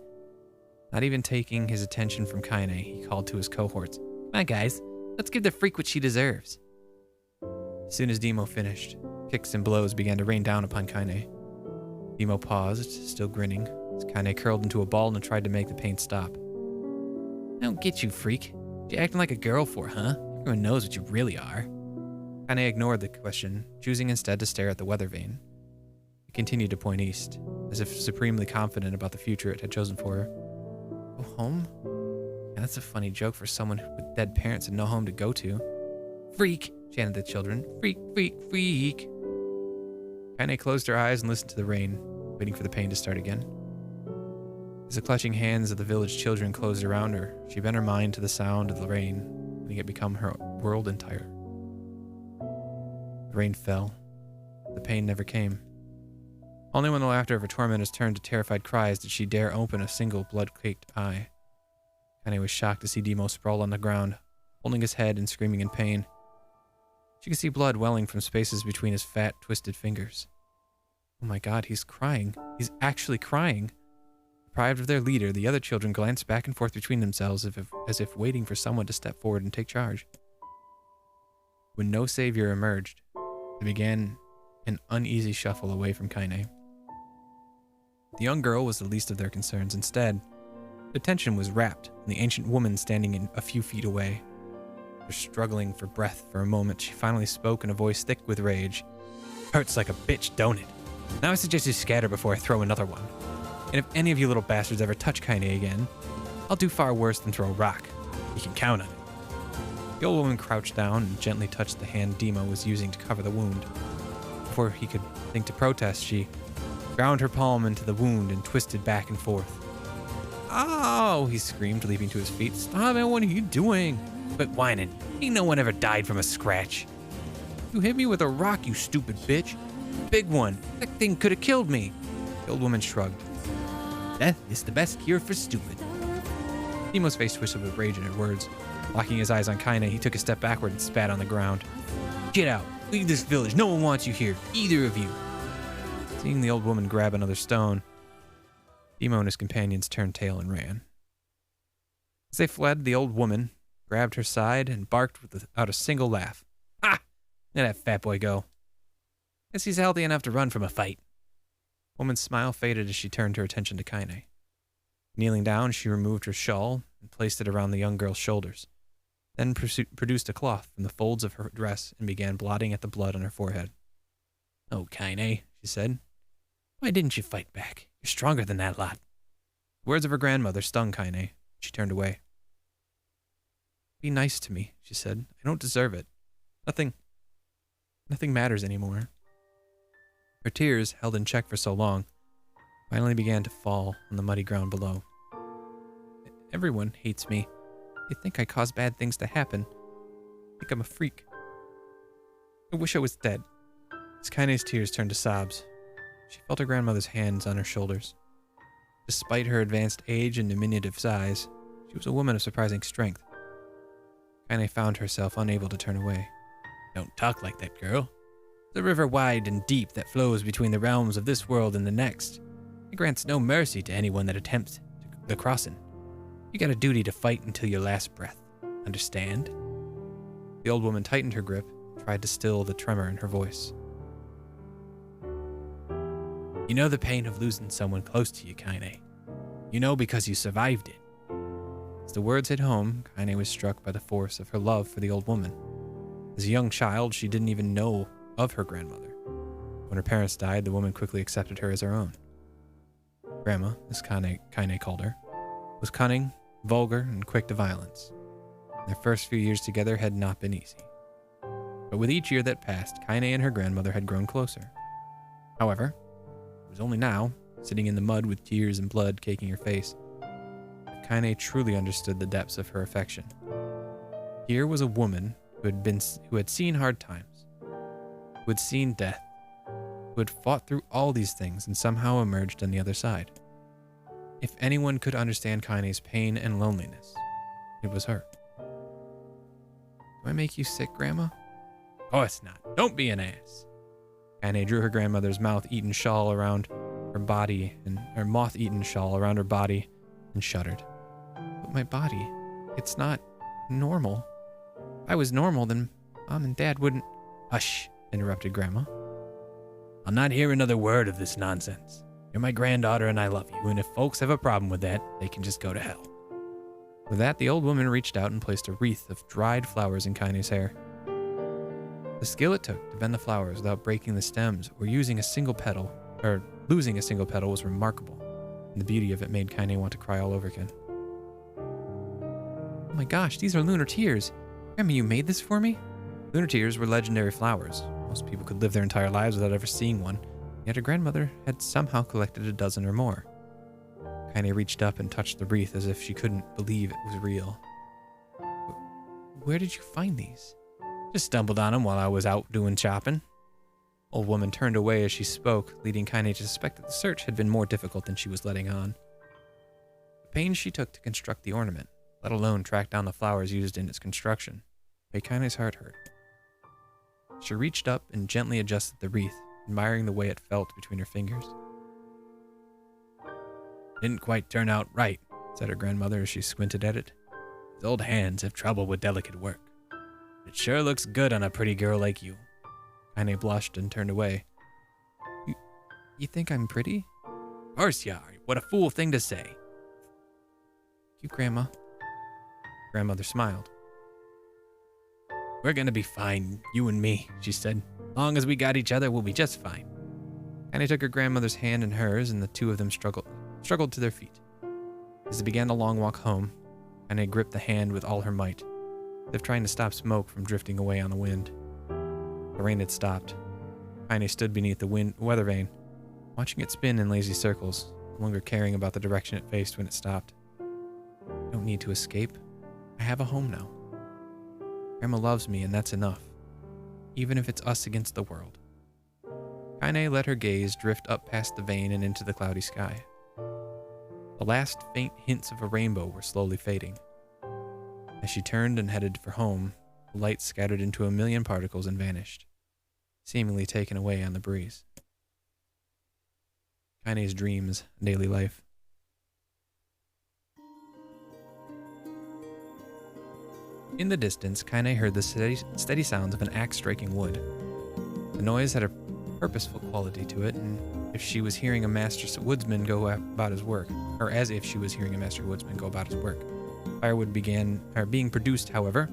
[SPEAKER 2] Not even taking his attention from Kaine, he called to his cohorts. Come on, guys. Let's give the freak what she deserves. As soon as Demo finished, kicks and blows began to rain down upon Kaine. Demo paused, still grinning, Kaine curled into a ball and tried to make the pain stop. I don't get you, freak. What you acting like a girl for, huh? Everyone knows what you really are. Kaine ignored the question, choosing instead to stare at the weather vane. It continued to point east, as if supremely confident about the future it had chosen for her. Go home? Yeah, that's a funny joke for someone with dead parents and no home to go to. Freak, chanted the children. Freak, freak, freak. Kaine closed her eyes and listened to the rain, waiting for the pain to start again. As the clutching hands of the village children closed around her, she bent her mind to the sound of the rain, letting it become her world entire. The rain fell. The pain never came. Only when the laughter of her tormentors turned to terrified cries did she dare open a single blood-caked eye. Kaine was shocked to see Demo sprawled on the ground, holding his head and screaming in pain. She could see blood welling from spaces between his fat, twisted fingers. Oh my god, he's crying. He's actually crying. Deprived of their leader, the other children glanced back and forth between themselves as if waiting for someone to step forward and take charge. When no savior emerged, they began an uneasy shuffle away from Kaine. The young girl was the least of their concerns. Instead, their attention was rapt on the ancient woman standing a few feet away. After struggling for breath for a moment, she finally spoke in a voice thick with rage. Hurts like a bitch, don't it? Now I suggest you scatter before I throw another one. And if any of you little bastards ever touch Kaine again, I'll do far worse than throw a rock. You can count on it. The old woman crouched down and gently touched the hand Demo was using to cover the wound. Before he could think to protest, she ground her palm into the wound and twisted back and forth. "Oh!" he screamed, leaping to his feet. "Stop it, what are you doing? Quit whining. Ain't no one ever died from a scratch. You hit me with a rock, you stupid bitch. Big one. That thing could have killed me." The old woman shrugged. "Death is the best cure for stupid." Demo's face twisted with rage at her words. Locking his eyes on Kaine, he took a step backward and spat on the ground. "Get out. Leave this village. No one wants you here. Either of you." Seeing the old woman grab another stone, Demo and his companions turned tail and ran. As they fled, the old woman grabbed her side and barked without a single laugh. "Ha! Let that fat boy go. Guess he's healthy enough to run from a fight." The woman's smile faded as she turned her attention to Kaine. Kneeling down, she removed her shawl and placed it around the young girl's shoulders, then produced a cloth from the folds of her dress and began blotting at the blood on her forehead. "Oh, Kaine," she said. "Why didn't you fight back? You're stronger than that lot." The words of her grandmother stung Kaine. She turned away. "Be nice to me," she said. "I don't deserve it. Nothing matters anymore." Her tears, held in check for so long, finally began to fall on the muddy ground below. "Everyone hates me. They think I cause bad things to happen. They think I'm a freak. I wish I was dead." As Kaine's tears turned to sobs, she felt her grandmother's hands on her shoulders. Despite her advanced age and diminutive size, she was a woman of surprising strength. Kaine found herself unable to turn away. "Don't talk like that, girl. The river wide and deep that flows between the realms of this world and the next. It grants no mercy to anyone that attempts the crossing. You got a duty to fight until your last breath. Understand?" The old woman tightened her grip and tried to still the tremor in her voice. "You know the pain of losing someone close to you, Kaine. You know because you survived it." As the words hit home, Kaine was struck by the force of her love for the old woman. As a young child, she didn't even know of her grandmother. When her parents died, the woman quickly accepted her as her own. Grandma, as Kaine called her, was cunning, vulgar, and quick to violence. Their first few years together had not been easy. But with each year that passed, Kaine and her grandmother had grown closer. However, it was only now, sitting in the mud with tears and blood caking her face, that Kaine truly understood the depths of her affection. Here was a woman who had seen hard times, who had seen death, who had fought through all these things and somehow emerged on the other side. If anyone could understand Kaine's pain and loneliness, it was her. "Do I make you sick, Grandma?" "Of course not. Don't be an ass." Kaine drew her grandmother's moth-eaten shawl around her body and shuddered. "But my body, it's not normal. If I was normal, then Mom and Dad wouldn't—" "Hush," interrupted Grandma. "I'll not hear another word of this nonsense. You're my granddaughter and I love you, and if folks have a problem with that, they can just go to hell. With that, the old woman reached out and placed a wreath of dried flowers in Kaine's hair. The skill it took to bend the flowers without breaking the stems or losing a single petal was remarkable, and the beauty of it made Kaine want to cry all over again. Oh my gosh, these are lunar tears. Grandma, you made this for me? Lunar tears were legendary flowers. Most people could live their entire lives without ever seeing one, yet her grandmother had somehow collected a dozen or more. Kaine reached up and touched the wreath as if she couldn't believe it was real. Where did you find these? Just stumbled on them while I was out doing shopping. Old woman turned away as she spoke, leading Kaine to suspect that the search had been more difficult than she was letting on. The pains she took to construct the ornament, let alone track down the flowers used in its construction, made Kaine's heart hurt. She reached up and gently adjusted the wreath, admiring the way it felt between her fingers. Didn't quite turn out right, said her grandmother as she squinted at it. His old hands have trouble with delicate work. It sure looks good on a pretty girl like you. Kaine blushed and turned away. You think I'm pretty? Of course you are. What a fool thing to say. Thank you, Grandma. Grandmother smiled. We're gonna be fine, you and me, she said. Long as we got each other, we'll be just fine. Kaine took her grandmother's hand in hers, and the two of them struggled to their feet. As they began the long walk home, Kaine gripped the hand with all her might, as if trying to stop smoke from drifting away on the wind. The rain had stopped. Kaine stood beneath the weather vane, watching it spin in lazy circles, no longer caring about the direction it faced when it stopped. I don't need to escape. I have a home now. Grandma loves me, and that's enough, even if it's us against the world. Kaine let her gaze drift up past the vane and into the cloudy sky. The last faint hints of a rainbow were slowly fading. As she turned and headed for home, the light scattered into a million particles and vanished, seemingly taken away on the breeze. Kaine's dreams, daily life. In the distance, Kaine heard the steady sounds of an axe striking wood. The noise had a purposeful quality to it, and if she was hearing a master woodsman go about his work, or as if she was hearing a master woodsman go about his work. Firewood being produced, however,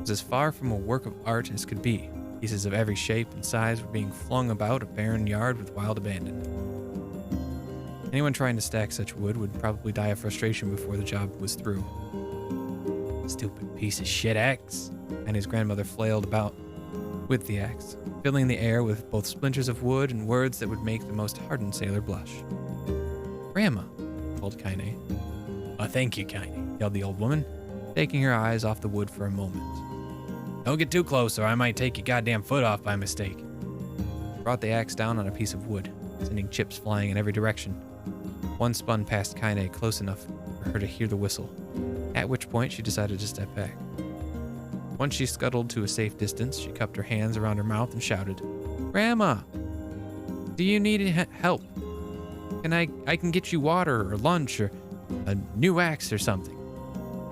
[SPEAKER 2] was as far from a work of art as could be. Pieces of every shape and size were being flung about a barren yard with wild abandon. Anyone trying to stack such wood would probably die of frustration before the job was through. Stupid piece of shit axe, and his grandmother flailed about with the axe, filling the air with both splinters of wood and words that would make the most hardened sailor blush. Grandma, called Kaine. Oh, thank you, Kaine, yelled the old woman, taking her eyes off the wood for a moment. Don't get too close or I might take your goddamn foot off by mistake. She brought the axe down on a piece of wood, sending chips flying in every direction. One spun past Kaine close enough for her to hear the whistle, at which point she decided to step back. Once she scuttled to a safe distance, she cupped her hands around her mouth and shouted, Grandma, do you need help? I can get you water or lunch or a new axe or something.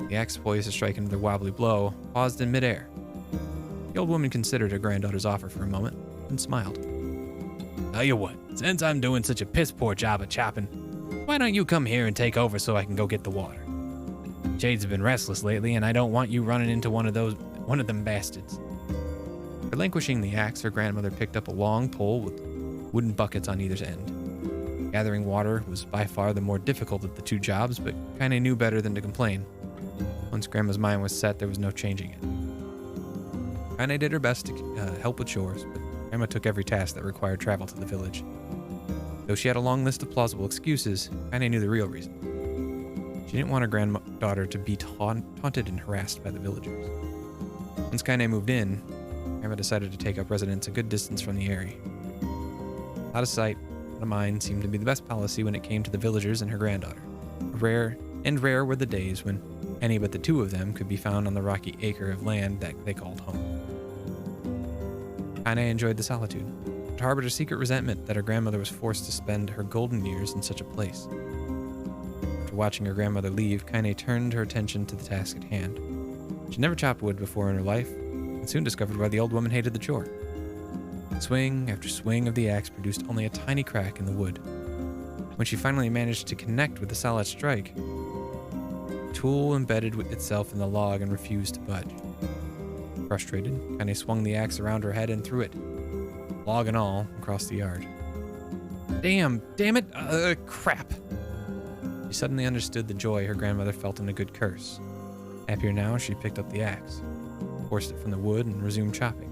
[SPEAKER 2] The axe, poised to strike another wobbly blow, paused in midair. The old woman considered her granddaughter's offer for a moment and smiled. Tell you what, since I'm doing such a piss-poor job of chopping, why don't you come here and take over so I can go get the water? Jade's been restless lately, and I don't want you running into one of them bastards. Relinquishing the axe, her grandmother picked up a long pole with wooden buckets on either end. Gathering water was by far the more difficult of the two jobs, but Kaine knew better than to complain. Once Grandma's mind was set, there was no changing it. Kaine did her best to help with chores, but Grandma took every task that required travel to the village. Though she had a long list of plausible excuses, Kaine knew the real reason. She didn't want her granddaughter to be taunted and harassed by the villagers. Once Kaine moved in, Grandma decided to take up residence a good distance from the area. Out of sight, out of mind seemed to be the best policy when it came to the villagers and her granddaughter. Rare were the days when any but the two of them could be found on the rocky acre of land that they called home. Kaine enjoyed the solitude, but harbored a secret resentment that her grandmother was forced to spend her golden years in such a place. After watching her grandmother leave, Kaine turned her attention to the task at hand. She'd never chopped wood before in her life, and soon discovered why the old woman hated the chore. Swing after swing of the axe produced only a tiny crack in the wood. When she finally managed to connect with the solid strike, the tool embedded itself in the log and refused to budge. Frustrated, Kaine swung the axe around her head and threw it, log and all, across the yard. Damn it, crap. She suddenly understood the joy her grandmother felt in a good curse. Happier now, she picked up the axe, forced it from the wood, and resumed chopping.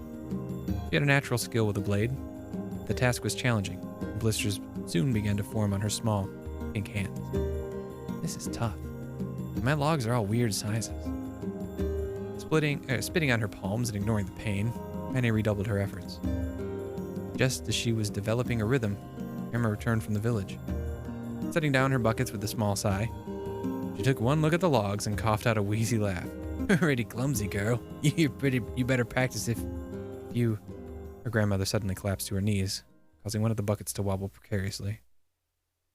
[SPEAKER 2] She had a natural skill with the blade. The task was challenging. Blisters soon began to form on her small, pink hands. This is tough. My logs are all weird sizes. Spitting on her palms and ignoring the pain, Kaine redoubled her efforts. Just as she was developing a rhythm, Grandma returned from the village. Setting down her buckets with a small sigh, she took one look at the logs and coughed out a wheezy laugh. Pretty clumsy, girl. You better practice if you... Her grandmother suddenly collapsed to her knees, causing one of the buckets to wobble precariously.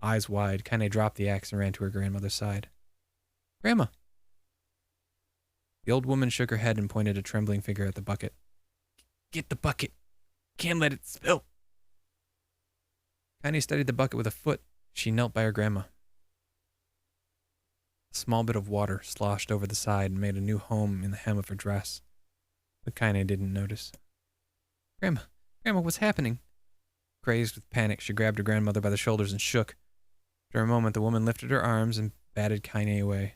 [SPEAKER 2] Eyes wide, Kaine dropped the axe and ran to her grandmother's side. Grandma! The old woman shook her head and pointed a trembling finger at the bucket. Get the bucket. Can't let it spill. Kaine steadied the bucket with a foot. She knelt by her grandma. A small bit of water sloshed over the side and made a new home in the hem of her dress. But Kaine didn't notice. Grandma, what's happening? Crazed with panic, she grabbed her grandmother by the shoulders and shook. After a moment, the woman lifted her arms and batted Kaine away.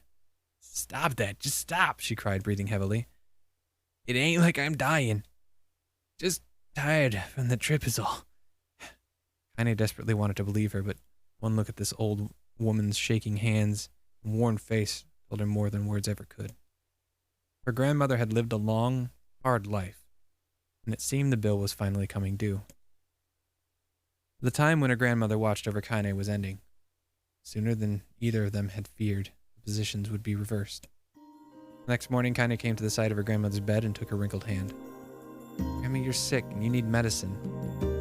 [SPEAKER 2] Stop that, just stop, she cried, breathing heavily. It ain't like I'm dying. Just tired from the trip is all. Kaine desperately wanted to believe her, but one look at this old woman's shaking hands and worn face told her more than words ever could. Her grandmother had lived a long, hard life, and it seemed the bill was finally coming due. The time when her grandmother watched over Kaine was ending. Sooner than either of them had feared, the positions would be reversed. The next morning, Kaine came to the side of her grandmother's bed and took her wrinkled hand. Grandma, you're sick and you need medicine.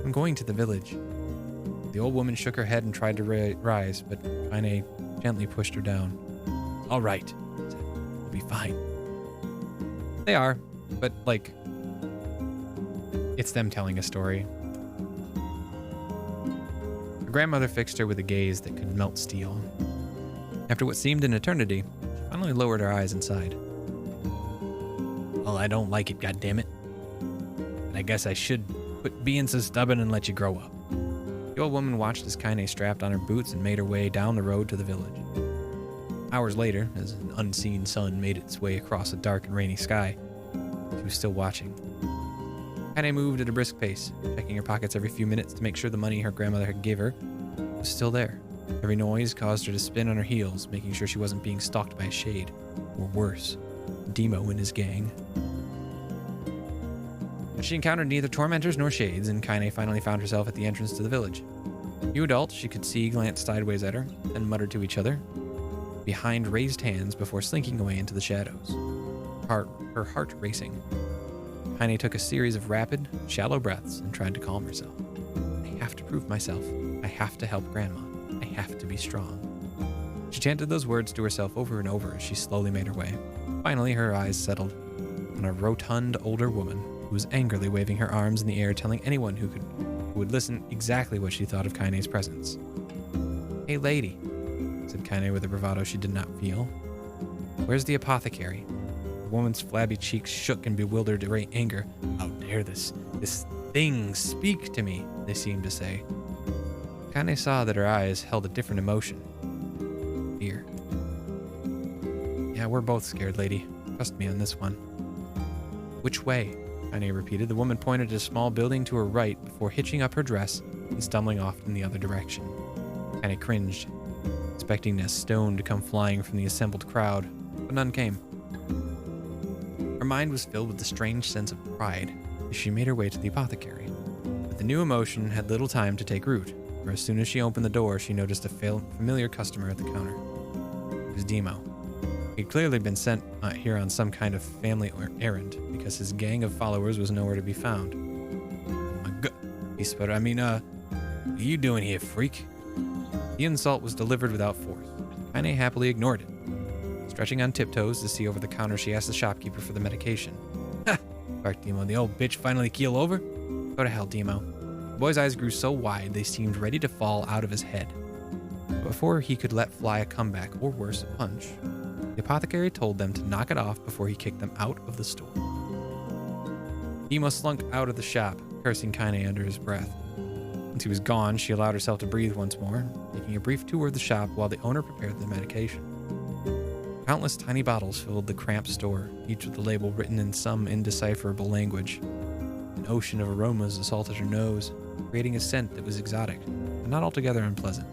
[SPEAKER 2] I'm going to the village. The old woman shook her head and tried to rise, but Kaine gently pushed her down. All right, she said. We'll be fine. They are, but it's them telling a story. Her grandmother fixed her with a gaze that could melt steel. After what seemed an eternity, she finally lowered her eyes and sighed. Well, I don't like it, goddammit. But I guess I should quit being so stubborn and let you grow up. The old woman watched as Kaine strapped on her boots and made her way down the road to the village. Hours later, as an unseen sun made its way across a dark and rainy sky, she was still watching. Kaine moved at a brisk pace, checking her pockets every few minutes to make sure the money her grandmother had gave her was still there. Every noise caused her to spin on her heels, making sure she wasn't being stalked by a shade, or worse, Demo and his gang. But she encountered neither tormentors nor shades, and Kaine finally found herself at the entrance to the village. A few adults she could see glanced sideways at her, then muttered to each other, behind raised hands before slinking away into the shadows, her heart racing. Kaine took a series of rapid, shallow breaths and tried to calm herself. I have to prove myself. I have to help Grandma. I have to be strong. She chanted those words to herself over and over as she slowly made her way. Finally, her eyes settled on a rotund older woman who was angrily waving her arms in the air, telling anyone who would listen exactly what she thought of Kaine's presence. Hey lady, said Kaine with a bravado she did not feel. Where's the apothecary? The woman's flabby cheeks shook in bewildered anger. How dare this thing speak to me, they seemed to say. Kaine saw that her eyes held a different emotion. Fear. Yeah, we're both scared, lady. Trust me on this one. Which way? Kaine repeated. The woman pointed at a small building to her right before hitching up her dress and stumbling off in the other direction. Kaine cringed, expecting a stone to come flying from the assembled crowd, but none came. Her mind was filled with a strange sense of pride as she made her way to the apothecary. But the new emotion had little time to take root, for as soon as she opened the door, she noticed a familiar customer at the counter. It was Demo. He'd clearly been sent here on some kind of family errand, because his gang of followers was nowhere to be found. Oh my god, he sputtered. What are you doing here, freak? The insult was delivered without force. Kaine happily ignored it. Stretching on tiptoes to see over the counter, she asked the shopkeeper for the medication. Ha! barked Demo. The old bitch finally keel over? Go to hell, Demo. The boy's eyes grew so wide they seemed ready to fall out of his head. before he could let fly a comeback, or worse, a punch, the apothecary told them to knock it off before he kicked them out of the store. Emo slunk out of the shop, cursing Kaine under his breath. Once he was gone, she allowed herself to breathe once more, taking a brief tour of the shop while the owner prepared the medication. Countless tiny bottles filled the cramped store, each with a label written in some indecipherable language. An ocean of aromas assaulted her nose, creating a scent that was exotic, but not altogether unpleasant.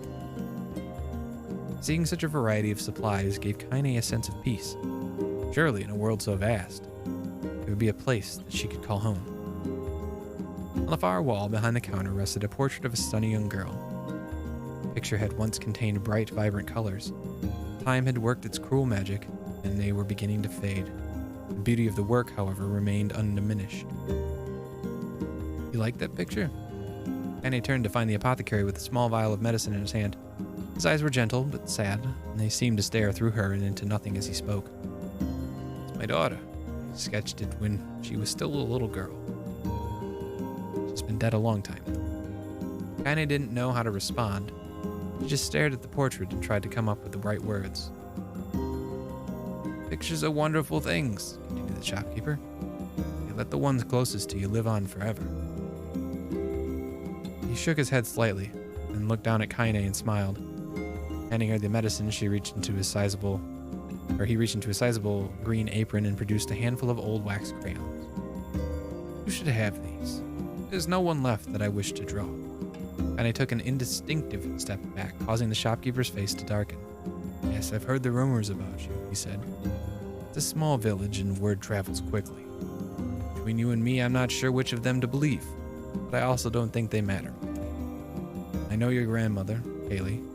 [SPEAKER 2] Seeing such a variety of supplies gave Kaine a sense of peace. Surely, in a world so vast, there would be a place that she could call home. On the far wall behind the counter rested a portrait of a stunning young girl. The picture had once contained bright, vibrant colors. Time had worked its cruel magic, and they were beginning to fade. The beauty of the work, however, remained undiminished. You like that picture? Kaine turned to find the apothecary with a small vial of medicine in his hand. His eyes were gentle, but sad, and they seemed to stare through her and into nothing as he spoke. It's my daughter. I sketched it when she was still a little girl. She's been dead a long time. Kaine didn't know how to respond. She just stared at the portrait and tried to come up with the right words. Pictures are wonderful things, continued the shopkeeper. They let the ones closest to you live on forever. He shook his head slightly, then looked down at Kaine and smiled. Handing her the medicine, he reached into a sizable green apron and produced a handful of old wax crayons. You should have these. There's no one left that I wish to draw. Kaine took an instinctive step back, causing the shopkeeper's face to darken. Yes, I've heard the rumors about you, he said. It's a small village and word travels quickly. Between you and me, I'm not sure which of them to believe, but I also don't think they matter. I know your grandmother, Kaylee.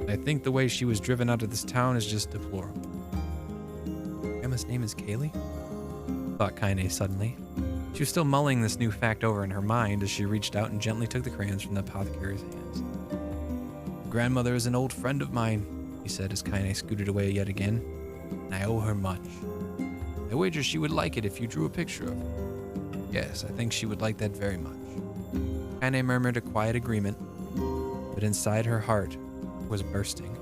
[SPEAKER 2] I think the way she was driven out of this town is just deplorable. Grandma's name is Kaylee? Thought Kaine suddenly. She was still mulling this new fact over in her mind as she reached out and gently took the crayons from the apothecary's hands. Grandmother is an old friend of mine, he said as Kaine scooted away yet again. And I owe her much. I wager she would like it if you drew a picture of her. Yes, I think she would like that very much. Kaine murmured a quiet agreement, but inside her heart was bursting.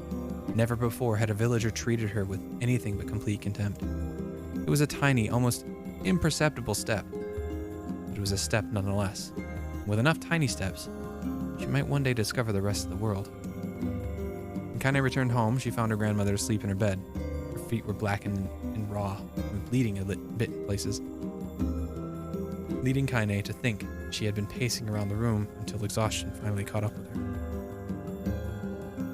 [SPEAKER 2] Never before had a villager treated her with anything but complete contempt. It was a tiny, almost imperceptible step, but it was a step nonetheless. With enough tiny steps, she might one day discover the rest of the world. When Kaine returned home, she found her grandmother asleep in her bed. Her feet were blackened and raw, and bleeding a bit in places, leading Kaine to think she had been pacing around the room until exhaustion finally caught up with her.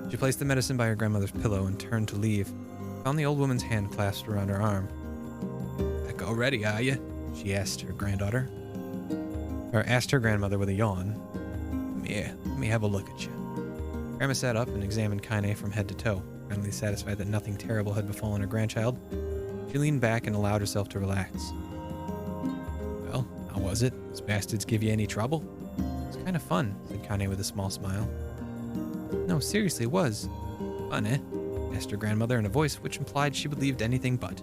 [SPEAKER 2] She placed the medicine by her grandmother's pillow and turned to leave, found the old woman's hand clasped around her arm. Back already, are you? She asked her grandmother with a yawn. Here, let me have a look at you. Grandma sat up and examined Kaine from head to toe, finally satisfied that nothing terrible had befallen her grandchild. She leaned back and allowed herself to relax. Well, how was it? Those bastards give you any trouble? It's kind of fun, said Kaine with a small smile. No, seriously, it was. Fun, eh? Asked her grandmother in a voice which implied she believed anything but.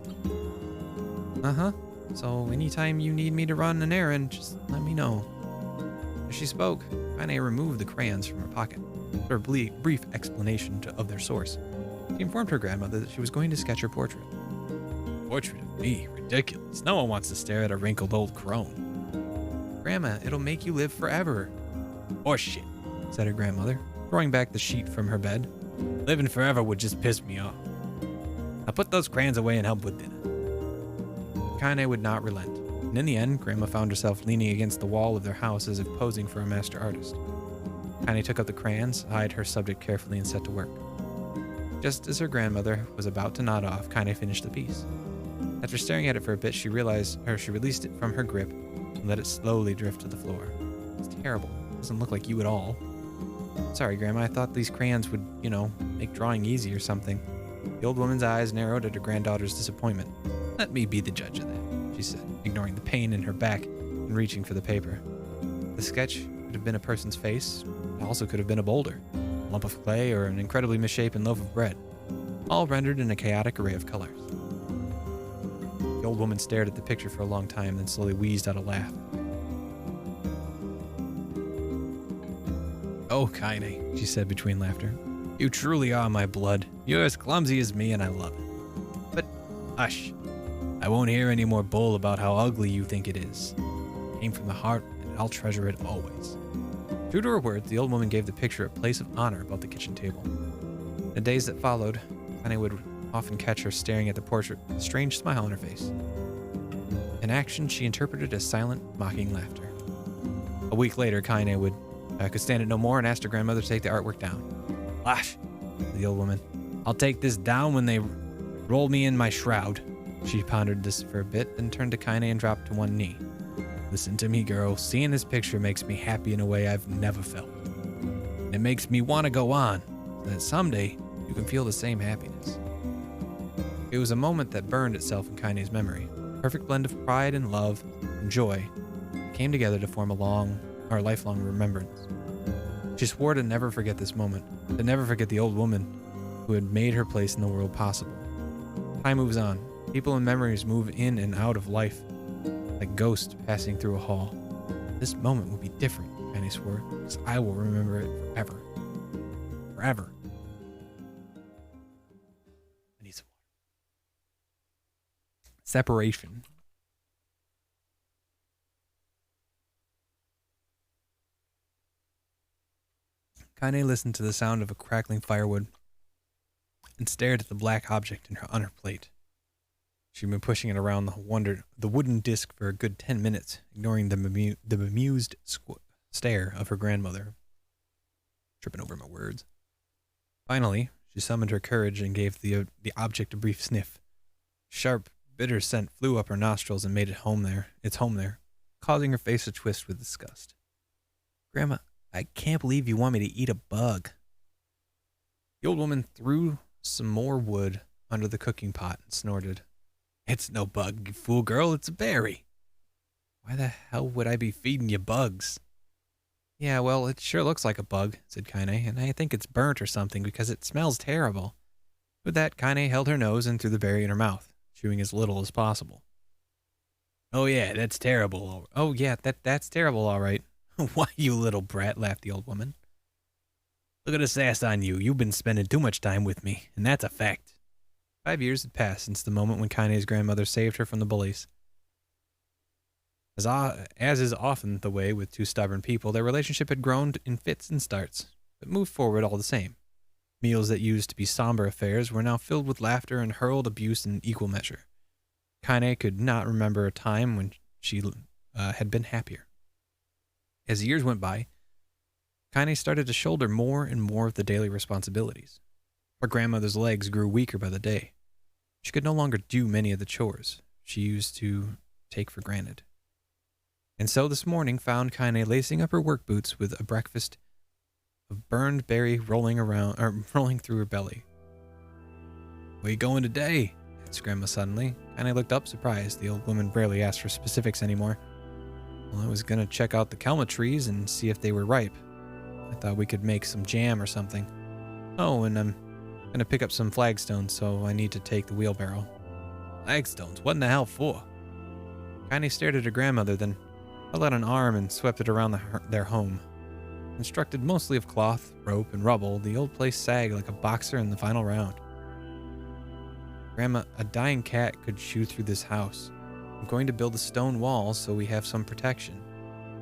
[SPEAKER 2] Uh-huh. So anytime you need me to run an errand, just let me know. As she spoke, Kaine removed the crayons from her pocket, for a brief explanation of their source. She informed her grandmother that she was going to sketch her portrait. Portrait of me? Ridiculous. No one wants to stare at a wrinkled old crone. Grandma, it'll make you live forever. Horseshit, said her grandmother, throwing back the sheet from her bed. Living forever would just piss me off. Now put those crayons away and help with dinner. Kaine would not relent, and in the end, Grandma found herself leaning against the wall of their house as if posing for a master artist. Kaine took up the crayons, eyed her subject carefully, and set to work. Just as her grandmother was about to nod off, Kaine finished the piece. After staring at it for a bit, she released it from her grip and let it slowly drift to the floor. It's terrible. It doesn't look like you at all. Sorry, Grandma, I thought these crayons would, make drawing easy or something. The old woman's eyes narrowed at her granddaughter's disappointment. Let me be the judge of that, she said, ignoring the pain in her back and reaching for the paper. The sketch could have been a person's face. It also could have been a boulder, a lump of clay, or an incredibly misshapen loaf of bread, all rendered in a chaotic array of colors. The old woman stared at the picture for a long time, then slowly wheezed out a laugh. Oh, Kaine, she said between laughter. You truly are my blood. You're as clumsy as me and I love it. But, hush. I won't hear any more bull about how ugly you think it is. It came from the heart, and I'll treasure it always. True to her words, the old woman gave the picture a place of honor above the kitchen table. The days that followed, Kaine would often catch her staring at the portrait with a strange smile on her face. An action she interpreted as silent, mocking laughter. A week later, Kaine could stand it no more and asked her grandmother to take the artwork down. Lash, the old woman. I'll take this down when they roll me in my shroud. She pondered this for a bit, then turned to Kaine and dropped to one knee. Listen to me, girl. Seeing this picture makes me happy in a way I've never felt. It makes me want to go on, so that someday you can feel the same happiness. It was a moment that burned itself in Kaine's memory. A perfect blend of pride and love and joy came together to form a lifelong remembrance. She swore to never forget this moment, to never forget the old woman who had made her place in the world possible. Time moves on. People and memories move in and out of life, like ghosts passing through a hall. This moment will be different, Kaine swore, because I will remember it forever. Forever. I need some water. Separation. Kaine listened to the sound of a crackling firewood and stared at the black object on her plate. She'd been pushing it around the wooden disc for a good 10 minutes, ignoring the bemused stare of her grandmother. Tripping over my words. Finally, she summoned her courage and gave the object a brief sniff. Sharp, bitter scent flew up her nostrils and made its home there, causing her face to twist with disgust. Grandma, I can't believe you want me to eat a bug. The old woman threw some more wood under the cooking pot and snorted. It's no bug, you fool girl, it's a berry. Why the hell would I be feeding you bugs? Yeah, well, it sure looks like a bug, said Kaine, and I think it's burnt or something because it smells terrible. With that, Kaine held her nose and threw the berry in her mouth, chewing as little as possible. Oh yeah, that's terrible. Oh yeah, that's terrible, all right. Why, you little brat, laughed the old woman. Look at the sass on you. You've been spending too much time with me, and that's a fact. 5 years had passed since the moment when Kaine's grandmother saved her from the bullies. As is often the way with two stubborn people, their relationship had grown in fits and starts, but moved forward all the same. Meals that used to be somber affairs were now filled with laughter and hurled abuse in equal measure. Kaine could not remember a time when she had been happier. As the years went by, Kaine started to shoulder more and more of the daily responsibilities. Her grandmother's legs grew weaker by the day. She could no longer do many of the chores she used to take for granted. And so this morning found Kaine lacing up her work boots with a breakfast of burned berry rolling through her belly. Where you going today? Asked Grandma suddenly. Kaine looked up, surprised. The old woman barely asked for specifics anymore. Well, I was going to check out the kelma trees and see if they were ripe. I thought we could make some jam or something. Oh, and I'm going to pick up some flagstones, so I need to take the wheelbarrow. Flagstones? What in the hell for? Kaine stared at her grandmother, then held out an arm and swept it around their home. Constructed mostly of cloth, rope, and rubble, the old place sagged like a boxer in the final round. Grandma, a dying cat could chew through this house. I'm going to build a stone wall so we have some protection.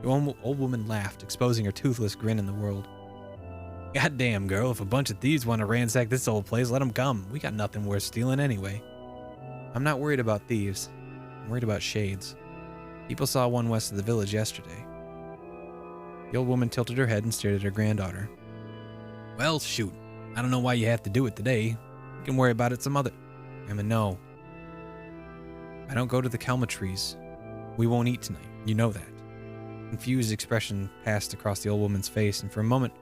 [SPEAKER 2] The old woman laughed, exposing her toothless grin in the world. Goddamn, girl, if a bunch of thieves want to ransack this old place, let them come. We got nothing worth stealing anyway. I'm not worried about thieves. I'm worried about shades. People saw one west of the village yesterday. The old woman tilted her head and stared at her granddaughter. Well, shoot. I don't know why you have to do it today. You can worry about it some other... Grandma, no. I don't go to the kelma trees. We won't eat tonight. You know that. Confused expression passed across the old woman's face, and for a moment,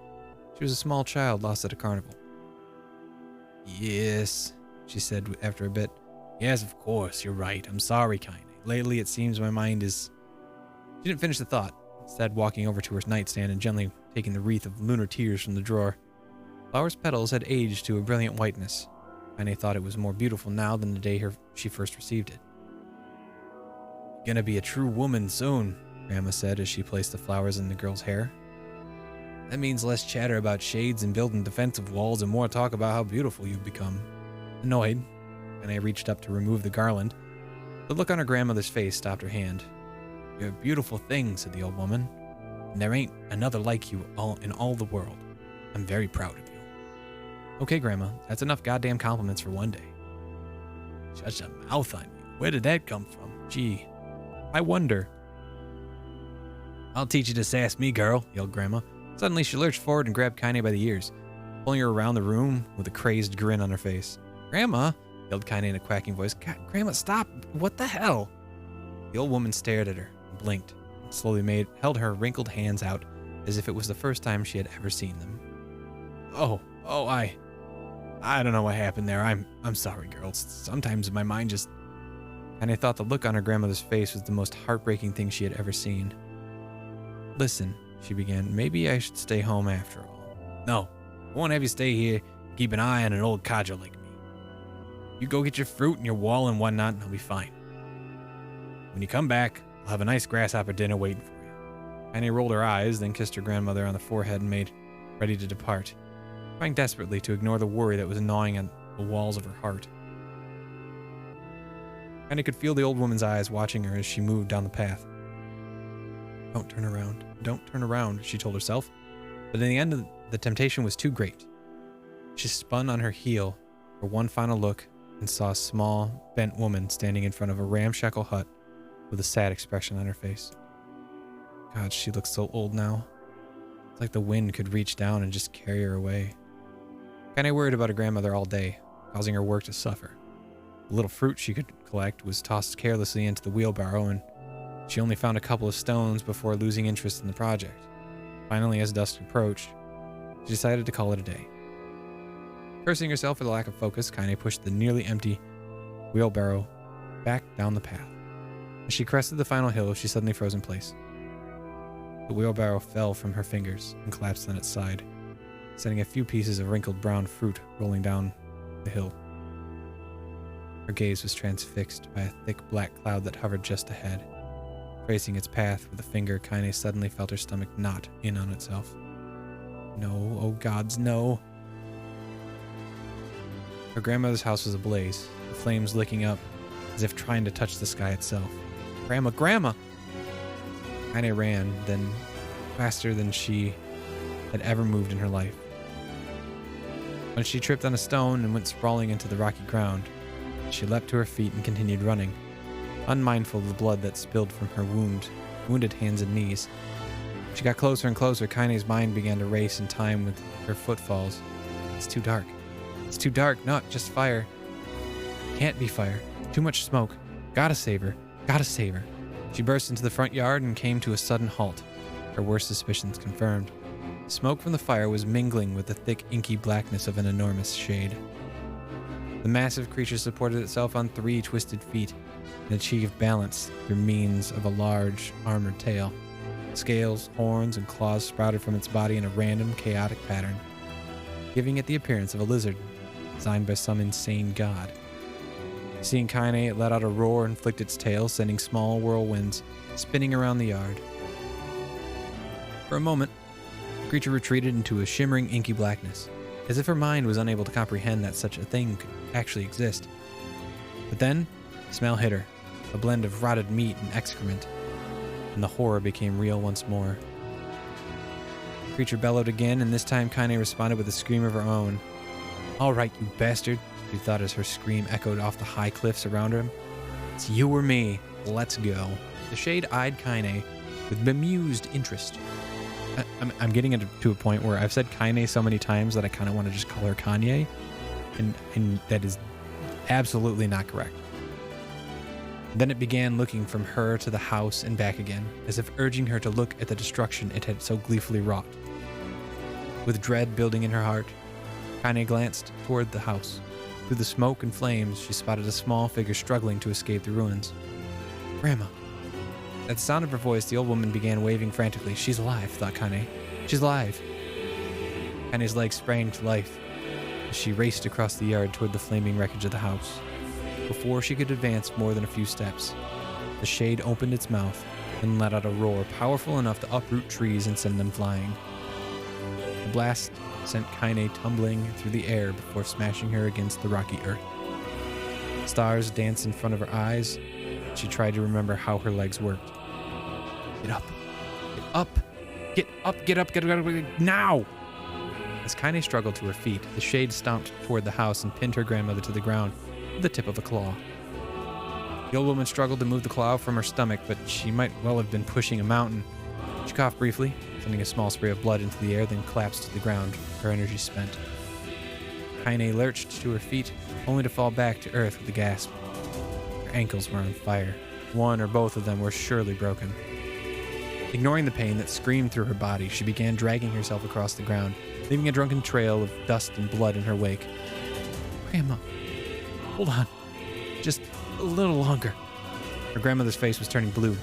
[SPEAKER 2] she was a small child lost at a carnival. Yes, she said after a bit. Yes, of course, you're right. I'm sorry, Kaine. Lately, it seems my mind is... She didn't finish the thought, instead walking over to her nightstand and gently taking the wreath of lunar tears from the drawer. Flower's petals had aged to a brilliant whiteness. Kaine thought it was more beautiful now than the day she first received it. Gonna be a true woman soon, Grandma said as she placed the flowers in the girl's hair. That means less chatter about shades and building defensive walls and more talk about how beautiful you've become. Annoyed, and I reached up to remove the garland. The look on her grandmother's face stopped her hand. You're a beautiful thing, said the old woman. And there ain't another like you in all the world. I'm very proud of you. Okay, Grandma, that's enough goddamn compliments for one day. Shut your mouth on you. Where did that come from? Gee, I wonder. I'll teach you to sass me, girl, yelled Grandma. Suddenly, she lurched forward and grabbed Kaine by the ears, pulling her around the room with a crazed grin on her face. Grandma, yelled Kaine in a quacking voice. Grandma, stop! What the hell? The old woman stared at her and blinked, and slowly held her wrinkled hands out as if it was the first time she had ever seen them. I don't know what happened there. I'm sorry, girls. Sometimes my mind just... And I thought the look on her grandmother's face was the most heartbreaking thing she had ever seen. Listen, she began, maybe I should stay home after all. No, I won't have you stay here and keep an eye on an old codger like me. You go get your fruit and your wall and whatnot, and I'll be fine. When you come back, I'll have a nice grasshopper dinner waiting for you. Annie rolled her eyes, then kissed her grandmother on the forehead and made ready to depart, trying desperately to ignore the worry that was gnawing at the walls of her heart. Annie could feel the old woman's eyes watching her as she moved down the path. Don't turn around. Don't turn around, she told herself. But in the end, the temptation was too great. She spun on her heel for one final look and saw a small, bent woman standing in front of a ramshackle hut with a sad expression on her face. God, she looks so old now. It's like the wind could reach down and just carry her away. Kinda worried about her grandmother all day, causing her work to suffer. The little fruit she could collect was tossed carelessly into the wheelbarrow, and she only found a couple of stones before losing interest in the project. Finally, as dusk approached, she decided to call it a day. Cursing herself for the lack of focus, Kaine pushed the nearly empty wheelbarrow back down the path. As she crested the final hill, she suddenly froze in place. The wheelbarrow fell from her fingers and collapsed on its side, sending a few pieces of wrinkled brown fruit rolling down the hill. Her gaze was transfixed by a thick black cloud that hovered just ahead. Tracing its path with a finger, Kaine suddenly felt her stomach knot in on itself. No, oh gods, no. Her grandmother's house was ablaze, the flames licking up as if trying to touch the sky itself. Grandma! Kaine ran, then faster than she had ever moved in her life. When she tripped on a stone and went sprawling into the rocky ground, she leapt to her feet and continued running, unmindful of the blood that spilled from her wounded hands and knees. She got closer and closer. Kaine's mind began to race in time with her footfalls. It's too dark. It's too dark. Not just fire. Can't be fire. Too much smoke. Gotta save her. Gotta save her. She burst into the front yard and came to a sudden halt, her worst suspicions confirmed. Smoke from the fire was mingling with the thick, inky blackness of an enormous shade. The massive creature supported itself on 3 twisted feet and achieved balance through means of a large, armored tail. Scales, horns, and claws sprouted from its body in a random, chaotic pattern, giving it the appearance of a lizard designed by some insane god. Seeing Kaine, it let out a roar and flicked its tail, sending small whirlwinds spinning around the yard. For a moment, the creature retreated into a shimmering, inky blackness, as if her mind was unable to comprehend that such a thing could actually exist. But then, smell hit her, a blend of rotted meat and excrement, and the horror became real once more. The creature bellowed again, and this time Kaine responded with a scream of her own. "All right, you bastard," she thought as her scream echoed off the high cliffs around her. "It's you or me. Let's go." The shade eyed Kaine with bemused interest. I'm getting to a point where I've said Kaine so many times that I kind of want to just call her Kanye, and that is absolutely not correct. Then it began looking from her to the house and back again, as if urging her to look at the destruction it had so gleefully wrought. With dread building in her heart, Kaine glanced toward the house. Through the smoke and flames, she spotted a small figure struggling to escape the ruins. "Grandma." At the sound of her voice, the old woman began waving frantically. "She's alive," thought Kaine. "She's alive." Kaine's legs sprang to life as she raced across the yard toward the flaming wreckage of the house. Before she could advance more than a few steps, the shade opened its mouth and let out a roar powerful enough to uproot trees and send them flying. The blast sent Kaine tumbling through the air before smashing her against the rocky earth. Stars danced in front of her eyes. She tried to remember how her legs worked. Get up. Get up. Get up. Get up. Get up. Get up. Now! As Kaine struggled to her feet, the shade stomped toward the house and pinned her grandmother to the ground with the tip of a claw. The old woman struggled to move the claw from her stomach, but she might well have been pushing a mountain. She coughed briefly, sending a small spray of blood into the air, then collapsed to the ground, her energy spent. Kaine lurched to her feet, only to fall back to earth with a gasp. Her ankles were on fire. One or both of them were surely broken. Ignoring the pain that screamed through her body, she began dragging herself across the ground, leaving a drunken trail of dust and blood in her wake. Grandma, hold on. Just a little longer. Her grandmother's face was turning blue,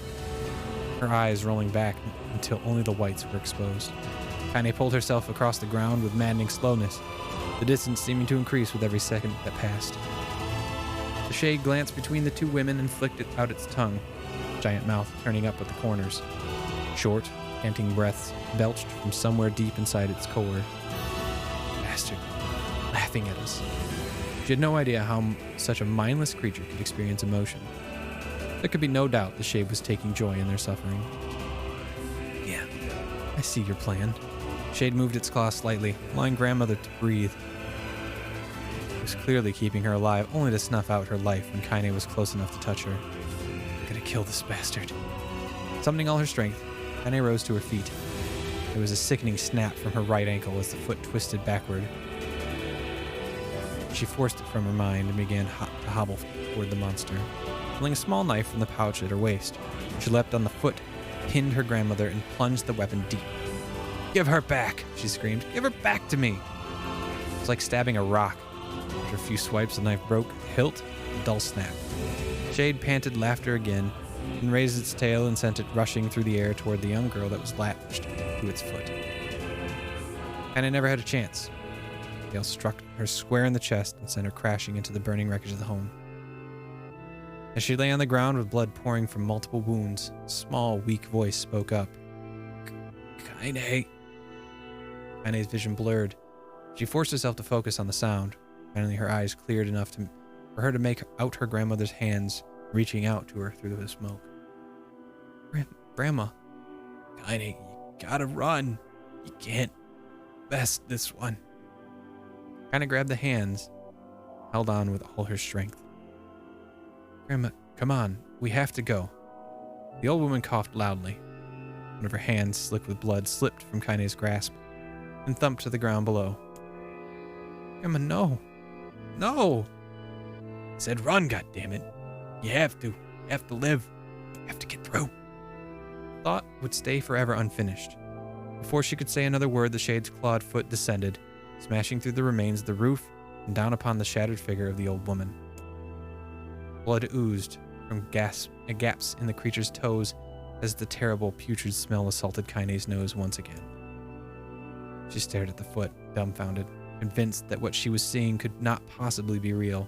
[SPEAKER 2] her eyes rolling back until only the whites were exposed. Kaine pulled herself across the ground with maddening slowness, the distance seeming to increase with every second that passed. The shade glanced between the two women and flicked out its tongue, giant mouth turning up at the corners. Short, panting breaths belched from somewhere deep inside its core. Bastard, laughing at us. She had no idea how such a mindless creature could experience emotion. There could be no doubt the shade was taking joy in their suffering. Yeah, I see your plan. Shade moved its claw slightly, allowing grandmother to breathe. It was clearly keeping her alive, only to snuff out her life when Kaine was close enough to touch her. I'm gonna kill this bastard. Summoning all her strength, Kaine rose to her feet. There was a sickening snap from her right ankle as the foot twisted backward. She forced it from her mind and began to hobble toward the monster. Pulling a small knife from the pouch at her waist, she leapt on the foot, pinned her grandmother, and plunged the weapon deep. Give her back, she screamed. Give her back to me. It was like stabbing a rock. After a few swipes, the knife broke, hilt, a dull snap. Shade panted laughter again, and raised its tail and sent it rushing through the air toward the young girl that was latched to its foot. Kaine never had a chance. The tail struck her square in the chest and sent her crashing into the burning wreckage of the home. As she lay on the ground with blood pouring from multiple wounds, a small, weak voice spoke up. Kaine. Kaine's vision blurred. She forced herself to focus on the sound. Finally, her eyes cleared enough for her to make out her grandmother's hands reaching out to her through the smoke. Grandma. Kaine, you gotta run. You can't best this one. Kaine grabbed the hands, held on with all her strength. Grandma, come on. We have to go. The old woman coughed loudly. One of her hands, slick with blood, slipped from Kaine's grasp and thumped to the ground below. Grandma, no. No! I said run, goddammit. You have to. You have to live. You have to get through. Thought would stay forever unfinished. Before she could say another word, the shade's clawed foot descended, smashing through the remains of the roof and down upon the shattered figure of the old woman. Blood oozed from gaps in the creature's toes as the terrible, putrid smell assaulted Kaine's nose once again. She stared at the foot, dumbfounded, convinced that what she was seeing could not possibly be real.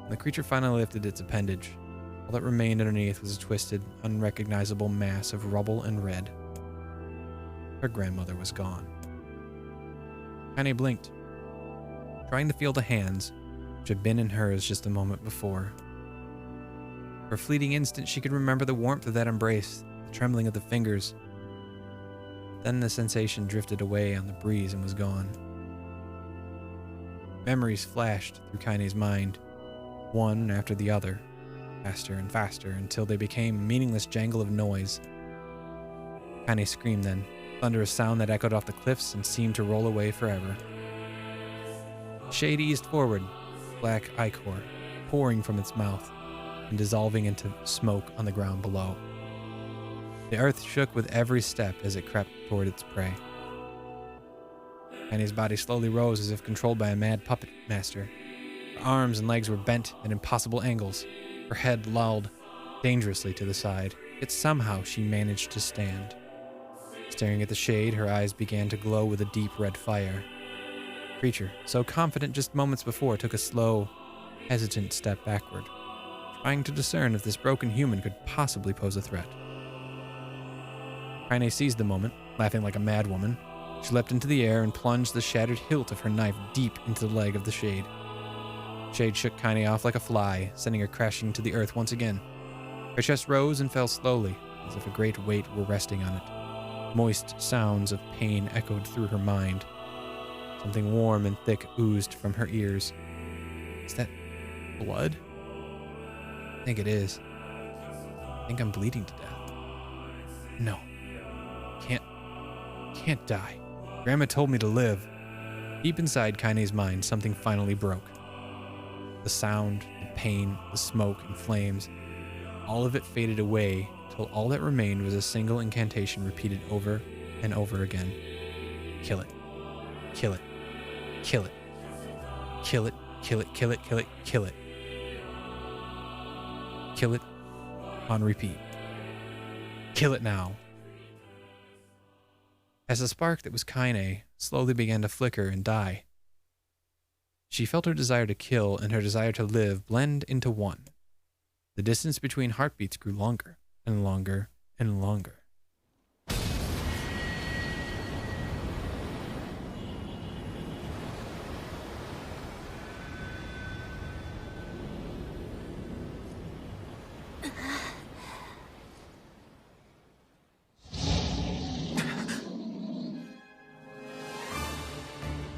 [SPEAKER 2] When the creature finally lifted its appendage, all that remained underneath was a twisted, unrecognizable mass of rubble and red. Her grandmother was gone. Kaine blinked, trying to feel the hands which had been in hers just a moment before. For a fleeting instant, she could remember the warmth of that embrace, the trembling of the fingers. Then the sensation drifted away on the breeze and was gone. Memories flashed through Kaine's mind, one after the other, faster and faster, until they became a meaningless jangle of noise. Kaine screamed then, thunderous sound that echoed off the cliffs and seemed to roll away forever. Shade eased forward, black ichor pouring from its mouth and dissolving into smoke on the ground below. The earth shook with every step as it crept toward its prey. Kaine's body slowly rose as if controlled by a mad puppet master. Her arms and legs were bent at impossible angles, her head lolled dangerously to the side, yet somehow she managed to stand. Staring at the shade, her eyes began to glow with a deep red fire. The creature, so confident just moments before, took a slow, hesitant step backward, trying to discern if this broken human could possibly pose a threat. Kaine seized the moment, laughing like a mad woman, She leapt into the air and plunged the shattered hilt of her knife deep into the leg of the Shade. Shade shook Kaine off like a fly, sending her crashing to the earth once again. Her chest rose and fell slowly, as if a great weight were resting on it. Moist sounds of pain echoed through her mind. Something warm and thick oozed from her ears. Is that blood? I think it is. I think I'm bleeding to death. No. Can't die. Grandma told me to live. Deep inside Kaine's mind, something finally broke. The sound, the pain, the smoke and flames, all of it faded away till all that remained was a single incantation repeated over and over again. Kill it. Kill it. Kill it. Kill it. Kill it. Kill it. Kill it. Kill it. Kill it. On repeat. Kill it now. As the spark that was Kaine slowly began to flicker and die, she felt her desire to kill and her desire to live blend into one. The distance between heartbeats grew longer and longer and longer.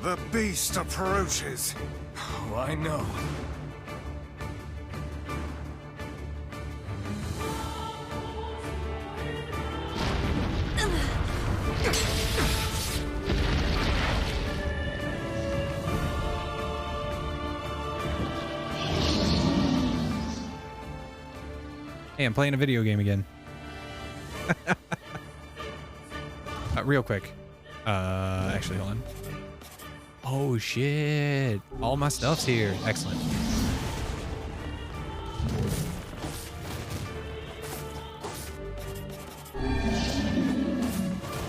[SPEAKER 5] The beast approaches.
[SPEAKER 3] Oh, I know.
[SPEAKER 2] Hey, I'm playing a video game again. Real quick. Actually, hold on. Oh, shit. All my stuff's here. Excellent.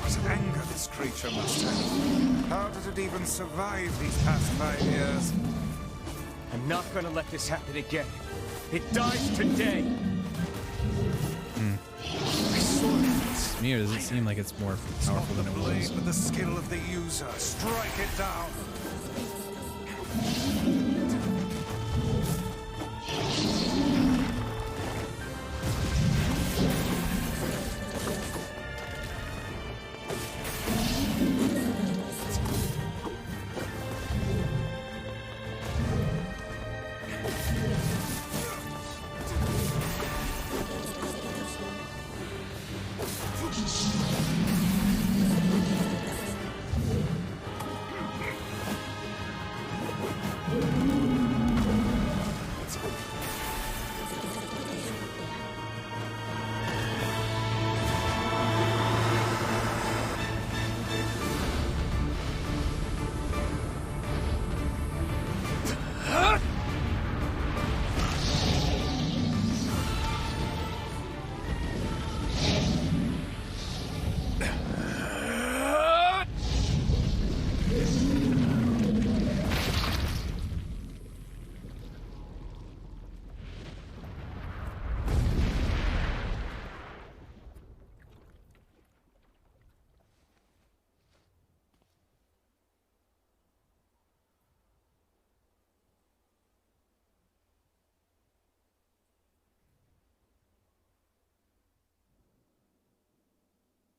[SPEAKER 5] What anger this creature must have. How did it even survive these past 5 years?
[SPEAKER 3] I'm not gonna let this happen again. It dies today.
[SPEAKER 2] Me, or does it seem like it's more powerful than it was?
[SPEAKER 5] With the skill of the user, strike it down.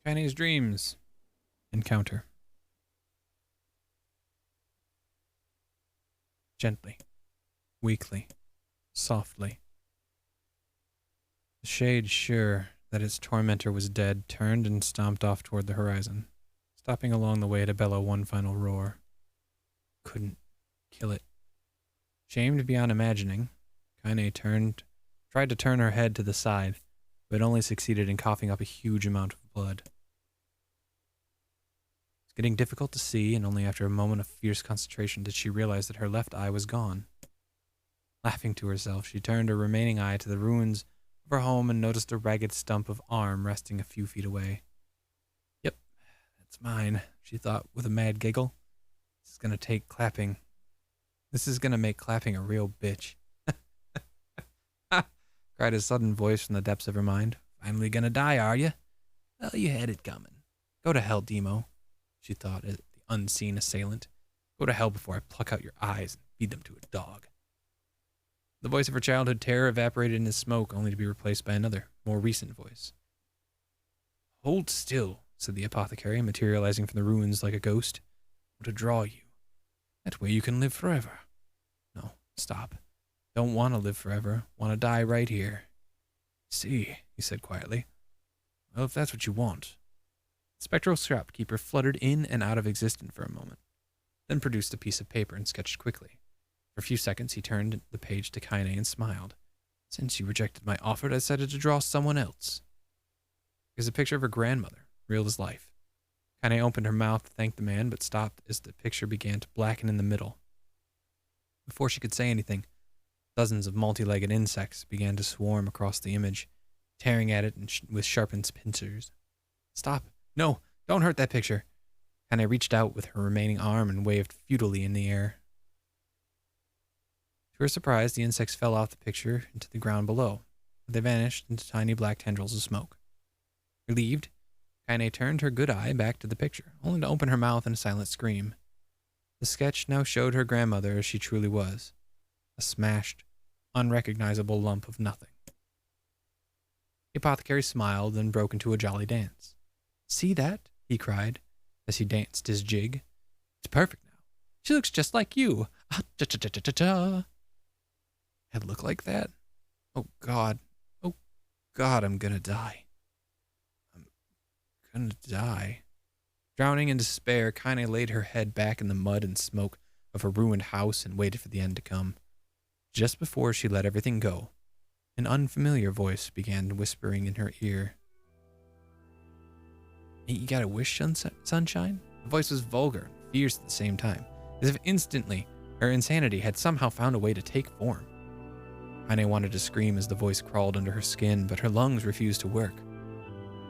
[SPEAKER 2] Kaine's dreams. Encounter. Gently. Weakly. Softly. The Shade, sure that its tormentor was dead, turned and stomped off toward the horizon, stopping along the way to bellow one final roar. Couldn't kill it. Shamed beyond imagining, Kaine tried to turn her head to the side, but only succeeded in coughing up a huge amount of blood. It's getting difficult to see, and only after a moment of fierce concentration did she realize that her left eye was gone. Laughing to herself, she turned her remaining eye to the ruins of her home and noticed a ragged stump of arm resting a few feet away. Yep, that's mine, she thought with a mad giggle. This is gonna make clapping a real bitch. Cried a sudden voice from the depths of her mind. Finally gonna die, are you? Well, you had it coming. Go to hell, Demo. she thought at the unseen assailant. Go to hell before I pluck out your eyes and feed them to a dog. The voice of her childhood terror evaporated into smoke, only to be replaced by another, more recent voice. Hold still, said the apothecary, materializing from the ruins like a ghost. I want to draw you. That way you can live forever. No, stop. Don't want to live forever. Want to die right here. See, he said quietly. Well, if that's what you want. The spectral shopkeeper fluttered in and out of existence for a moment, then produced a piece of paper and sketched quickly. For a few seconds, he turned the page to Kaine and smiled. Since you rejected my offer, I decided to draw someone else. It was a picture of her grandmother, real as life. Kaine opened her mouth to thank the man, but stopped as the picture began to blacken in the middle. Before she could say anything, dozens of multi-legged insects began to swarm across the image, tearing at it with sharpened pincers. Stop. No, don't hurt that picture. Kaine reached out with her remaining arm and waved futilely in the air. To her surprise, the insects fell off the picture into the ground below, but they vanished into tiny black tendrils of smoke. Relieved, Kaine turned her good eye back to the picture, only to open her mouth in a silent scream. The sketch now showed her grandmother as she truly was, a smashed, unrecognizable lump of nothing. The apothecary smiled and broke into a jolly dance. See that? He cried, as he danced his jig. It's perfect now. She looks just like you. Ah-cha-cha-cha-cha-cha. Had look like that? Oh, God, I'm gonna die. I'm gonna die. Drowning in despair, Kaine laid her head back in the mud and smoke of her ruined house and waited for the end to come. Just before she let everything go, an unfamiliar voice began whispering in her ear. You got a wish, sunshine? The voice was vulgar and fierce at the same time, as if instantly her insanity had somehow found a way to take form. Kaine wanted to scream as the voice crawled under her skin, but her lungs refused to work.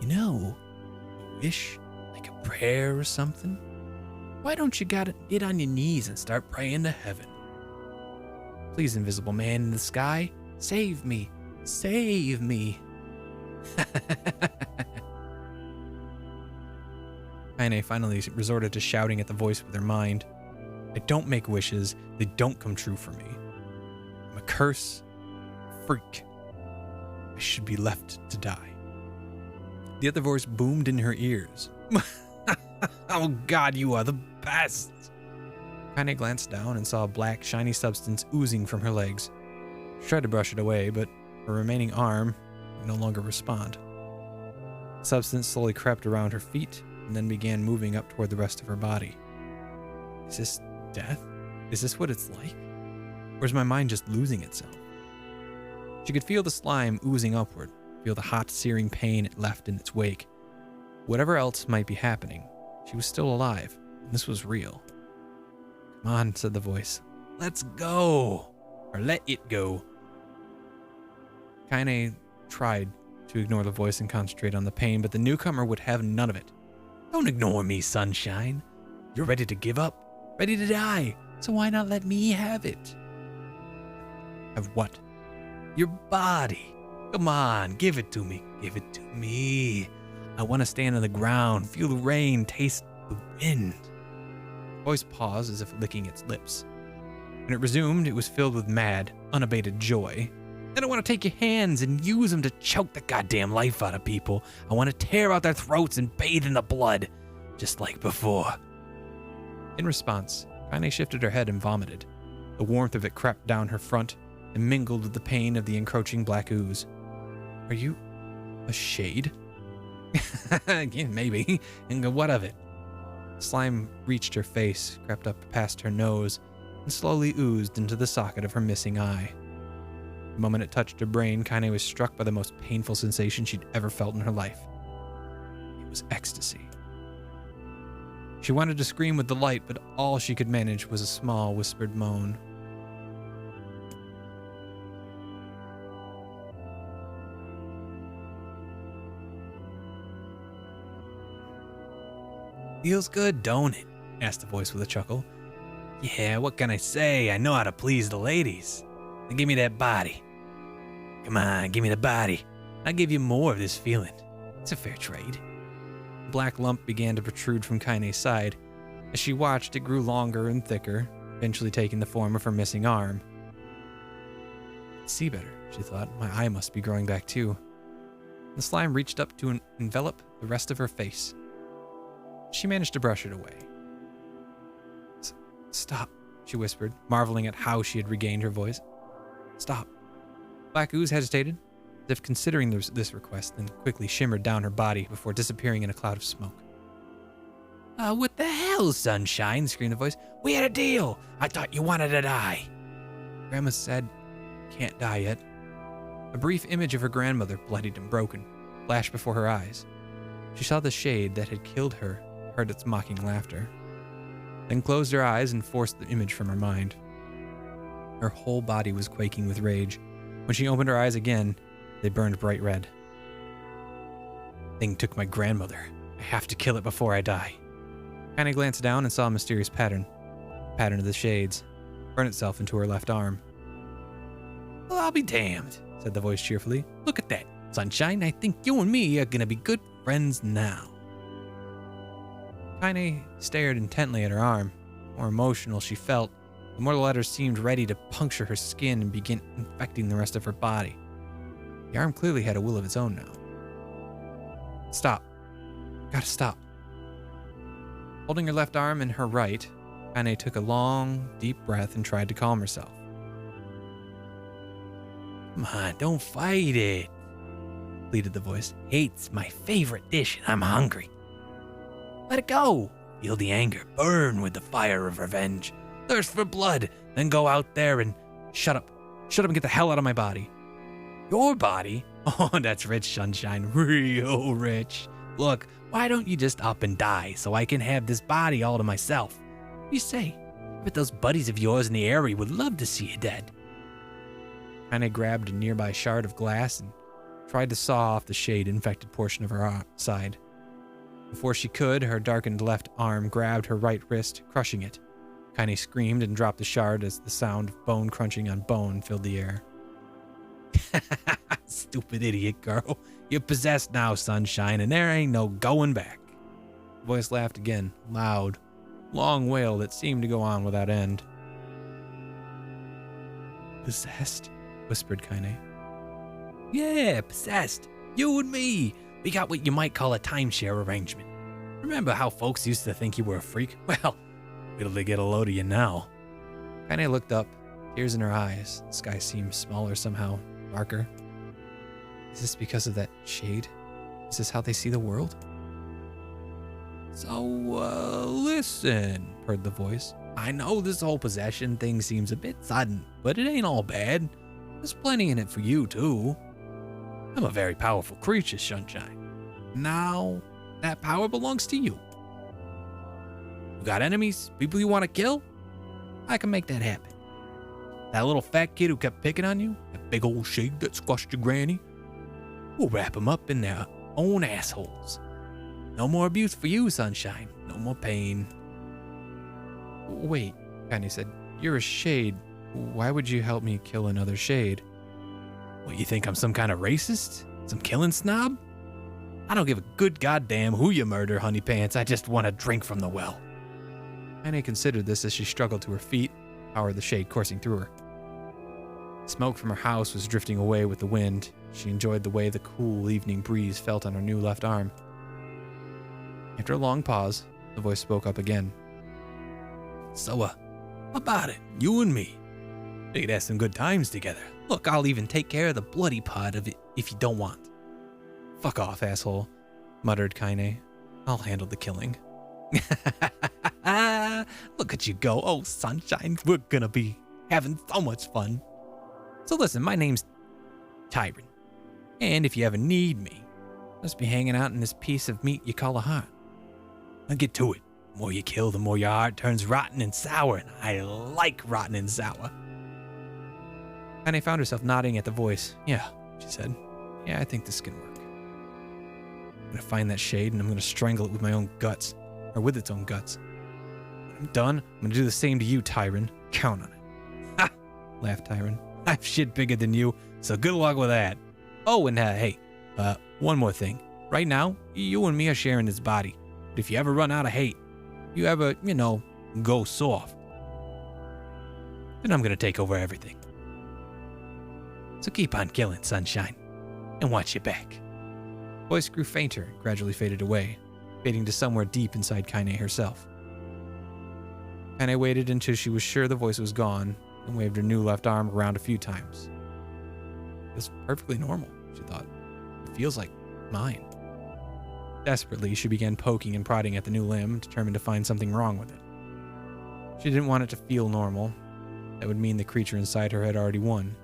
[SPEAKER 2] You know, a wish, like a prayer or something? Why don't you get on your knees and start praying to heaven? Please, invisible man in the sky, save me, save me. Kaine finally resorted to shouting at the voice with her mind. I don't make wishes, they don't come true for me. I'm a curse, a freak. I should be left to die. The other voice boomed in her ears. Oh God, you are the best! Kaine glanced down and saw a black, shiny substance oozing from her legs. She tried to brush it away, but her remaining arm would no longer respond. The substance slowly crept around her feet and then began moving up toward the rest of her body. Is this death? Is this what it's like? Or is my mind just losing itself? She could feel the slime oozing upward, feel the hot, searing pain it left in its wake. Whatever else might be happening, she was still alive, and this was real. Come on, said the voice. Let's go! Or let it go. Kaine tried to ignore the voice and concentrate on the pain, but the newcomer would have none of it. Don't ignore me, sunshine. You're ready to give up, ready to die, so why not let me have it? Have what? Your body. Come on, give it to me. Give it to me. I want to stand on the ground, feel the rain, taste the wind. The voice paused as if licking its lips. When it resumed, it was filled with mad, unabated joy. I don't want to take your hands and use them to choke the goddamn life out of people. I want to tear out their throats and bathe in the blood, just like before. In response, Kaine shifted her head and vomited. The warmth of it crept down her front and mingled with the pain of the encroaching black ooze. Are you a shade? Yeah, maybe. And what of it? Slime reached her face, crept up past her nose, and slowly oozed into the socket of her missing eye. The moment it touched her brain, Kaine was struck by the most painful sensation she'd ever felt in her life. It was ecstasy. She wanted to scream with delight, but all she could manage was a small, whispered moan. Feels good, don't it? Asked the voice with a chuckle. Yeah, what can I say? I know how to please the ladies. Then give me that body. Come on, give me the body. I'll give you more of this feeling. It's a fair trade. black lump began to protrude from Kaine's side. As she watched, it grew longer and thicker, eventually taking the form of her missing arm. I see better, she thought. My eye must be growing back too. The slime reached up to envelop the rest of her face. She managed to brush it away. Stop, she whispered, marveling at how she had regained her voice. Stop. Black ooze hesitated, as if considering this request, then quickly shimmered down her body before disappearing in a cloud of smoke. What the hell, Sunshine? Screamed the voice. We had a deal. I thought you wanted to die. Grandma said, can't die yet. A brief image of her grandmother, bloodied and broken, flashed before her eyes. She saw the shade that had killed her, heard its mocking laughter, then closed her eyes and forced the image from her mind. Her whole body was quaking with rage. When she opened her eyes again, they burned bright red. Thing took my grandmother. I have to kill it before I die. Kaine glanced down and saw a mysterious pattern. The pattern of the shades. Burn itself into her left arm. Well, I'll be damned, said the voice cheerfully. Look at that, Sunshine. I think you and me are gonna be good friends now. Kaine stared intently at her arm. The more emotional she felt, the more the letters seemed ready to puncture her skin and begin infecting the rest of her body. The arm clearly had a will of its own now. Stop. Gotta stop. Holding her left arm in her right, Kaine took a long, deep breath and tried to calm herself. Come on, don't fight it, pleaded the voice. Hate's my favorite dish and I'm hungry. Let it go. Feel the anger burn with the fire of revenge. Thirst for blood, then go out there and shut up. Shut up and get the hell out of my body. Your body? Oh, that's rich, Sunshine. Real rich. Look, why don't you just up and die so I can have this body all to myself? What do you say? I bet those buddies of yours in the area would love to see you dead. Kaine grabbed a nearby shard of glass and tried to saw off the shade-infected portion of her side. Before she could, her darkened left arm grabbed her right wrist, crushing it. Kaine screamed and dropped the shard as the sound of bone crunching on bone filled the air. Stupid idiot girl. You're possessed now, Sunshine, and there ain't no going back. The voice laughed again, loud, long wail that seemed to go on without end. Possessed? Whispered Kaine. Yeah, possessed. You and me. We got what you might call a timeshare arrangement. Remember how folks used to think you were a freak? Well, wait till they get a load of you now. Kaine looked up, tears in her eyes. The sky seemed smaller somehow, darker. Is this because of that shade? Is this how they see the world? So, listen, purred the voice. I know this whole possession thing seems a bit sudden, but it ain't all bad. There's plenty in it for you, too. I'm a very powerful creature, Sunshine. Now, that power belongs to you. You got enemies, people you want to kill? I can make that happen. That little fat kid who kept picking on you, that big old shade that squashed your granny, we'll wrap them up in their own assholes. No more abuse for you, Sunshine. No more pain. Wait, Kaine said. You're a shade. Why would you help me kill another shade? What, you think I'm some kind of racist? Some killing snob? I don't give a good goddamn who you murder, honey pants. I just want a drink from the well. Kaine considered this as she struggled to her feet, power of the shade coursing through her. Smoke from her house was drifting away with the wind. She enjoyed the way the cool evening breeze felt on her new left arm. After a long pause, the voice spoke up again. So, about it, you and me. We'd have some good times together. Look, I'll even take care of the bloody part of it if you don't want. Fuck off, asshole, muttered Kaine. I'll handle the killing. Look at you go. Oh, Sunshine, we're gonna be having so much fun. So listen, my name's Tyron. And if you ever need me, just be hanging out in this piece of meat you call a heart. Now get to it. The more you kill, the more your heart turns rotten and sour, and I like rotten and sour. Kaine found herself nodding at the voice. Yeah, she said. Yeah, I think this can work. I'm gonna find that shade and I'm gonna strangle it with my own guts. Or with its own guts. When I'm done, I'm gonna do the same to you, Tyron. Count on it. Ha! Laughed Tyron. I've shit bigger than you, so good luck with that. Oh, and hey, one more thing. Right now, you and me are sharing this body. But if you ever run out of hate, you ever, go soft, then I'm gonna take over everything. So keep on killing, sunshine, and watch your back. Voice grew fainter and gradually faded away, fading to somewhere deep inside Kaine herself. Kaine waited until she was sure the voice was gone and waved her new left arm around a few times. It was perfectly normal, she thought. It feels like mine. Desperately, she began poking and prodding at the new limb, determined to find something wrong with it. She didn't want it to feel normal. That would mean the creature inside her had already won.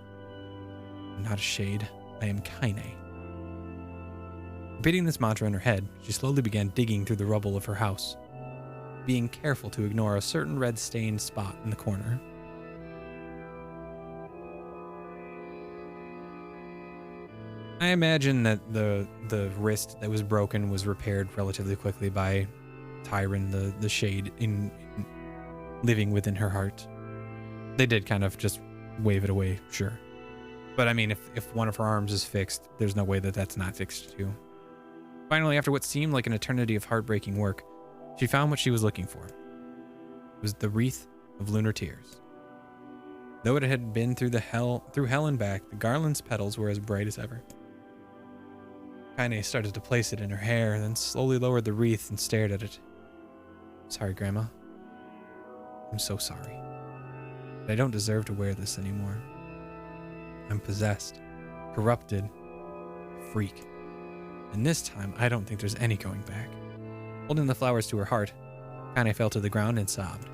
[SPEAKER 2] I'm not a shade. I am Kaine. Repeating this mantra in her head, she slowly began digging through the rubble of her house, being careful to ignore a certain red-stained spot in the corner. I imagine that the wrist that was broken was repaired relatively quickly by Tyron, the shade in living within her heart. They did kind of just wave it away, sure. But I mean, if one of her arms is fixed, there's no way that that's not fixed too. Finally, after what seemed like an eternity of heartbreaking work, she found what she was looking for. It was the wreath of lunar tears. Though it had been through hell and back, the garland's petals were as bright as ever. Kaine started to place it in her hair, then slowly lowered the wreath and stared at it. Sorry, Grandma. I'm so sorry. But I don't deserve to wear this anymore. I'm possessed, corrupted, a freak. And this time, I don't think there's any going back. Holding the flowers to her heart, Kaine fell to the ground and sobbed.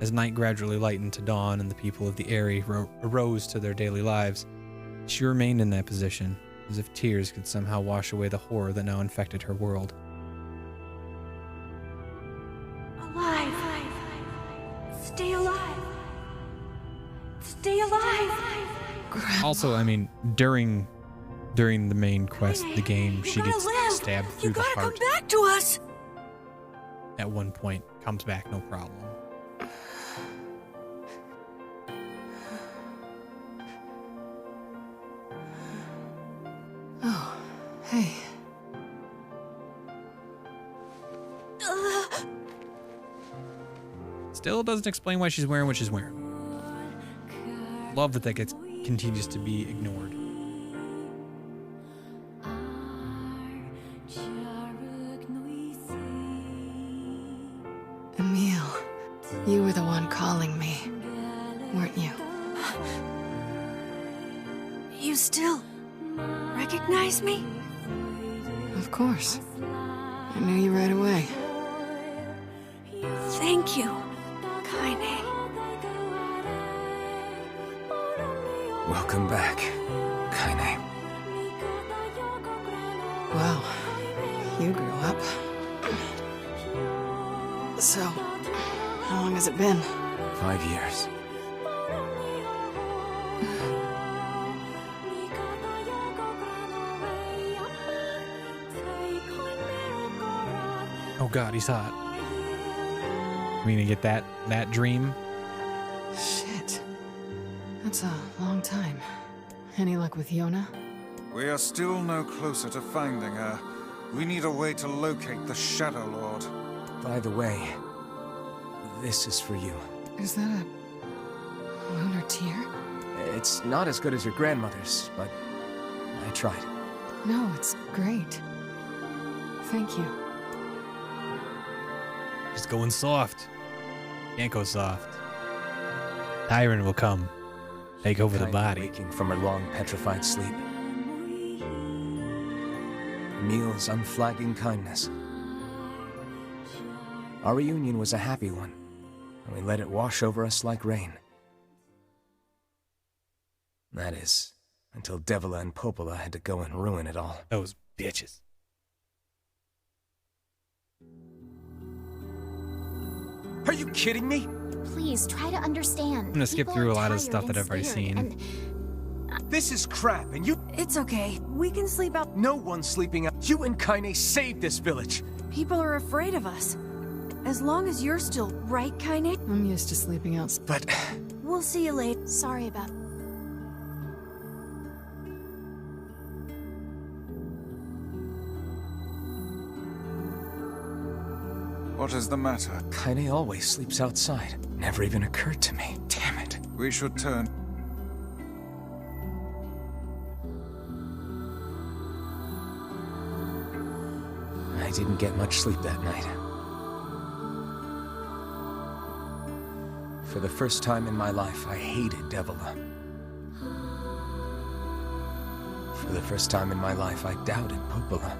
[SPEAKER 2] As night gradually lightened to dawn and the people of the area arose to their daily lives, she remained in that position, as if tears could somehow wash away the horror that now infected her world.
[SPEAKER 6] Alive! Stay alive! Stay alive!
[SPEAKER 2] Also, I mean, during the main quest of the game, she gets stabbed through the heart.
[SPEAKER 6] Come back to us!
[SPEAKER 2] At one point, comes back no problem.
[SPEAKER 7] Oh, hey.
[SPEAKER 2] Still doesn't explain why she's wearing what she's wearing. Love that continues to be ignored.
[SPEAKER 7] Emil, you were the one calling me, weren't you?
[SPEAKER 6] You still recognize me?
[SPEAKER 7] Of course. I knew you right away.
[SPEAKER 6] Thank you, Kaine.
[SPEAKER 3] Welcome back, Kaine.
[SPEAKER 7] Wow, you grew up. So, how long has it been?
[SPEAKER 3] 5 years.
[SPEAKER 2] Oh god, he's hot. I mean, to get that dream.
[SPEAKER 7] Shit. That's a long time. Any luck with Yona?
[SPEAKER 5] We are still no closer to finding her. We need a way to locate the Shadow Lord.
[SPEAKER 3] By the way, this is for you.
[SPEAKER 7] Is that a lunar tear?
[SPEAKER 3] It's not as good as your grandmother's, but I tried.
[SPEAKER 7] No, it's great. Thank you.
[SPEAKER 2] She's going soft. Can't go soft. Tyron will come. Take over the body.
[SPEAKER 3] Waking from her long, petrified sleep. Emil's unflagging kindness. Our reunion was a happy one, and we let it wash over us like rain. That is, until Devila and Popola had to go and ruin it all.
[SPEAKER 2] Those bitches.
[SPEAKER 3] Are you kidding me?
[SPEAKER 4] Please, try to understand.
[SPEAKER 2] I'm gonna skip through a lot of stuff that I've already seen.
[SPEAKER 3] This is crap, and you...
[SPEAKER 6] It's okay. We can sleep out.
[SPEAKER 3] No one's sleeping out. You and Kaine saved this village.
[SPEAKER 6] People are afraid of us. As long as you're still right, Kaine.
[SPEAKER 7] I'm used to sleeping out.
[SPEAKER 3] But...
[SPEAKER 6] We'll see you later.
[SPEAKER 4] Sorry about...
[SPEAKER 5] What is the matter?
[SPEAKER 11] Kaine always sleeps outside. Never even occurred to me. Damn it.
[SPEAKER 5] We should turn.
[SPEAKER 11] I didn't get much sleep that night. For the first time in my life, I hated Devila. For the first time in my life, I doubted Popola.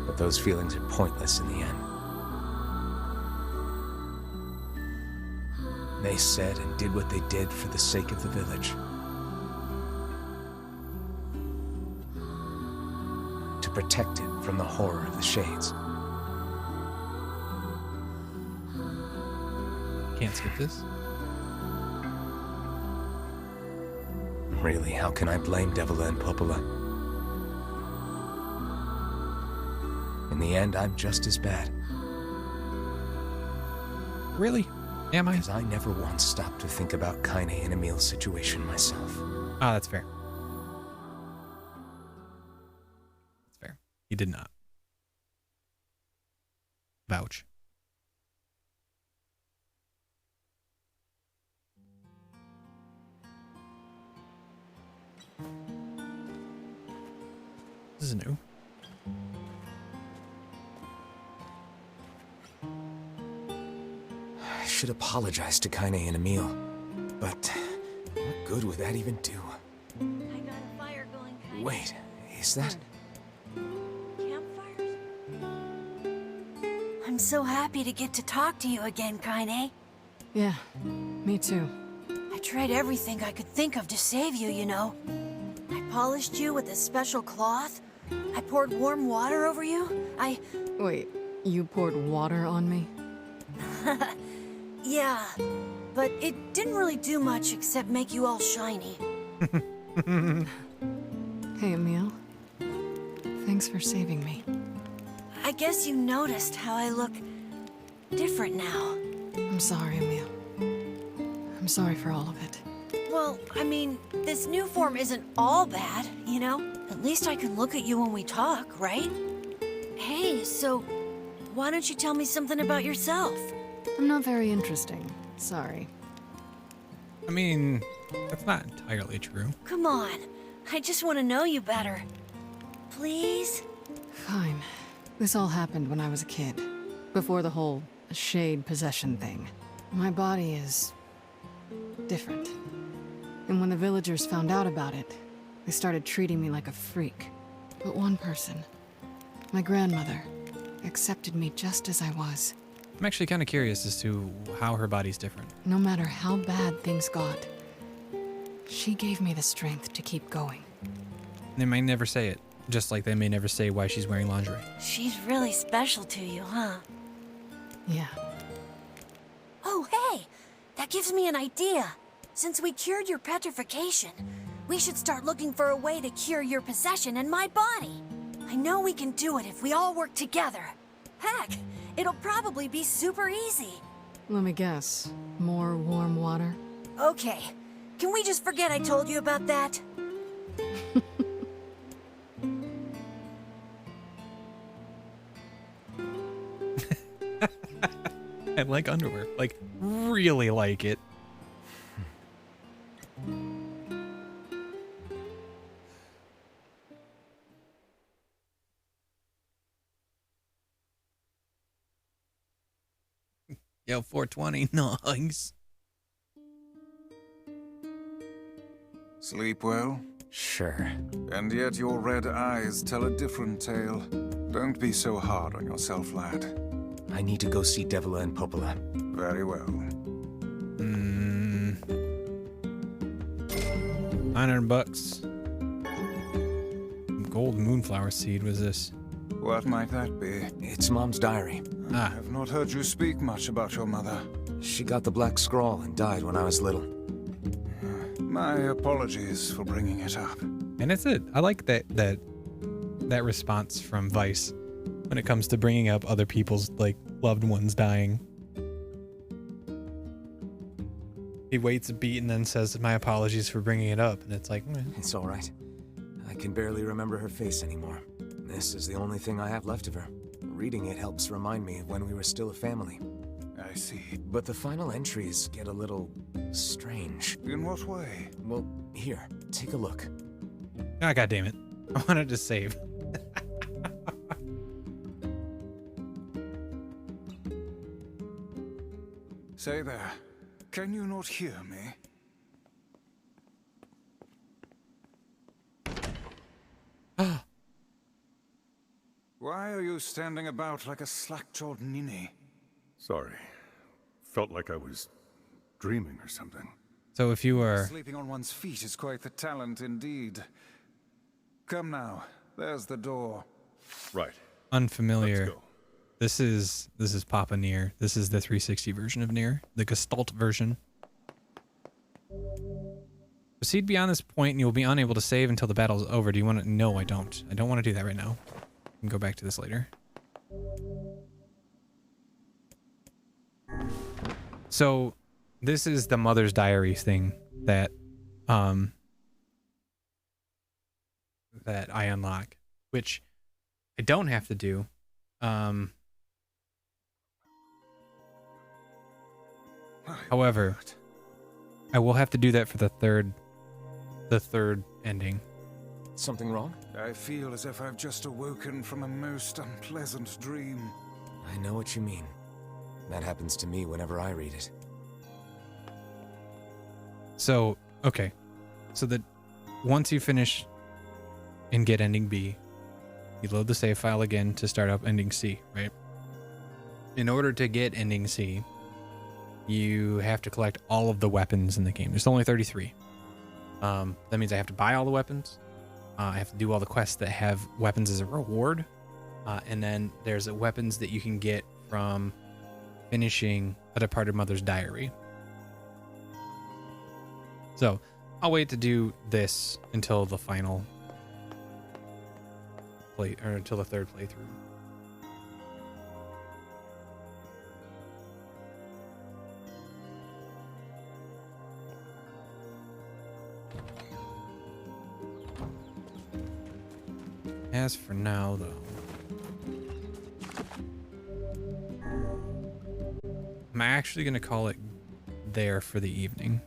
[SPEAKER 11] But those feelings are pointless in the end. They said and did what they did for the sake of the village. To protect it from the horror of the Shades.
[SPEAKER 2] Can't skip this.
[SPEAKER 11] Really, how can I blame Devila and Popola? In the end, I'm just as bad.
[SPEAKER 2] Really? Am I?
[SPEAKER 11] Because I never once stopped to think about Kaine and Emil's situation myself.
[SPEAKER 2] Ah, that's fair. That's fair. He did not. Vouch. This is new.
[SPEAKER 11] I should apologize to Kaine and Emil, but what good would that even do?
[SPEAKER 6] I got a fire going, Kaine.
[SPEAKER 11] Wait, is that...
[SPEAKER 6] Campfires? I'm so happy to get to talk to you again, Kaine.
[SPEAKER 7] Yeah, me too.
[SPEAKER 6] I tried everything I could think of to save you, you know. I polished you with a special cloth. I poured warm water over you.
[SPEAKER 7] Wait, you poured water on me?
[SPEAKER 6] Yeah, but it didn't really do much except make you all shiny.
[SPEAKER 7] Hey, Emil. Thanks for saving me.
[SPEAKER 6] I guess you noticed how I look different now.
[SPEAKER 7] I'm sorry, Emil. I'm sorry for all of it.
[SPEAKER 6] Well, I mean, this new form isn't all bad, you know? At least I can look at you when we talk, right? Hey, so why don't you tell me something about yourself?
[SPEAKER 7] I'm not very interesting. Sorry.
[SPEAKER 2] I mean, that's not entirely true.
[SPEAKER 6] Come on. I just want to know you better. Please?
[SPEAKER 7] Fine. This all happened when I was a kid. Before the whole shade possession thing. My body is... different. And when the villagers found out about it, they started treating me like a freak. But one person, my grandmother, accepted me just as I was.
[SPEAKER 2] I'm actually kind of curious as to how her body's different.
[SPEAKER 7] No matter how bad things got, she gave me the strength to keep going.
[SPEAKER 2] They may never say it, just like they may never say why she's wearing lingerie.
[SPEAKER 6] She's really special to you, huh?
[SPEAKER 7] Yeah.
[SPEAKER 6] Oh, hey! That gives me an idea. Since we cured your petrification, we should start looking for a way to cure your possession in my body. I know we can do it if we all work together. Heck, it'll probably be super easy.
[SPEAKER 7] Let me guess. More warm water?
[SPEAKER 6] Okay. Can we just forget I told you about that?
[SPEAKER 2] I like underwear. Like, really like it. Yo, 420, nice.
[SPEAKER 5] Sleep well?
[SPEAKER 11] Sure.
[SPEAKER 5] And yet your red eyes tell a different tale. Don't be so hard on yourself, lad.
[SPEAKER 11] I need to go see Devila and Popola.
[SPEAKER 5] Very well.
[SPEAKER 2] 900 bucks. Gold moonflower seed was this?
[SPEAKER 5] What might that be?
[SPEAKER 11] It's Mom's diary.
[SPEAKER 5] I have not heard you speak much about your mother.
[SPEAKER 11] She got the Black Scrawl and died when I was little.
[SPEAKER 5] My apologies for bringing it up.
[SPEAKER 2] And that's it. I like that response from Vice when it comes to bringing up other people's, like, loved ones dying. He waits a beat and then says, "My apologies for bringing it up." And it's like,
[SPEAKER 11] It's all right. I can barely remember her face anymore. This is the only thing I have left of her.
[SPEAKER 16] Reading it helps remind me of when we were still a family.
[SPEAKER 5] I see.
[SPEAKER 16] But the final entries get a little strange.
[SPEAKER 5] In what way?
[SPEAKER 16] Well, here, take a look.
[SPEAKER 2] Ah, God damn it. I wanted to save.
[SPEAKER 5] Say there, can you not hear me? Why are you standing about like a slack-jawed ninny?
[SPEAKER 9] Sorry. Felt like I was dreaming or something.
[SPEAKER 2] So if you are...
[SPEAKER 5] Sleeping on one's feet is quite the talent indeed. Come now, there's the door.
[SPEAKER 9] Right.
[SPEAKER 2] Unfamiliar.
[SPEAKER 9] Let's go.
[SPEAKER 2] This is Papa Nier. This is the 360 version of Nier, the Gestalt version. Proceed beyond this point and you'll be unable to save until the battle is over. Do you want to? No, I don't. I don't want to do that right now. We can go back to this later. So this is the Mother's Diary thing that that I unlock, which I don't have to do. However, I will have to do that for the third ending.
[SPEAKER 16] Something wrong?
[SPEAKER 5] I feel as if I've just awoken from a most unpleasant dream.
[SPEAKER 16] I know what you mean. That happens to me whenever I read it.
[SPEAKER 2] So, okay. So that once you finish and get ending B, you load the save file again to start up ending C, right? In order to get ending C, you have to collect all of the weapons in the game. There's only 33. That means I have to buy all the weapons. I have to do all the quests that have weapons as a reward. And then there's weapons that you can get from finishing A Departed Mother's Diary. So I'll wait to do this until the final play, or until the third playthrough. As for now, though, I'm actually going to call it there for the evening.